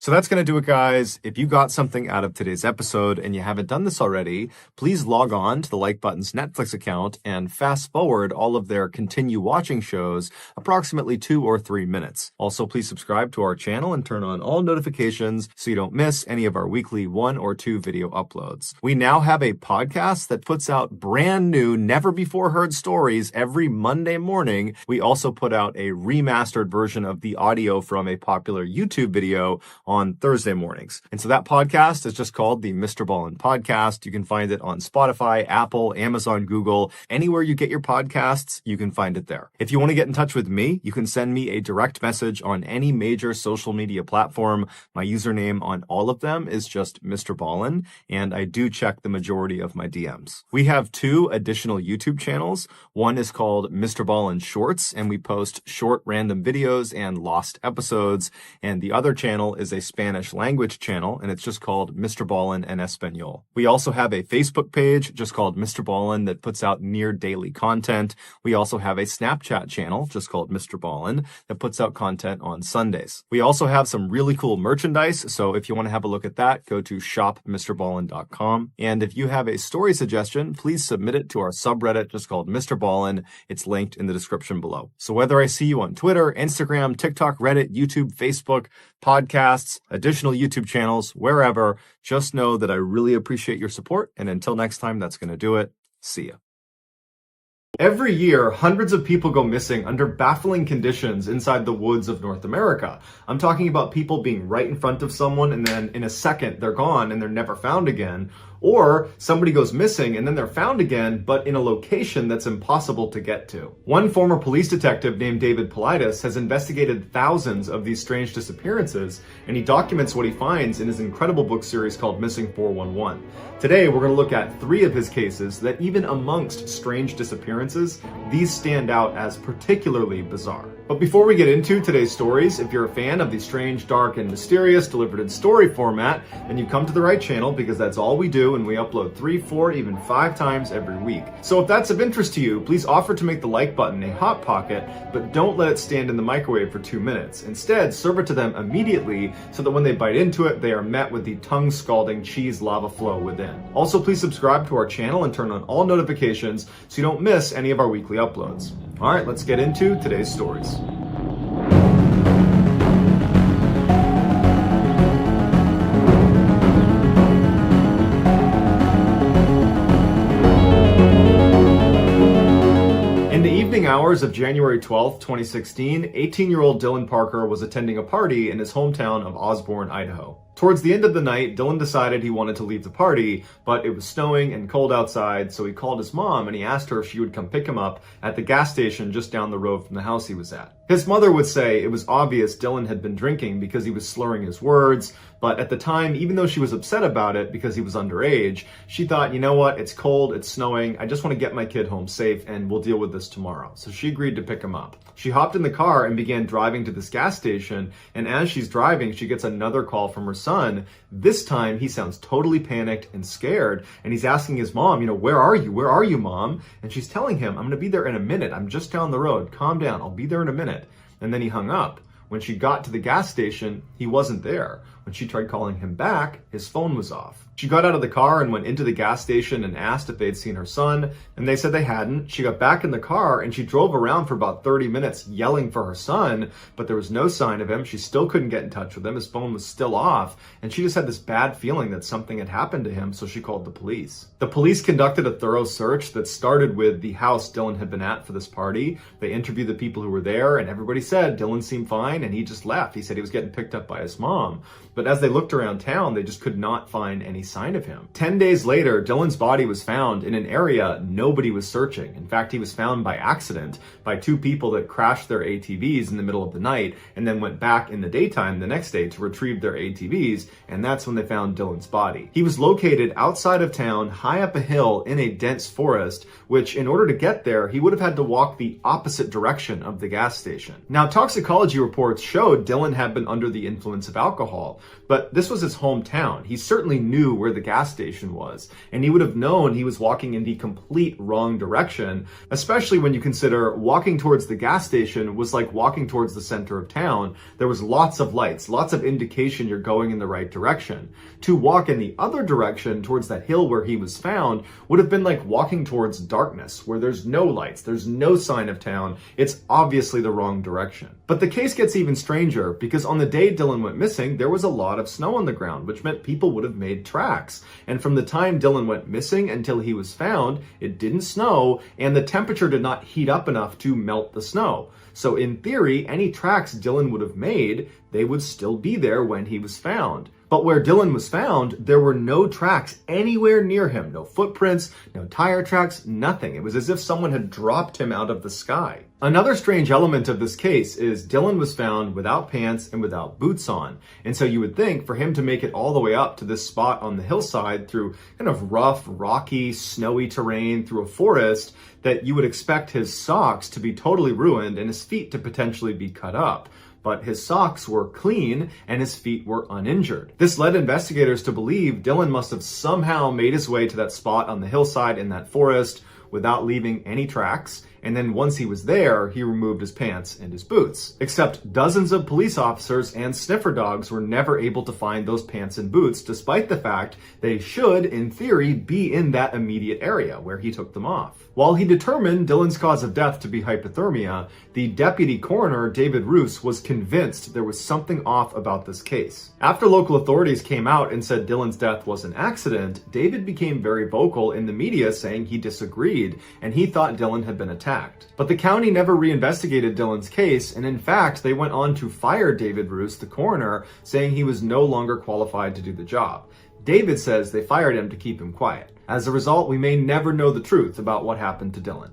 So that's going to do it, guys. If you got something out of today's episode and you haven't done this already, please log on to the Like Button's Netflix account and fast forward all of their continue watching shows approximately 2 or 3 minutes. Also, please subscribe to our channel and turn on all notifications so you don't miss any of our weekly 1 or 2 video uploads. We now have a podcast that puts out brand new, never before heard stories every Monday morning. We also put out a remastered version of the audio from a popular YouTube video on Thursday mornings. And so that podcast is just called the MrBallen Podcast. You can find it on Spotify, Apple, Amazon, Google, anywhere you get your podcasts, you can find it there. If you want to get in touch with me, you can send me a direct message on any major social media platform. My username on all of them is just MrBallen, and I do check the majority of my DMs. We have 2 additional YouTube channels. One is called MrBallen Shorts, and we post short random videos and lost episodes. And the other channel is a Spanish language channel, and it's just called MrBallen en Español. We also have a Facebook page just called MrBallen that puts out near daily content. We also have a Snapchat channel just called MrBallen that puts out content on Sundays. We also have some really cool merchandise, so if you want to have a look at that, go to shopmrballen.com. And if you have a story suggestion, please submit it to our subreddit just called MrBallen. It's linked in the description below. So whether I see you on Twitter, Instagram, TikTok, Reddit, YouTube, Facebook, podcasts, podcasts, additional YouTube channels, wherever. Just know that I really appreciate your support. And until next time, that's going to do it. See ya. Every year, hundreds of people go missing under baffling conditions inside the woods of North America. I'm talking about people being right in front of someone and then in a second they're gone and they're never found again. Or somebody goes missing and then they're found again, but in a location that's impossible to get to. One former police detective named David Paulides has investigated thousands of these strange disappearances, and he documents what he finds in his incredible book series called Missing 411. Today, we're going to look at 3 of his cases that even amongst strange disappearances, these stand out as particularly bizarre. But before we get into today's stories, if you're a fan of the strange, dark, and mysterious delivered in story format, then you come to the right channel, because that's all we do, and we upload 3, 4, even 5 times every week. So if that's of interest to you, please offer to make the like button a hot pocket, but don't let it stand in the microwave for 2 minutes. Instead, serve it to them immediately so that when they bite into it, they are met with the tongue-scalding cheese lava flow within. Also, please subscribe to our channel and turn on all notifications so you don't miss any of our weekly uploads. All right, let's get into today's stories. In the evening hours of January 12, 2016, 18-year-old Dylan Parker was attending a party in his hometown of Osborne, Idaho. Towards the end of the night, Dylan decided he wanted to leave the party, but it was snowing and cold outside, so he called his mom and he asked her if she would come pick him up at the gas station just down the road from the house he was at. His mother would say it was obvious Dylan had been drinking because he was slurring his words, but at the time, even though she was upset about it because he was underage, she thought, you know what, it's cold, it's snowing, I just want to get my kid home safe and we'll deal with this tomorrow. So she agreed to pick him up. She hopped in the car and began driving to this gas station, and as she's driving, she gets another call from her son. This time, he sounds totally panicked and scared, and he's asking his mom, where are you? Where are you, Mom? And she's telling him, I'm going to be there in a minute. I'm just down the road. Calm down. I'll be there in a minute. And then he hung up. When she got to the gas station, he wasn't there. When she tried calling him back, his phone was off. She got out of the car and went into the gas station and asked if they'd seen her son, and they said they hadn't. She got back in the car and she drove around for about 30 minutes yelling for her son, but there was no sign of him. She still couldn't get in touch with him. His phone was still off, and she just had this bad feeling that something had happened to him, so she called the police. The police conducted a thorough search that started with the house Dylan had been at for this party. They interviewed the people who were there, and everybody said Dylan seemed fine, and he just left. He said he was getting picked up by his mom. But as they looked around town, they just could not find any sign of him. 10 days later, Dylan's body was found in an area nobody was searching. In fact, he was found by accident by 2 people that crashed their ATVs in the middle of the night and then went back in the daytime the next day to retrieve their ATVs, and that's when they found Dylan's body. He was located outside of town, high up a hill in a dense forest, which in order to get there, he would have had to walk the opposite direction of the gas station. Now, toxicology reports showed Dylan had been under the influence of alcohol, but this was his hometown. He certainly knew where the gas station was, and he would have known he was walking in the complete wrong direction, especially when you consider walking towards the gas station was like walking towards the center of town. There was lots of lights, lots of indication you're going in the right direction. To walk in the other direction towards that hill where he was found would have been like walking towards darkness, where there's no lights, there's no sign of town. It's obviously the wrong direction. But the case gets even stranger, because on the day Dylan went missing, there was a lot of snow on the ground, which meant people would have made tracks. And from the time Dylan went missing until he was found, it didn't snow, and the temperature did not heat up enough to melt the snow. So in theory, any tracks Dylan would have made, they would still be there when he was found. But where Dylan was found, there were no tracks anywhere near him. No footprints, no tire tracks, nothing. It was as if someone had dropped him out of the sky. Another strange element of this case is Dylan was found without pants and without boots on. And so you would think for him to make it all the way up to this spot on the hillside through kind of rough, rocky, snowy terrain through a forest, that you would expect his socks to be totally ruined and his feet to potentially be cut up. But his socks were clean and his feet were uninjured. This led investigators to believe Dylan must have somehow made his way to that spot on the hillside in that forest without leaving any tracks, and then once he was there, he removed his pants and his boots. Except dozens of police officers and sniffer dogs were never able to find those pants and boots, despite the fact they should, in theory, be in that immediate area where he took them off. While he determined Dylan's cause of death to be hypothermia, the deputy coroner, David Roos, was convinced there was something off about this case. After local authorities came out and said Dylan's death was an accident, David became very vocal in the media saying he disagreed and he thought Dylan had been attacked. But the county never reinvestigated Dylan's case, and in fact, they went on to fire David Roos, the coroner, saying he was no longer qualified to do the job. David says they fired him to keep him quiet. As a result, we may never know the truth about what happened to Dylan.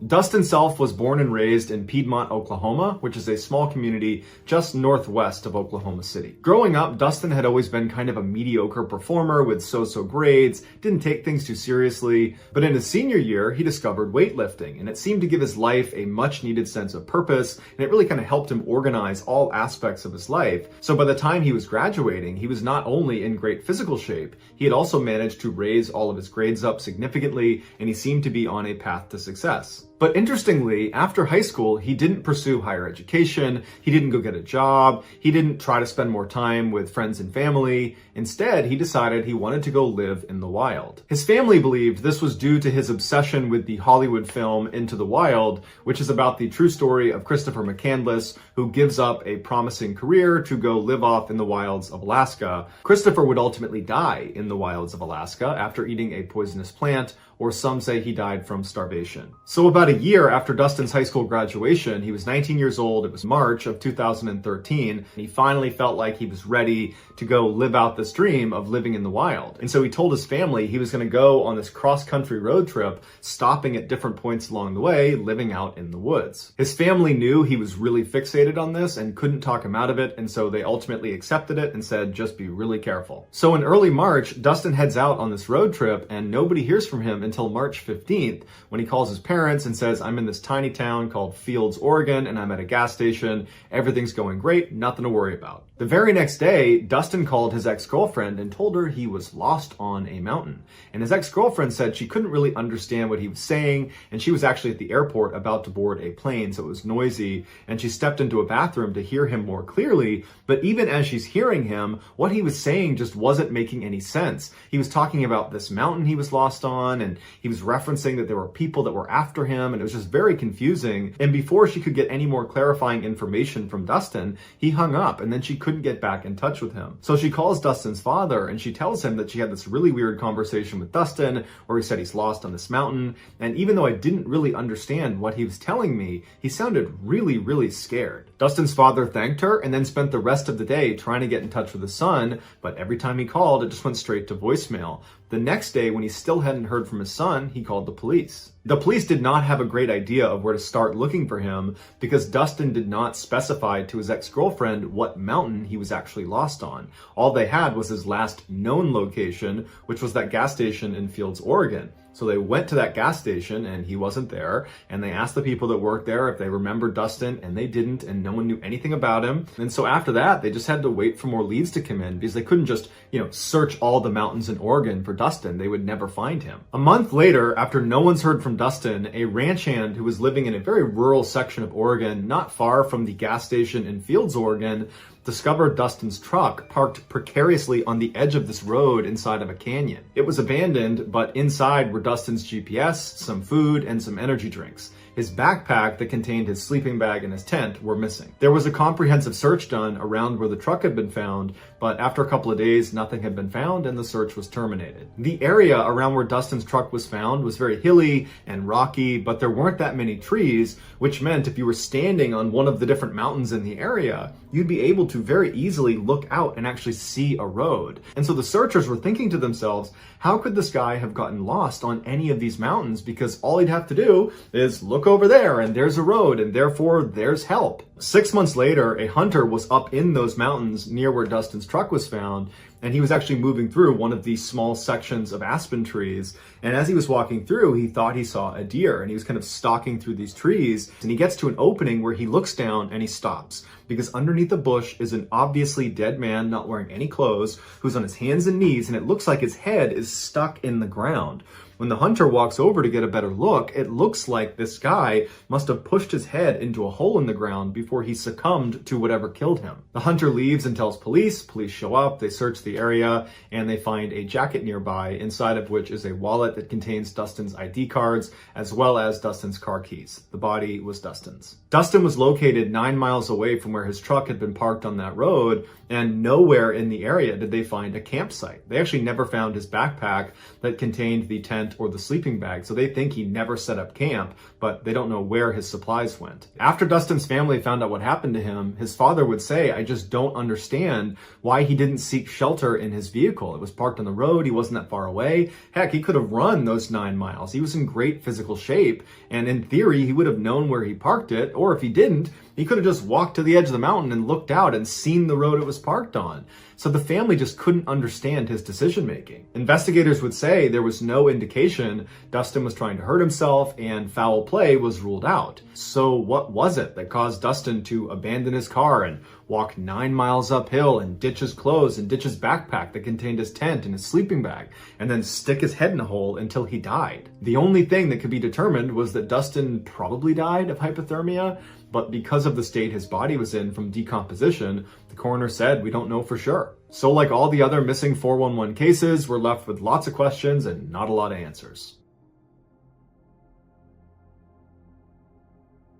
Dustin Self was born and raised in Piedmont, Oklahoma, which is a small community just northwest of Oklahoma City. Growing up, Dustin had always been kind of a mediocre performer with so-so grades, didn't take things too seriously, but in his senior year, he discovered weightlifting, and it seemed to give his life a much-needed sense of purpose, and it really kind of helped him organize all aspects of his life. So by the time he was graduating, he was not only in great physical shape, he had also managed to raise all of his grades up significantly, and he seemed to be on a path to success. But interestingly, after high school, he didn't pursue higher education, he didn't go get a job, he didn't try to spend more time with friends and family. Instead, he decided he wanted to go live in the wild. His family believed this was due to his obsession with the Hollywood film Into the Wild, which is about the true story of Christopher McCandless, who gives up a promising career to go live off in the wilds of Alaska. Christopher would ultimately die in the wilds of Alaska after eating a poisonous plant, or some say he died from starvation. So about a year after Dustin's high school graduation, he was 19 years old, it was March of 2013, and he finally felt like he was ready to go live out this dream of living in the wild. And so he told his family he was going to go on this cross-country road trip, stopping at different points along the way, living out in the woods. His family knew he was really fixated on this and couldn't talk him out of it, and so they ultimately accepted it and said, just be really careful. So in early March, Dustin heads out on this road trip, and nobody hears from him until March 15th, when he calls his parents and says, I'm in this tiny town called Fields, Oregon, and I'm at a gas station. Everything's going great, nothing to worry about. The very next day, Dustin called his ex-girlfriend and told her he was lost on a mountain. And his ex-girlfriend said she couldn't really understand what he was saying, and she was actually at the airport about to board a plane, so it was noisy, and she stepped into a bathroom to hear him more clearly, but even as she's hearing him, what he was saying just wasn't making any sense. He was talking about this mountain he was lost on, and he was referencing that there were people that were after him, and it was just very confusing. And before she could get any more clarifying information from Dustin, he hung up, and then she couldn't get back in touch with him. So she calls Dustin's father, and she tells him that she had this really weird conversation with Dustin, where he said he's lost on this mountain, and even though I didn't really understand what he was telling me, he sounded really, really scared. Dustin's father thanked her, and then spent the rest of the day trying to get in touch with his son, but every time he called, it just went straight to voicemail. The next day, when he still hadn't heard from his son, he called the police. The police did not have a great idea of where to start looking for him because Dustin did not specify to his ex-girlfriend what mountain he was actually lost on. All they had was his last known location, which was that gas station in Fields, Oregon. So they went to that gas station and he wasn't there, and they asked the people that worked there if they remembered Dustin, and they didn't, and no one knew anything about him. And so after that, they just had to wait for more leads to come in because they couldn't just, search all the mountains in Oregon for Dustin. They would never find him. A month later, after no one's heard from Dustin, a ranch hand who was living in a very rural section of Oregon, not far from the gas station in Fields, Oregon, discovered Dustin's truck parked precariously on the edge of this road inside of a canyon. It was abandoned, but inside were Dustin's GPS, some food, and some energy drinks. His backpack that contained his sleeping bag and his tent were missing. There was a comprehensive search done around where the truck had been found, but after a couple of days, nothing had been found and the search was terminated. The area around where Dustin's truck was found was very hilly and rocky, but there weren't that many trees, which meant if you were standing on one of the different mountains in the area, you'd be able to very easily look out and actually see a road. And so the searchers were thinking to themselves, how could this guy have gotten lost on any of these mountains? Because all he'd have to do is look over there and there's a road, and therefore there's help. 6 months later, a hunter was up in those mountains near where Dustin's truck was found, and he was actually moving through one of these small sections of aspen trees. And as he was walking through, he thought he saw a deer, and he was kind of stalking through these trees, and he gets to an opening where he looks down and he stops, because underneath the bush is an obviously dead man, not wearing any clothes, who's on his hands and knees, and it looks like his head is stuck in the ground. When the hunter walks over to get a better look, it looks like this guy must have pushed his head into a hole in the ground before he succumbed to whatever killed him. The hunter leaves and tells police. Police show up, they search the area, and they find a jacket nearby, inside of which is a wallet that contains Dustin's ID cards, as well as Dustin's car keys. The body was Dustin's. Dustin was located 9 miles away from where his truck had been parked on that road, and nowhere in the area did they find a campsite. They actually never found his backpack that contained the tent or the sleeping bag, so they think he never set up camp, but they don't know where his supplies went. After Dustin's family found out what happened to him, his father would say, "I just don't understand why he didn't seek shelter in his vehicle. It was parked on the road, he wasn't that far away. Heck, he could have run those 9 miles. He was in great physical shape, and in theory, he would have known where he parked it, or if he didn't, he could have just walked to the edge of the mountain and looked out and seen the road it was parked on." So the family just couldn't understand his decision making. Investigators would say there was no indication Dustin was trying to hurt himself, and foul play was ruled out. So what was it that caused Dustin to abandon his car and walk 9 miles uphill and ditch his clothes and ditch his backpack that contained his tent and his sleeping bag, and then stick his head in a hole until he died? The only thing that could be determined was that Dustin probably died of hypothermia, but because of the state his body was in from decomposition, the coroner said, "We don't know for sure." So like all the other missing 411 cases, we're left with lots of questions and not a lot of answers.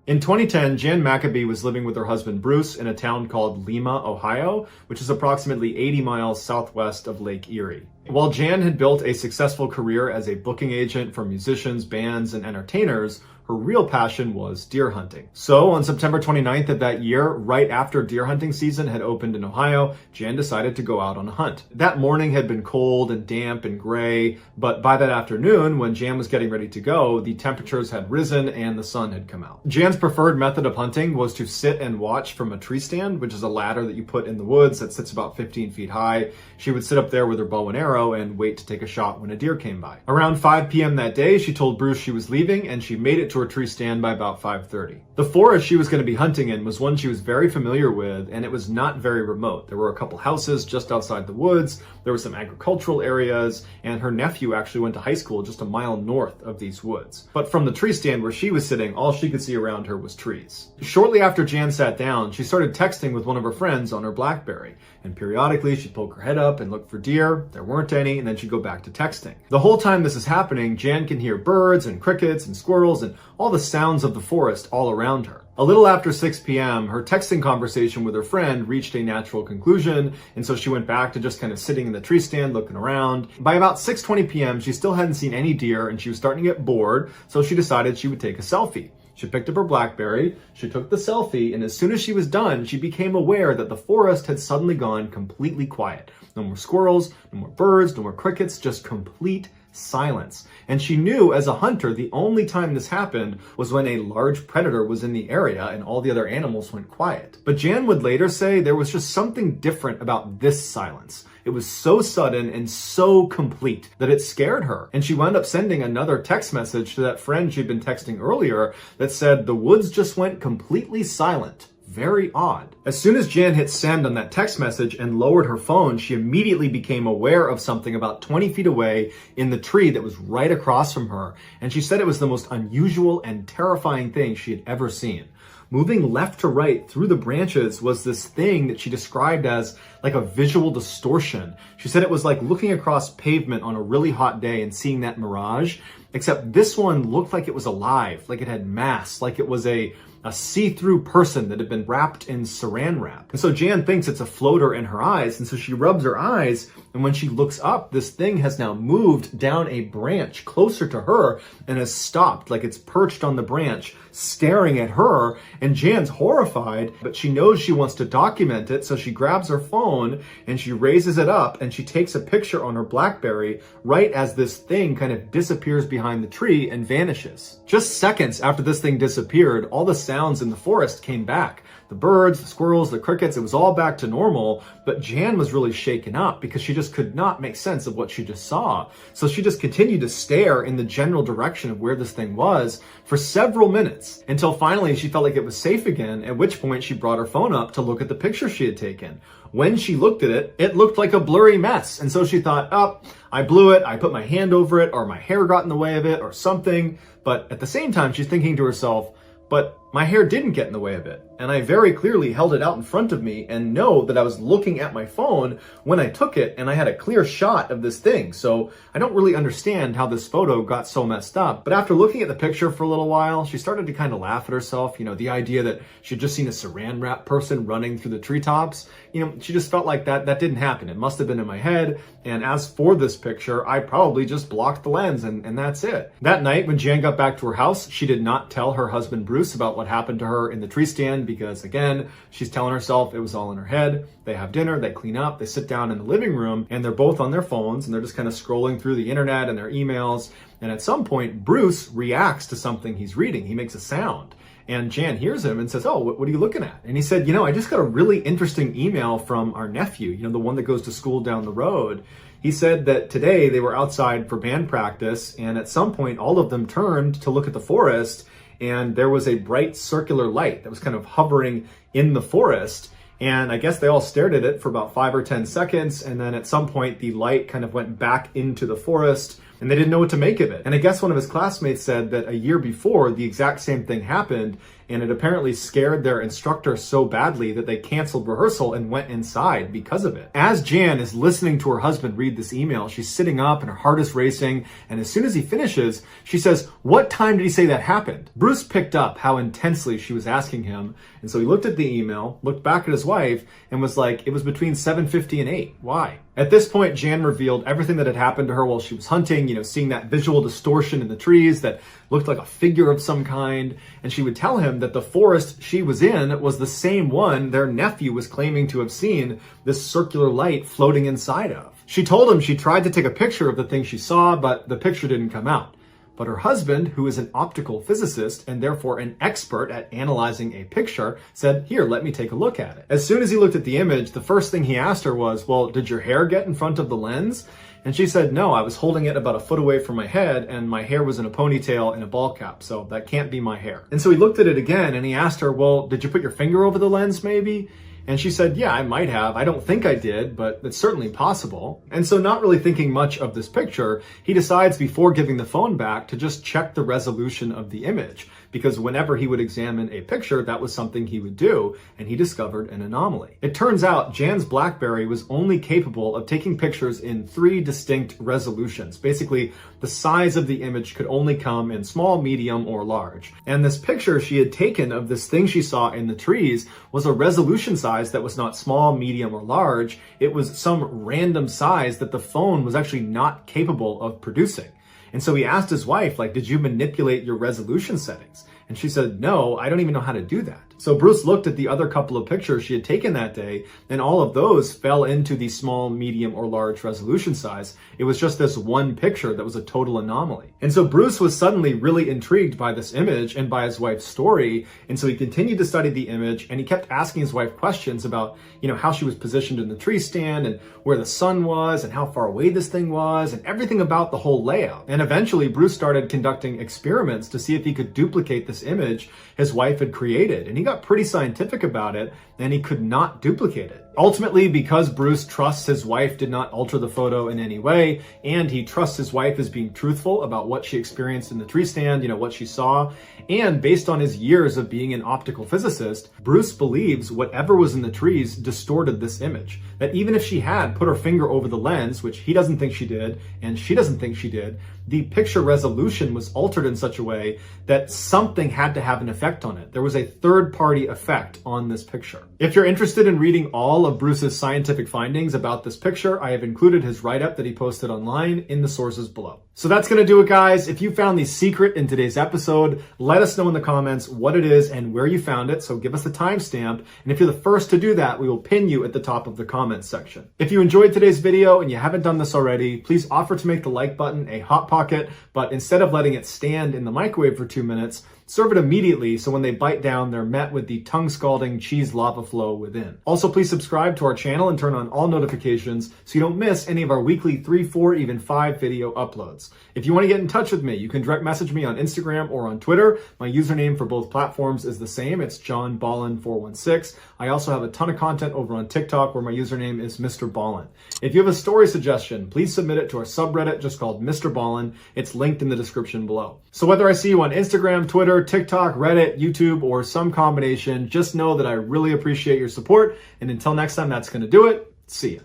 In 2010, Jan Maccabee was living with her husband Bruce in a town called Lima, Ohio, which is approximately 80 miles southwest of Lake Erie. While Jan had built a successful career as a booking agent for musicians, bands, and entertainers, her real passion was deer hunting. So on September 29th of that year, right after deer hunting season had opened in Ohio, Jan decided to go out on a hunt. That morning had been cold and damp and gray, but by that afternoon, when Jan was getting ready to go, the temperatures had risen and the sun had come out. Jan's preferred method of hunting was to sit and watch from a tree stand, which is a ladder that you put in the woods that sits about 15 feet high. She would sit up there with her bow and arrow and wait to take a shot when a deer came by. Around 5 p.m. that day, she told Bruce she was leaving, and she made it to her tree stand by about 5:30. The forest she was going to be hunting in was one she was very familiar with, and it was not very remote. There were a couple houses just outside the woods, there were some agricultural areas, and her nephew actually went to high school just a mile north of these woods. But from the tree stand where she was sitting, all she could see around her was trees. Shortly after Jan sat down, she started texting with one of her friends on her BlackBerry, and periodically she'd poke her head up and look for deer. There weren't any, and then she'd go back to texting. The whole time this is happening, Jan can hear birds and crickets and squirrels and all the sounds of the forest all around her. A little after 6 p.m., her texting conversation with her friend reached a natural conclusion, and so she went back to just kind of sitting in the tree stand looking around. By about 6:20 p.m., she still hadn't seen any deer, and she was starting to get bored, so she decided she would take a selfie. She picked up her BlackBerry, she took the selfie, and as soon as she was done, she became aware that the forest had suddenly gone completely quiet. No more squirrels, no more birds, no more crickets, just complete silence. And she knew as a hunter, the only time this happened was when a large predator was in the area and all the other animals went quiet. But Jan would later say there was just something different about this silence. It was so sudden and so complete that it scared her. And she wound up sending another text message to that friend she'd been texting earlier that said, "The woods just went completely silent. Very odd." As soon as Jan hit send on that text message and lowered her phone, she immediately became aware of something about 20 feet away in the tree that was right across from her. And she said it was the most unusual and terrifying thing she had ever seen. Moving left to right through the branches was this thing that she described as like a visual distortion. She said it was like looking across pavement on a really hot day and seeing that mirage, except this one looked like it was alive, like it had mass, like it was a see-through person that had been wrapped in saran wrap. And so Jan thinks it's a floater in her eyes, and so she rubs her eyes, and when she looks up, this thing has now moved down a branch closer to her and has stopped, like it's perched on the branch, staring at her, and Jan's horrified, but she knows she wants to document it, so she grabs her phone and she raises it up and she takes a picture on her BlackBerry right as this thing kind of disappears behind the tree and vanishes. Just seconds after this thing disappeared, all the sounds in the forest came back. The birds, the squirrels, the crickets, it was all back to normal, but Jan was really shaken up because she just could not make sense of what she just saw. So she just continued to stare in the general direction of where this thing was for several minutes until finally she felt like it was safe again, at which point she brought her phone up to look at the picture she had taken. When she looked at it, it looked like a blurry mess. And so she thought, oh, I blew it, I put my hand over it, or my hair got in the way of it, or something. But at the same time, she's thinking to herself, but my hair didn't get in the way of it. And I very clearly held it out in front of me and know that I was looking at my phone when I took it and I had a clear shot of this thing. So I don't really understand how this photo got so messed up. But after looking at the picture for a little while, she started to kind of laugh at herself. You know, the idea that she'd just seen a saran wrap person running through the treetops. You know, she just felt like that didn't happen. It must have been in my head. And as for this picture, I probably just blocked the lens and that's it. That night when Jan got back to her house, she did not tell her husband Bruce about what happened to her in the tree stand because, again, she's telling herself it was all in her head. They have dinner, they clean up, they sit down in the living room, and they're both on their phones and they're just kind of scrolling through the internet and their emails. And at some point, Bruce reacts to something he's reading. He makes a sound. And Jan hears him and says, oh, what are you looking at? And he said, you know, I just got a really interesting email from our nephew, you know, the one that goes to school down the road. He said that today they were outside for band practice, and at some point, all of them turned to look at the forest, and there was a bright circular light that was kind of hovering in the forest. And I guess they all stared at it for about 5 or 10 seconds. And then at some point, the light kind of went back into the forest and they didn't know what to make of it. And I guess one of his classmates said that a year before, the exact same thing happened. And it apparently scared their instructor so badly that they canceled rehearsal and went inside because of it. As Jan is listening to her husband read this email, she's sitting up and her heart is racing. And as soon as he finishes, she says, what time did he say that happened? Bruce picked up how intensely she was asking him. And so he looked at the email, looked back at his wife, and was like, it was between 7:50 and 8. Why? At this point, Jan revealed everything that had happened to her while she was hunting, you know, seeing that visual distortion in the trees that looked like a figure of some kind. And she would tell him that the forest she was in was the same one their nephew was claiming to have seen this circular light floating inside of. She told him she tried to take a picture of the thing she saw, but the picture didn't come out. But her husband, who is an optical physicist and therefore an expert at analyzing a picture, said, here, let me take a look at it. As soon as he looked at the image, the first thing he asked her was, well, did your hair get in front of the lens? And she said, no, I was holding it about a foot away from my head and my hair was in a ponytail and a ball cap, so that can't be my hair. And so he looked at it again and he asked her, well, did you put your finger over the lens maybe? And she said, yeah, I might have. I don't think I did, but it's certainly possible. And so not really thinking much of this picture, he decides before giving the phone back to just check the resolution of the image, because whenever he would examine a picture, that was something he would do, and he discovered an anomaly. It turns out Jan's BlackBerry was only capable of taking pictures in 3 distinct resolutions. Basically, the size of the image could only come in small, medium, or large. And this picture she had taken of this thing she saw in the trees was a resolution size that was not small, medium, or large. It was some random size that the phone was actually not capable of producing. And so he asked his wife, like, did you manipulate your resolution settings? And she said, no, I don't even know how to do that. So Bruce looked at the other couple of pictures she had taken that day, and all of those fell into the small, medium, or large resolution size. It was just this one picture that was a total anomaly. And so Bruce was suddenly really intrigued by this image and by his wife's story. And so he continued to study the image, and he kept asking his wife questions about, you know, how she was positioned in the tree stand and where the sun was and how far away this thing was and everything about the whole layout. And eventually Bruce started conducting experiments to see if he could duplicate this image his wife had created. And he got pretty scientific about it, and he could not duplicate it. Ultimately, because Bruce trusts his wife did not alter the photo in any way, and he trusts his wife as being truthful about what she experienced in the tree stand, you know, what she saw, and based on his years of being an optical physicist, Bruce believes whatever was in the trees distorted this image. That even if she had put her finger over the lens, which he doesn't think she did, and she doesn't think she did, the picture resolution was altered in such a way that something had to have an effect on it. There was a third-party effect on this picture. If you're interested in reading all of Bruce's scientific findings about this picture, I have included his write-up that he posted online in the sources below. So that's going to do it, guys. If you found the secret in today's episode, let us know in the comments what it is and where you found it. So give us the timestamp. And if you're the first to do that, we will pin you at the top of the comments section. If you enjoyed today's video and you haven't done this already, please offer to make the like button a hot pocket, but instead of letting it stand in the microwave for 2 minutes, Serve it immediately so when they bite down, they're met with the tongue-scalding cheese lava flow within. Also, please subscribe to our channel and turn on all notifications so you don't miss any of our weekly 3, 4, even 5 video uploads. If you want to get in touch with me, you can direct message me on Instagram or on Twitter. My username for both platforms is the same. It's JohnBallen416. I also have a ton of content over on TikTok where my username is MrBallen. If you have a story suggestion, please submit it to our subreddit just called MrBallen. It's linked in the description below. So whether I see you on Instagram, Twitter, TikTok, Reddit, YouTube, or some combination, just know that I really appreciate your support. And until next time, that's going to do it. See ya.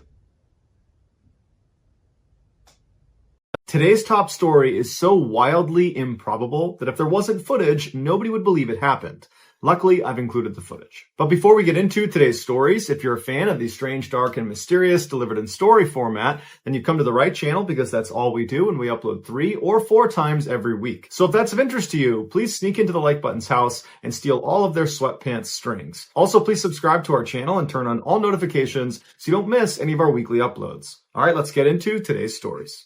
Today's top story is so wildly improbable that if there wasn't footage, nobody would believe it happened. Luckily, I've included the footage. But before we get into today's stories, if you're a fan of the strange, dark, and mysterious delivered in story format, then you've come to the right channel because that's all we do and we upload 3 or 4 times every week. So if that's of interest to you, please sneak into the like button's house and steal all of their sweatpants strings. Also, please subscribe to our channel and turn on all notifications so you don't miss any of our weekly uploads. All right, let's get into today's stories.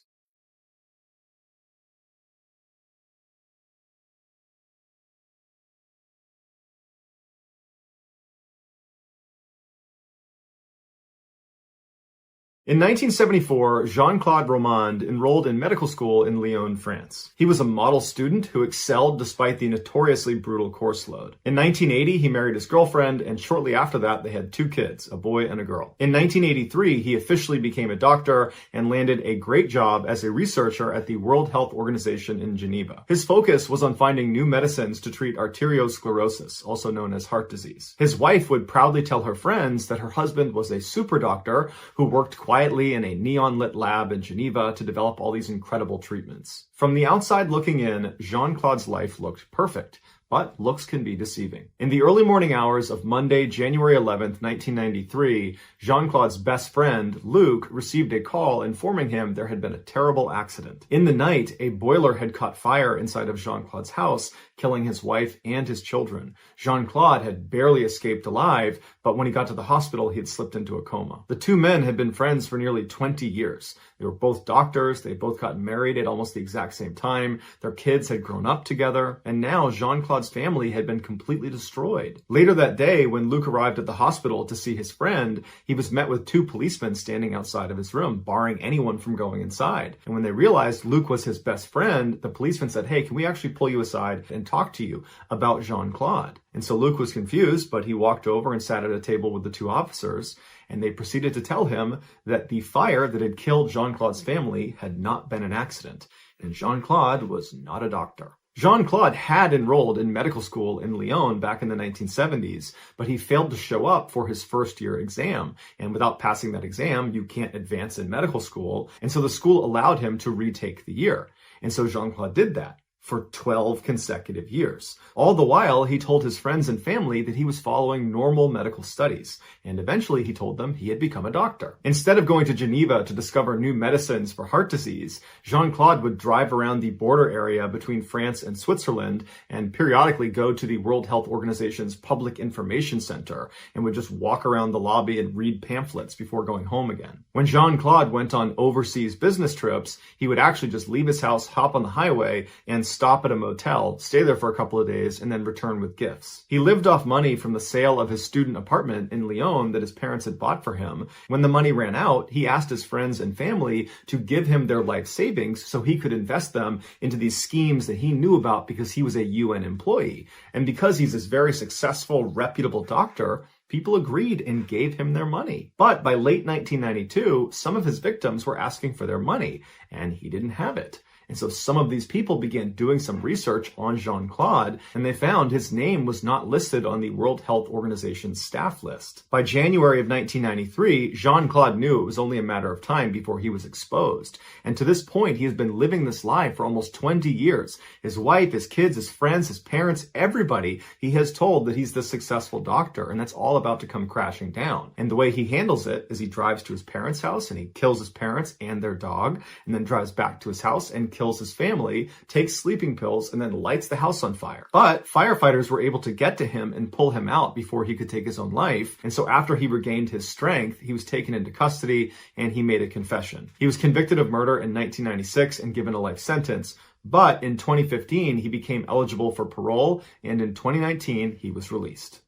In 1974, Jean-Claude Romand enrolled in medical school in Lyon, France. He was a model student who excelled despite the notoriously brutal course load. In 1980, he married his girlfriend, and shortly after that, they had 2 kids, a boy and a girl. In 1983, he officially became a doctor and landed a great job as a researcher at the World Health Organization in Geneva. His focus was on finding new medicines to treat arteriosclerosis, also known as heart disease. His wife would proudly tell her friends that her husband was a super doctor who worked quietly in a neon-lit lab in Geneva to develop all these incredible treatments. From the outside looking in, Jean-Claude's life looked perfect. But looks can be deceiving. In the early morning hours of Monday, January 11th, 1993, Jean-Claude's best friend, Luc, received a call informing him there had been a terrible accident. In the night, a boiler had caught fire inside of Jean-Claude's house, killing his wife and his children. Jean-Claude had barely escaped alive, but when he got to the hospital, he had slipped into a coma. The 2 men had been friends for nearly 20 years. They were both doctors, they both got married at almost the exact same time, their kids had grown up together, and now Jean-Claude's family had been completely destroyed. Later that day, when Luc arrived at the hospital to see his friend, he was met with 2 policemen standing outside of his room, barring anyone from going inside. And when they realized Luc was his best friend, the policemen said, "Hey, can we actually pull you aside and talk to you about Jean-Claude?" And so Luc was confused, but he walked over and sat at a table with the 2 officers, and they proceeded to tell him that the fire that had killed Jean-Claude's family had not been an accident, and Jean-Claude was not a doctor. Jean-Claude had enrolled in medical school in Lyon back in the 1970s, but he failed to show up for his first-year exam. And without passing that exam, you can't advance in medical school. And so the school allowed him to retake the year. And so Jean-Claude did that for 12 consecutive years. All the while, he told his friends and family that he was following normal medical studies, and eventually he told them he had become a doctor. Instead of going to Geneva to discover new medicines for heart disease, Jean-Claude would drive around the border area between France and Switzerland and periodically go to the World Health Organization's Public Information Center and would just walk around the lobby and read pamphlets before going home again. When Jean-Claude went on overseas business trips, he would actually just leave his house, hop on the highway, and stop at a motel, stay there for a couple of days, and then return with gifts. He lived off money from the sale of his student apartment in Lyon that his parents had bought for him. When the money ran out, he asked his friends and family to give him their life savings so he could invest them into these schemes that he knew about because he was a UN employee. And because he's this very successful, reputable doctor, people agreed and gave him their money. But by late 1992, some of his victims were asking for their money, and he didn't have it. And so some of these people began doing some research on Jean-Claude, and they found his name was not listed on the World Health Organization's staff list. By January of 1993, Jean-Claude knew it was only a matter of time before he was exposed. And to this point, he has been living this lie for almost 20 years. His wife, his kids, his friends, his parents, everybody, he has told that he's the successful doctor, and that's all about to come crashing down. And the way he handles it is he drives to his parents' house and he kills his parents and their dog, and then drives back to his house and kills his family, takes sleeping pills, and then lights the house on fire. But firefighters were able to get to him and pull him out before he could take his own life. And so after he regained his strength, he was taken into custody and he made a confession. He was convicted of murder in 1996 and given a life sentence. But in 2015, he became eligible for parole, and in 2019, he was released.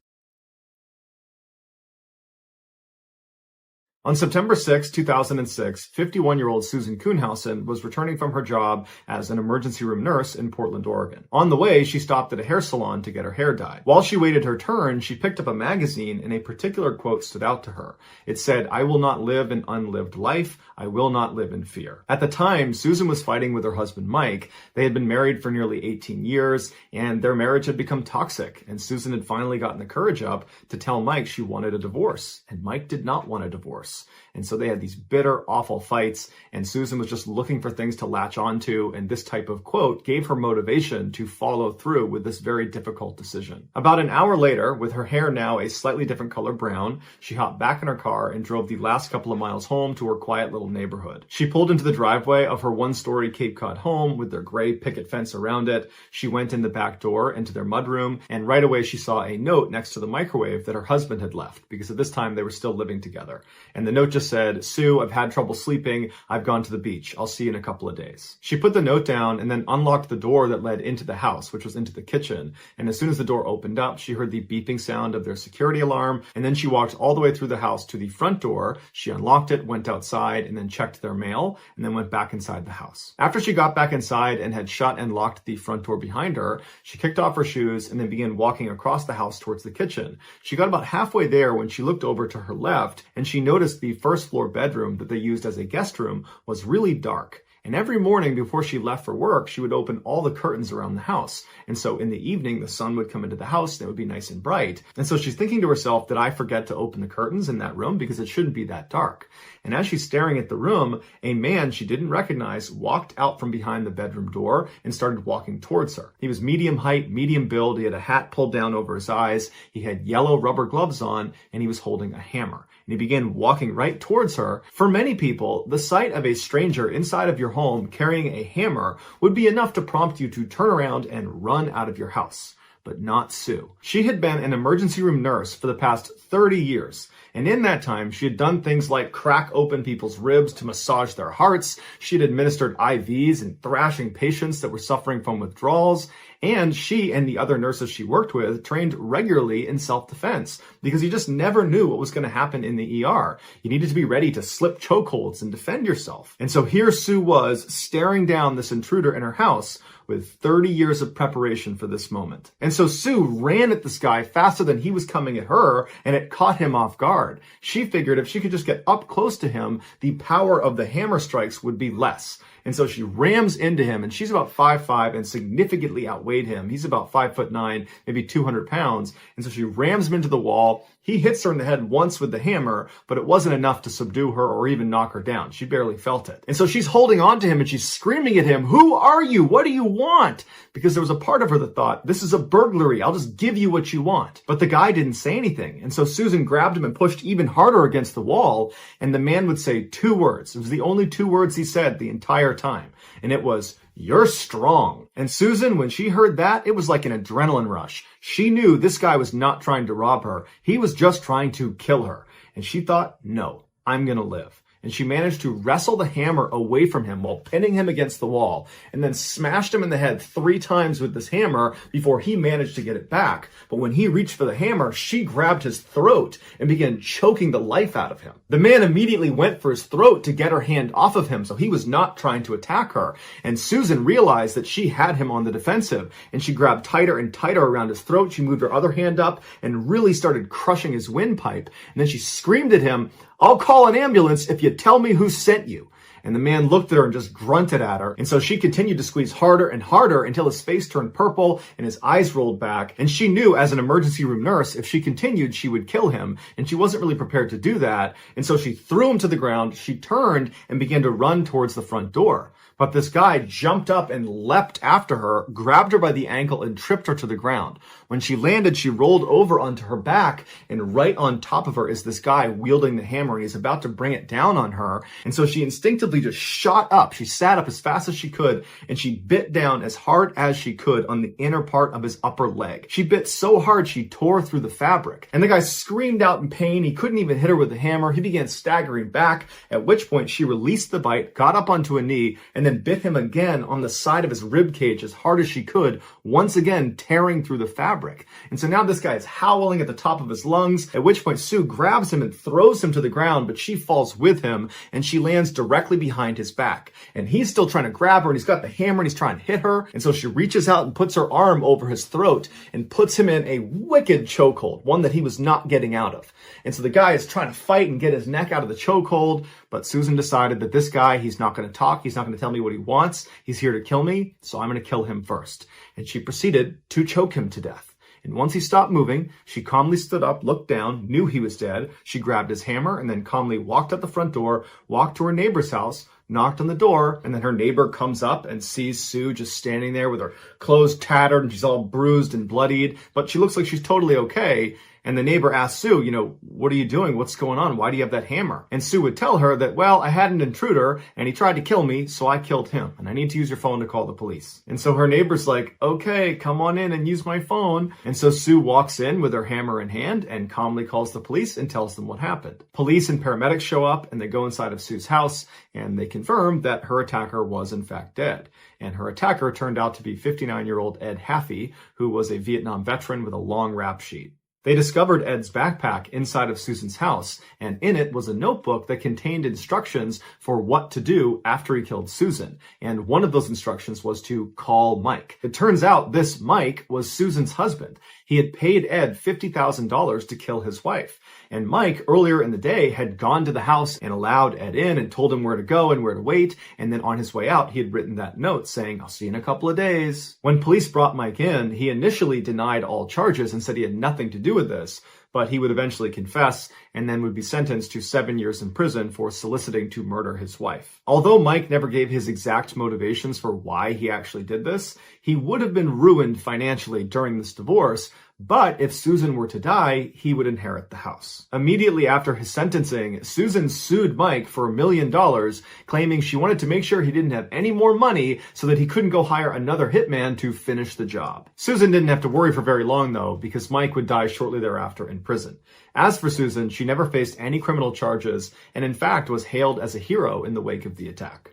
On September 6, 2006, 51-year-old Susan Kuhnhausen was returning from her job as an emergency room nurse in Portland, Oregon. On the way, she stopped at a hair salon to get her hair dyed. While she waited her turn, she picked up a magazine and a particular quote stood out to her. It said, "I will not live an unlived life. I will not live in fear." At the time, Susan was fighting with her husband, Mike. They had been married for nearly 18 years, and their marriage had become toxic, and Susan had finally gotten the courage up to tell Mike she wanted a divorce, and Mike did not want a divorce. And so they had these bitter, awful fights, and Susan was just looking for things to latch onto, and this type of quote gave her motivation to follow through with this very difficult decision. About an hour later, with her hair now a slightly different color brown, she hopped back in her car and drove the last couple of miles home to her quiet little neighborhood. She pulled into the driveway of her one-story Cape Cod home with their gray picket fence around it. She went in the back door into their mudroom, and right away she saw a note next to the microwave that her husband had left, because at this time they were still living together. And the note just said, "Sue, I've had trouble sleeping. I've gone to the beach. I'll see you in a couple of days." She put the note down and then unlocked the door that led into the house, which was into the kitchen. And as soon as the door opened up, she heard the beeping sound of their security alarm. And then she walked all the way through the house to the front door. She unlocked it, went outside, and then checked their mail, and then went back inside the house. After she got back inside and had shut and locked the front door behind her, she kicked off her shoes and then began walking across the house towards the kitchen. She got about halfway there when she looked over to her left, and she noticed the first floor bedroom that they used as a guest room was really dark. And every morning before she left for work, she would open all the curtains around the house. And so in the evening, the sun would come into the house and it would be nice and bright. And so she's thinking to herself, did I forget to open the curtains in that room? Because it shouldn't be that dark. And as she's staring at the room, a man she didn't recognize walked out from behind the bedroom door and started walking towards her. He was medium height, medium build. He had a hat pulled down over his eyes. He had yellow rubber gloves on, and he was holding a hammer. And he began walking right towards her. For many people, the sight of a stranger inside of your home carrying a hammer would be enough to prompt you to turn around and run out of your house. But not Sue. She had been an emergency room nurse for the past 30 years. And in that time, she had done things like crack open people's ribs to massage their hearts. She had administered IVs and thrashing patients that were suffering from withdrawals. And she and the other nurses she worked with trained regularly in self-defense because you just never knew what was going to happen in the ER. You needed to be ready to slip chokeholds and defend yourself. And so here Sue was staring down this intruder in her house with 30 years of preparation for this moment. And so Sue ran at this guy faster than he was coming at her, and it caught him off guard. She figured if she could just get up close to him, the power of the hammer strikes would be less. And so she rams into him, and she's about 5'5" and significantly outweighed him. He's about 5'9", maybe 200 pounds. And so she rams him into the wall. He hits her in the head once with the hammer, but it wasn't enough to subdue her or even knock her down. She barely felt it. And so she's holding on to him and she's screaming at him, "Who are you? What do you want?" Because there was a part of her that thought, this is a burglary. I'll just give you what you want. But the guy didn't say anything. And so Susan grabbed him and pushed even harder against the wall. And the man would say 2 words. It was the only 2 words he said the entire time. And it was, "You're strong." And Susan, when she heard that, it was like an adrenaline rush. She knew this guy was not trying to rob her. He was just trying to kill her. And she thought, no, I'm going to live. And she managed to wrestle the hammer away from him while pinning him against the wall, and then smashed him in the head 3 times with this hammer before he managed to get it back. But when he reached for the hammer, she grabbed his throat and began choking the life out of him. The man immediately went for his throat to get her hand off of him, so he was not trying to attack her. And Susan realized that she had him on the defensive, and she grabbed tighter and tighter around his throat. She moved her other hand up and really started crushing his windpipe. And then she screamed at him, "I'll call an ambulance if you tell me who sent you." And the man looked at her and just grunted at her. And so she continued to squeeze harder and harder until his face turned purple and his eyes rolled back. And she knew as an emergency room nurse, if she continued, she would kill him. And she wasn't really prepared to do that. And so she threw him to the ground. She turned and began to run towards the front door. But this guy jumped up and leapt after her, grabbed her by the ankle, and tripped her to the ground. When she landed, she rolled over onto her back, and right on top of her is this guy wielding the hammer, and he's about to bring it down on her. And so she instinctively just shot up. She sat up as fast as she could, and she bit down as hard as she could on the inner part of his upper leg. She bit so hard she tore through the fabric. And the guy screamed out in pain. He couldn't even hit her with the hammer. He began staggering back, at which point she released the bite, got up onto a knee, and and then bit him again on the side of his rib cage as hard as she could, once again tearing through the fabric. And so now this guy is howling at the top of his lungs, at which point Sue grabs him and throws him to the ground, but she falls with him and she lands directly behind his back. And he's still trying to grab her and he's got the hammer and he's trying to hit her. And so she reaches out and puts her arm over his throat and puts him in a wicked chokehold, one that he was not getting out of. And so the guy is trying to fight and get his neck out of the chokehold, but Susan decided that this guy, he's not going to talk, he's not going to tell me what he wants, he's here to kill me, so I'm going to kill him first. And she proceeded to choke him to death. And once he stopped moving, she calmly stood up, looked down, knew he was dead. She grabbed his hammer and then calmly walked out the front door, walked to her neighbor's house, knocked on the door, and then her neighbor comes up and sees Sue just standing there with her clothes tattered and she's all bruised and bloodied, but she looks like she's totally okay. And the neighbor asks Sue, what are you doing? What's going on? Why do you have that hammer? And Sue would tell her that, well, I had an intruder and he tried to kill me, so I killed him. And I need to use your phone to call the police. And so her neighbor's like, okay, come on in and use my phone. And so Sue walks in with her hammer in hand and calmly calls the police and tells them what happened. Police and paramedics show up and they go inside of Sue's house and they confirm that her attacker was in fact dead. And her attacker turned out to be 59-year-old Ed Haffey, who was a Vietnam veteran with a long rap sheet. They discovered Ed's backpack inside of Susan's house, and in it was a notebook that contained instructions for what to do after he killed Susan. And one of those instructions was to call Mike. It turns out this Mike was Susan's husband. He had paid Ed $50,000 to kill his wife. And Mike, earlier in the day, had gone to the house and allowed Ed in and told him where to go and where to wait. And then on his way out, he had written that note saying, I'll see you in a couple of days. When police brought Mike in, he initially denied all charges and said he had nothing to do with this. But he would eventually confess and then would be sentenced to 7 years in prison for soliciting to murder his wife. Although Mike never gave his exact motivations for why he actually did this, he would have been ruined financially during this divorce, but if Susan were to die, he would inherit the house. Immediately after his sentencing, Susan sued Mike for $1 million, claiming she wanted to make sure he didn't have any more money so that he couldn't go hire another hitman to finish the job. Susan didn't have to worry for very long though, because Mike would die shortly thereafter in prison. As for Susan, she never faced any criminal charges and in fact was hailed as a hero in the wake of the attack.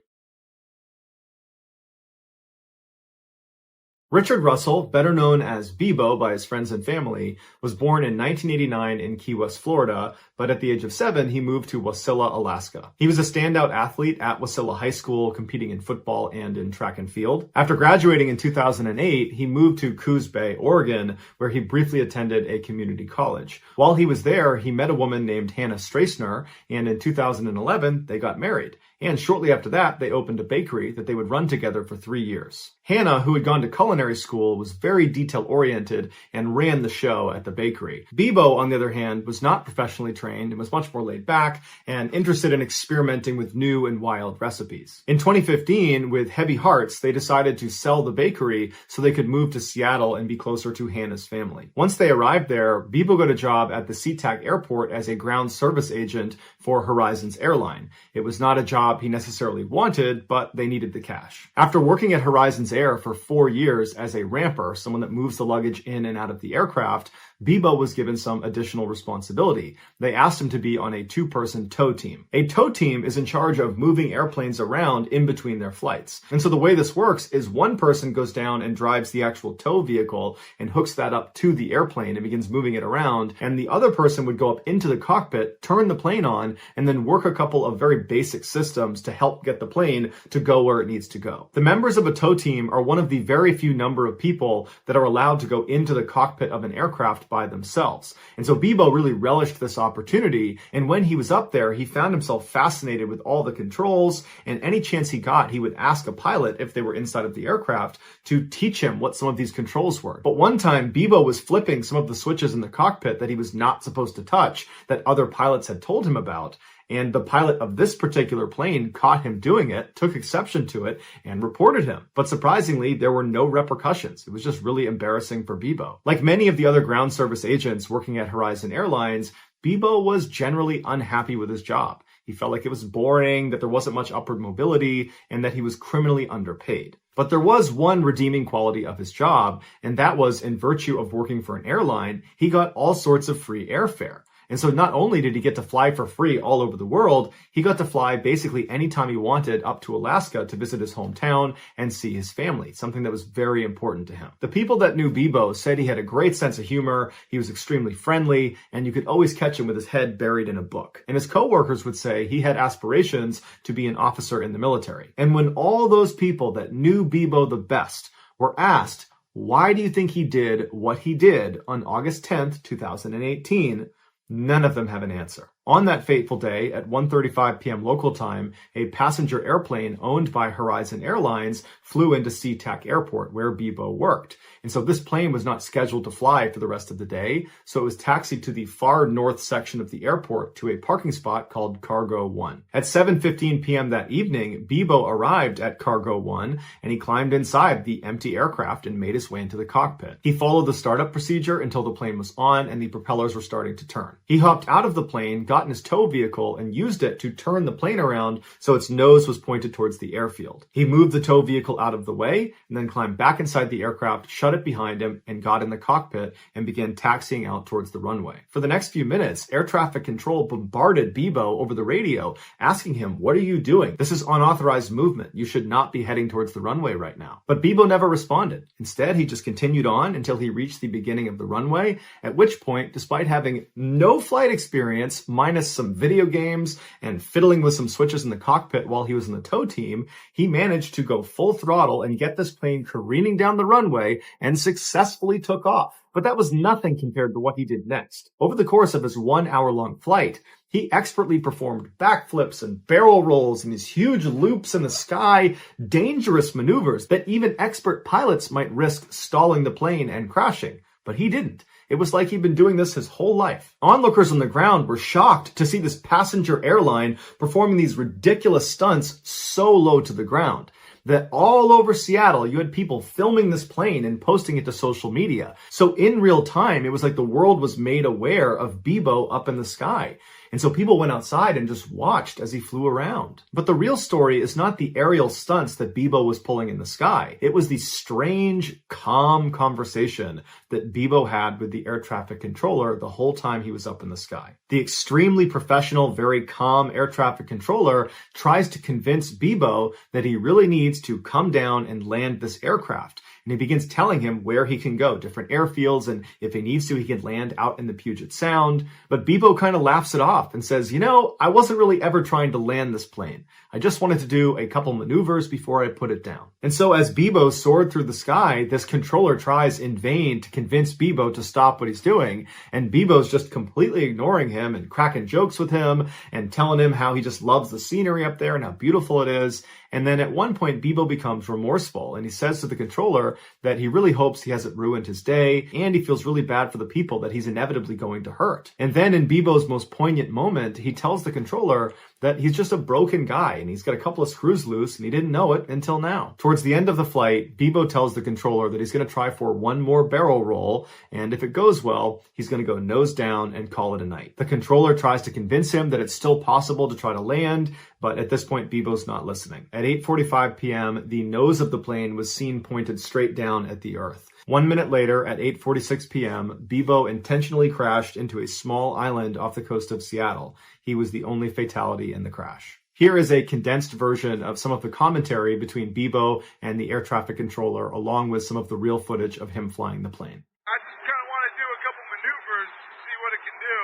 Richard Russell, better known as Bebo by his friends and family, was born in 1989 in Key West, Florida, but at the age of 7, he moved to Wasilla, Alaska. He was a standout athlete at Wasilla High School, competing in football and in track and field. After graduating in 2008, he moved to Coos Bay, Oregon, where he briefly attended a community college. While he was there, he met a woman named Hannah Strassner, and in 2011, they got married. And shortly after that, they opened a bakery that they would run together for 3 years. Hannah, who had gone to culinary school, was very detail-oriented and ran the show at the bakery. Bebo, on the other hand, was not professionally trained and was much more laid back and interested in experimenting with new and wild recipes. In 2015, with heavy hearts, they decided to sell the bakery so they could move to Seattle and be closer to Hannah's family. Once they arrived there, Bebo got a job at the SeaTac airport as a ground service agent for Horizons Airline. It was not a job he necessarily wanted, but they needed the cash. After working at Horizons Air for 4 years as a ramper, someone that moves the luggage in and out of the aircraft, Bebo was given some additional responsibility. They asked him to be on a 2-person tow team. A tow team is in charge of moving airplanes around in between their flights. And so the way this works is one person goes down and drives the actual tow vehicle and hooks that up to the airplane and begins moving it around, and the other person would go up into the cockpit, turn the plane on, and then work a couple of very basic systems to help get the plane to go where it needs to go. The members of a tow team are one of the very few number of people that are allowed to go into the cockpit of an aircraft by themselves. And so Bebo really relished this opportunity, and when he was up there, he found himself fascinated with all the controls, and any chance he got, he would ask a pilot if they were inside of the aircraft to teach him what some of these controls were. But one time, Bebo was flipping some of the switches in the cockpit that he was not supposed to touch, that other pilots had told him about. And the pilot of this particular plane caught him doing it, took exception to it, and reported him. But surprisingly, there were no repercussions. It was just really embarrassing for Bebo. Like many of the other ground service agents working at Horizon Airlines, Bebo was generally unhappy with his job. He felt like it was boring, that there wasn't much upward mobility, and that he was criminally underpaid. But there was one redeeming quality of his job, and that was, in virtue of working for an airline, he got all sorts of free airfare. And so not only did he get to fly for free all over the world, he got to fly basically anytime he wanted up to Alaska to visit his hometown and see his family, something that was very important to him. The people that knew Bebo said he had a great sense of humor, he was extremely friendly, and you could always catch him with his head buried in a book. And his coworkers would say he had aspirations to be an officer in the military. And when all those people that knew Bebo the best were asked, why do you think he did what he did on August 10th, 2018? None of them have an answer. On that fateful day at 1:35 p.m. local time, a passenger airplane owned by Horizon Airlines flew into SeaTac Airport where Bebo worked. And so this plane was not scheduled to fly for the rest of the day, so it was taxied to the far north section of the airport to a parking spot called Cargo 1. At 7:15 p.m. that evening, Bebo arrived at Cargo 1 and he climbed inside the empty aircraft and made his way into the cockpit. He followed the startup procedure until the plane was on and the propellers were starting to turn. He hopped out of the plane, got in his tow vehicle, and used it to turn the plane around so its nose was pointed towards the airfield. He moved the tow vehicle out of the way and then climbed back inside the aircraft, shut it behind him, and got in the cockpit and began taxiing out towards the runway. For the next few minutes, air traffic control bombarded Bebo over the radio, asking him, "What are you doing? This is unauthorized movement. You should not be heading towards the runway right now." But Bebo never responded. Instead, he just continued on until he reached the beginning of the runway, at which point, despite having no flight experience, minus some video games and fiddling with some switches in the cockpit while he was in the tow team, he managed to go full throttle and get this plane careening down the runway and successfully took off. But that was nothing compared to what he did next. Over the course of his 1 hour-long flight, he expertly performed backflips and barrel rolls and these huge loops in the sky, dangerous maneuvers that even expert pilots might risk stalling the plane and crashing. But he didn't. It was like he'd been doing this his whole life. Onlookers on the ground were shocked to see this passenger airline performing these ridiculous stunts so low to the ground that all over Seattle, you had people filming this plane and posting it to social media. So in real time, it was like the world was made aware of Bebo up in the sky. And so people went outside and just watched as he flew around. But the real story is not the aerial stunts that Bebo was pulling in the sky. It was the strange, calm conversation that Bebo had with the air traffic controller the whole time he was up in the sky. The extremely professional, very calm air traffic controller tries to convince Bebo that he really needs to come down and land this aircraft. And he begins telling him where he can go, different airfields, and if he needs to, he can land out in the Puget Sound. But Bebo kind of laughs it off and says, I wasn't really ever trying to land this plane. I just wanted to do a couple maneuvers before I put it down. And so as Bebo soared through the sky, this controller tries in vain to convince Bebo to stop what he's doing. And Bebo's just completely ignoring him and cracking jokes with him and telling him how he just loves the scenery up there and how beautiful it is. And then at one point, Bebo becomes remorseful and he says to the controller that he really hopes he hasn't ruined his day and he feels really bad for the people that he's inevitably going to hurt. And then in Bebo's most poignant moment, he tells the controller that he's just a broken guy and he's got a couple of screws loose and he didn't know it until now. Towards the end of the flight, Bebo tells the controller that he's going to try for one more barrel roll, and if it goes well, he's going to go nose down and call it a night. The controller tries to convince him that it's still possible to try to land, but at this point, Bebo's not listening. At 8:45 p.m., the nose of the plane was seen pointed straight down at the earth. 1 minute later, at 8:46 p.m., Bebo intentionally crashed into a small island off the coast of Seattle. He was the only fatality in the crash. Here is a condensed version of some of the commentary between Bebo and the air traffic controller, along with some of the real footage of him flying the plane. I just kind of want to do a couple maneuvers, see what it can do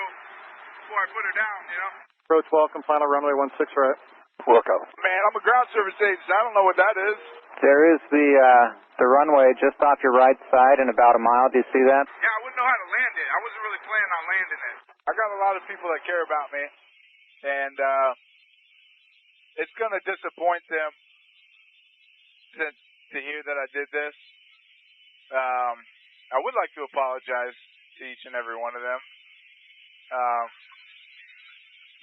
before I put her down, Approach welcome, final runway 16 right. Welcome. Man, I'm a ground service agent. I don't know what that is. There is the runway just off your right side in about a mile. Do you see that? Yeah, I wouldn't know how to land it. I wasn't really planning on landing it. I got a lot of people that care about me, and it's going to disappoint them to hear that I did this. I would like to apologize to each and every one of them.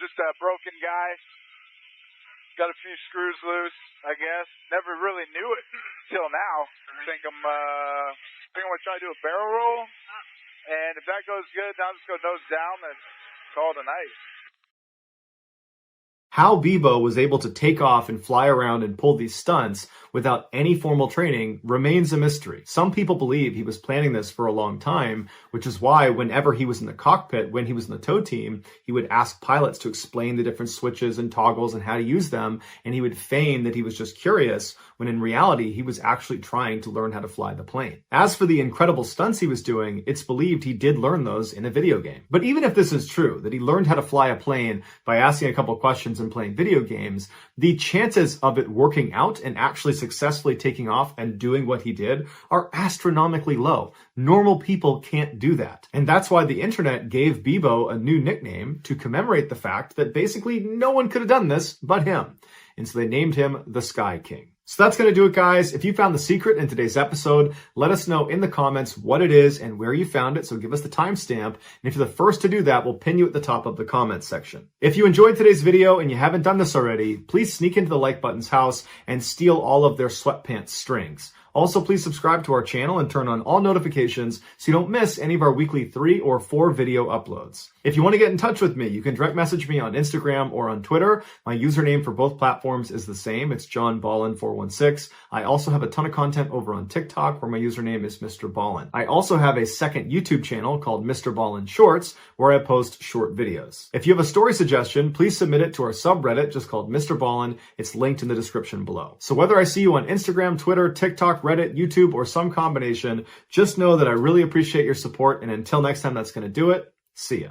Just a broken guy. Got a few screws loose, I guess. Never really knew it till now. I think I'm gonna try to do a barrel roll, and if that goes good, I'll just go nose down and call it a night. How Bebo was able to take off and fly around and pull these stunts without any formal training remains a mystery. Some people believe he was planning this for a long time, which is why whenever he was in the cockpit, when he was in the tow team, he would ask pilots to explain the different switches and toggles and how to use them, and he would feign that he was just curious, when in reality, he was actually trying to learn how to fly the plane. As for the incredible stunts he was doing, it's believed he did learn those in a video game. But even if this is true, that he learned how to fly a plane by asking a couple questions and playing video games, the chances of it working out and actually successfully taking off and doing what he did are astronomically low. Normal people can't do that. And that's why the internet gave Bebo a new nickname to commemorate the fact that basically no one could have done this but him. And so they named him the Sky King. So that's going to do it, guys. If you found the secret in today's episode, let us know in the comments what it is and where you found it. So give us the timestamp. And if you're the first to do that, we'll pin you at the top of the comments section. If you enjoyed today's video and you haven't done this already, please sneak into the like button's house and steal all of their sweatpants strings. Also, please subscribe to our channel and turn on all notifications so you don't miss any of our weekly 3 or 4 video uploads. If you want to get in touch with me, you can direct message me on Instagram or on Twitter. My username for both platforms is the same. It's JohnBallen416. I also have a ton of content over on TikTok where my username is MrBallen. I also have a second YouTube channel called MrBallen Shorts where I post short videos. If you have a story suggestion, please submit it to our subreddit just called MrBallen. It's linked in the description below. So whether I see you on Instagram, Twitter, TikTok, Reddit, YouTube, or some combination, just know that I really appreciate your support, and until next time, that's going to do it. See ya.